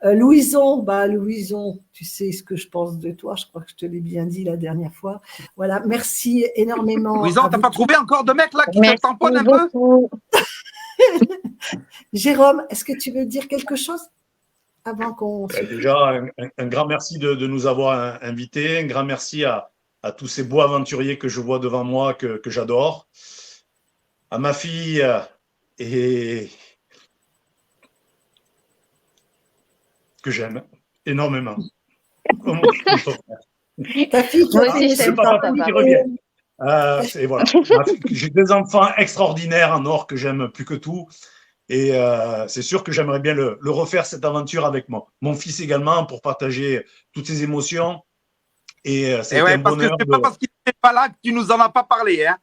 Louison, tu sais ce que je pense de toi, je crois que je te l'ai bien dit la dernière fois. Voilà, merci énormément. Louison, tu n'as pas trouvé encore de mec là qui te tamponnent un peu? Jérôme, est-ce que tu veux dire quelque chose? avant qu'on se... Déjà, un grand merci de nous avoir invités. Un grand merci à tous ces beaux aventuriers que je vois devant moi, que j'adore. À ma fille et que j'aime énormément. Comme mon frère. Ta fille, Moi toi, aussi, c'est je t'aime ta fort, fille. qui papa. revient. Et voilà. J'ai des enfants extraordinaires en or que j'aime plus que tout. Et c'est sûr que j'aimerais bien le refaire, cette aventure avec mon fils également, pour partager toutes ces émotions. Et Et c'était ouais, un parce que bonheur c'est pas parce qu'il n'est pas là que tu nous en as pas parlé, hein.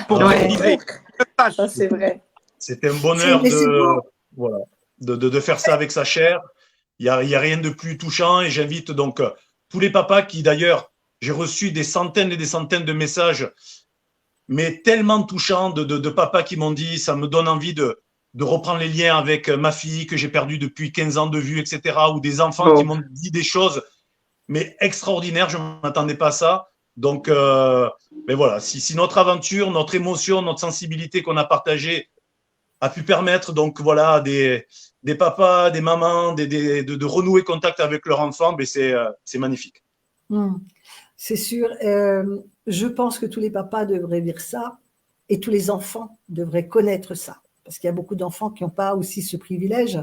Pour Ouais. préciser. Que tu saches. Ça, c'est vrai. C'était un bonheur Mais c'est beau. voilà, de faire ça avec sa chair. Il y a rien de plus touchant. Et j'invite donc tous les papas qui, d'ailleurs, j'ai reçu des centaines et des centaines de messages, mais tellement touchants de papas qui m'ont dit, ça me donne envie de reprendre les liens avec ma fille que j'ai perdue depuis 15 ans de vue, etc. Ou des enfants qui m'ont dit des choses, mais extraordinaires. Je ne m'attendais pas à ça. Donc, mais voilà, si notre aventure, notre émotion, notre sensibilité qu'on a partagée a pu permettre, donc voilà, des papas, des mamans, de renouer contact avec leur enfant, mais c'est magnifique. C'est sûr. Je pense que tous les papas devraient lire ça et tous les enfants devraient connaître ça. Parce qu'il y a beaucoup d'enfants qui n'ont pas aussi ce privilège.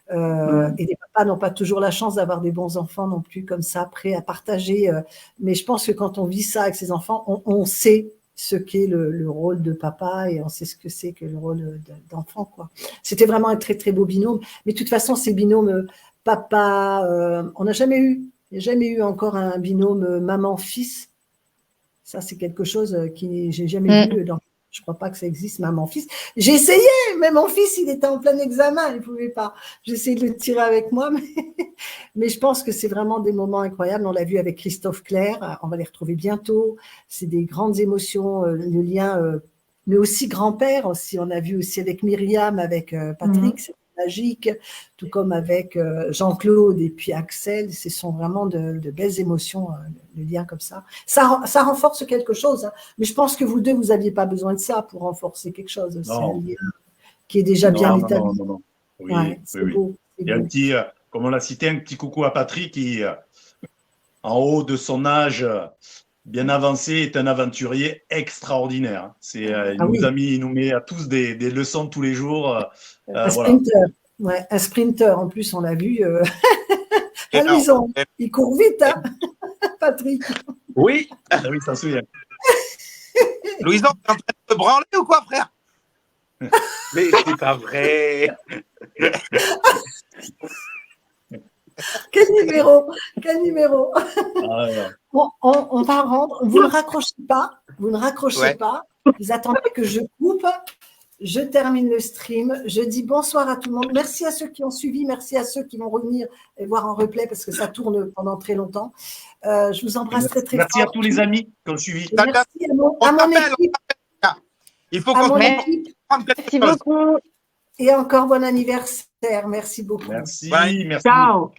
Et les papas n'ont pas toujours la chance d'avoir des bons enfants non plus comme ça, prêts à partager. Mais je pense que quand on vit ça avec ses enfants, on sait ce qu'est le rôle de papa et on sait ce que c'est que le rôle d'enfant, quoi. C'était vraiment un très, très beau binôme. Mais de toute façon, ces binômes papa, on n'a jamais eu encore un binôme maman-fils. Ça, c'est quelque chose qui j'ai jamais vu. Je crois pas que ça existe, maman-fils. J'ai essayé, mais mon fils, il était en plein examen, il pouvait pas. J'ai essayé de le tirer avec moi, mais je pense que c'est vraiment des moments incroyables. On l'a vu avec Christophe Clair, on va les retrouver bientôt. C'est des grandes émotions, le lien, mais aussi grand-père aussi. On a vu aussi avec Myriam, avec Patrick, c'est magique, tout comme avec Jean-Claude et puis Axel. Ce sont vraiment de belles émotions, le lien comme ça. Ça renforce quelque chose, hein. Mais je pense que vous deux, vous n'aviez pas besoin de ça pour renforcer quelque chose. C'est un lien qui est déjà bien établi. Non. Oui, Ouais, c'est beau. Il y a un petit, comme on l'a cité, un petit coucou à Patrick qui, en haut de son âge bien avancé, est un aventurier extraordinaire. Il nous met à tous des leçons tous les jours. Un sprinter. Ouais, un sprinter, en plus, on l'a vu. À Louison. Il court vite, hein, Patrick. Oui. Oui, ça se souvient. Louison, t'es en train de te branler ou quoi, frère? Mais c'est pas vrai. Quel numéro Bon, on va rendre. Vous ne raccrochez pas. Vous attendez que je coupe. Je termine le stream. Je dis bonsoir à tout le monde. Merci à ceux qui ont suivi. Merci à ceux qui vont revenir et voir en replay parce que ça tourne pendant très longtemps. Je vous embrasse très, très fort. Merci à tous les amis qui ont suivi. Merci à mon équipe. Il faut qu'on Merci beaucoup. Et encore bon anniversaire. Merci beaucoup. Merci. Ciao.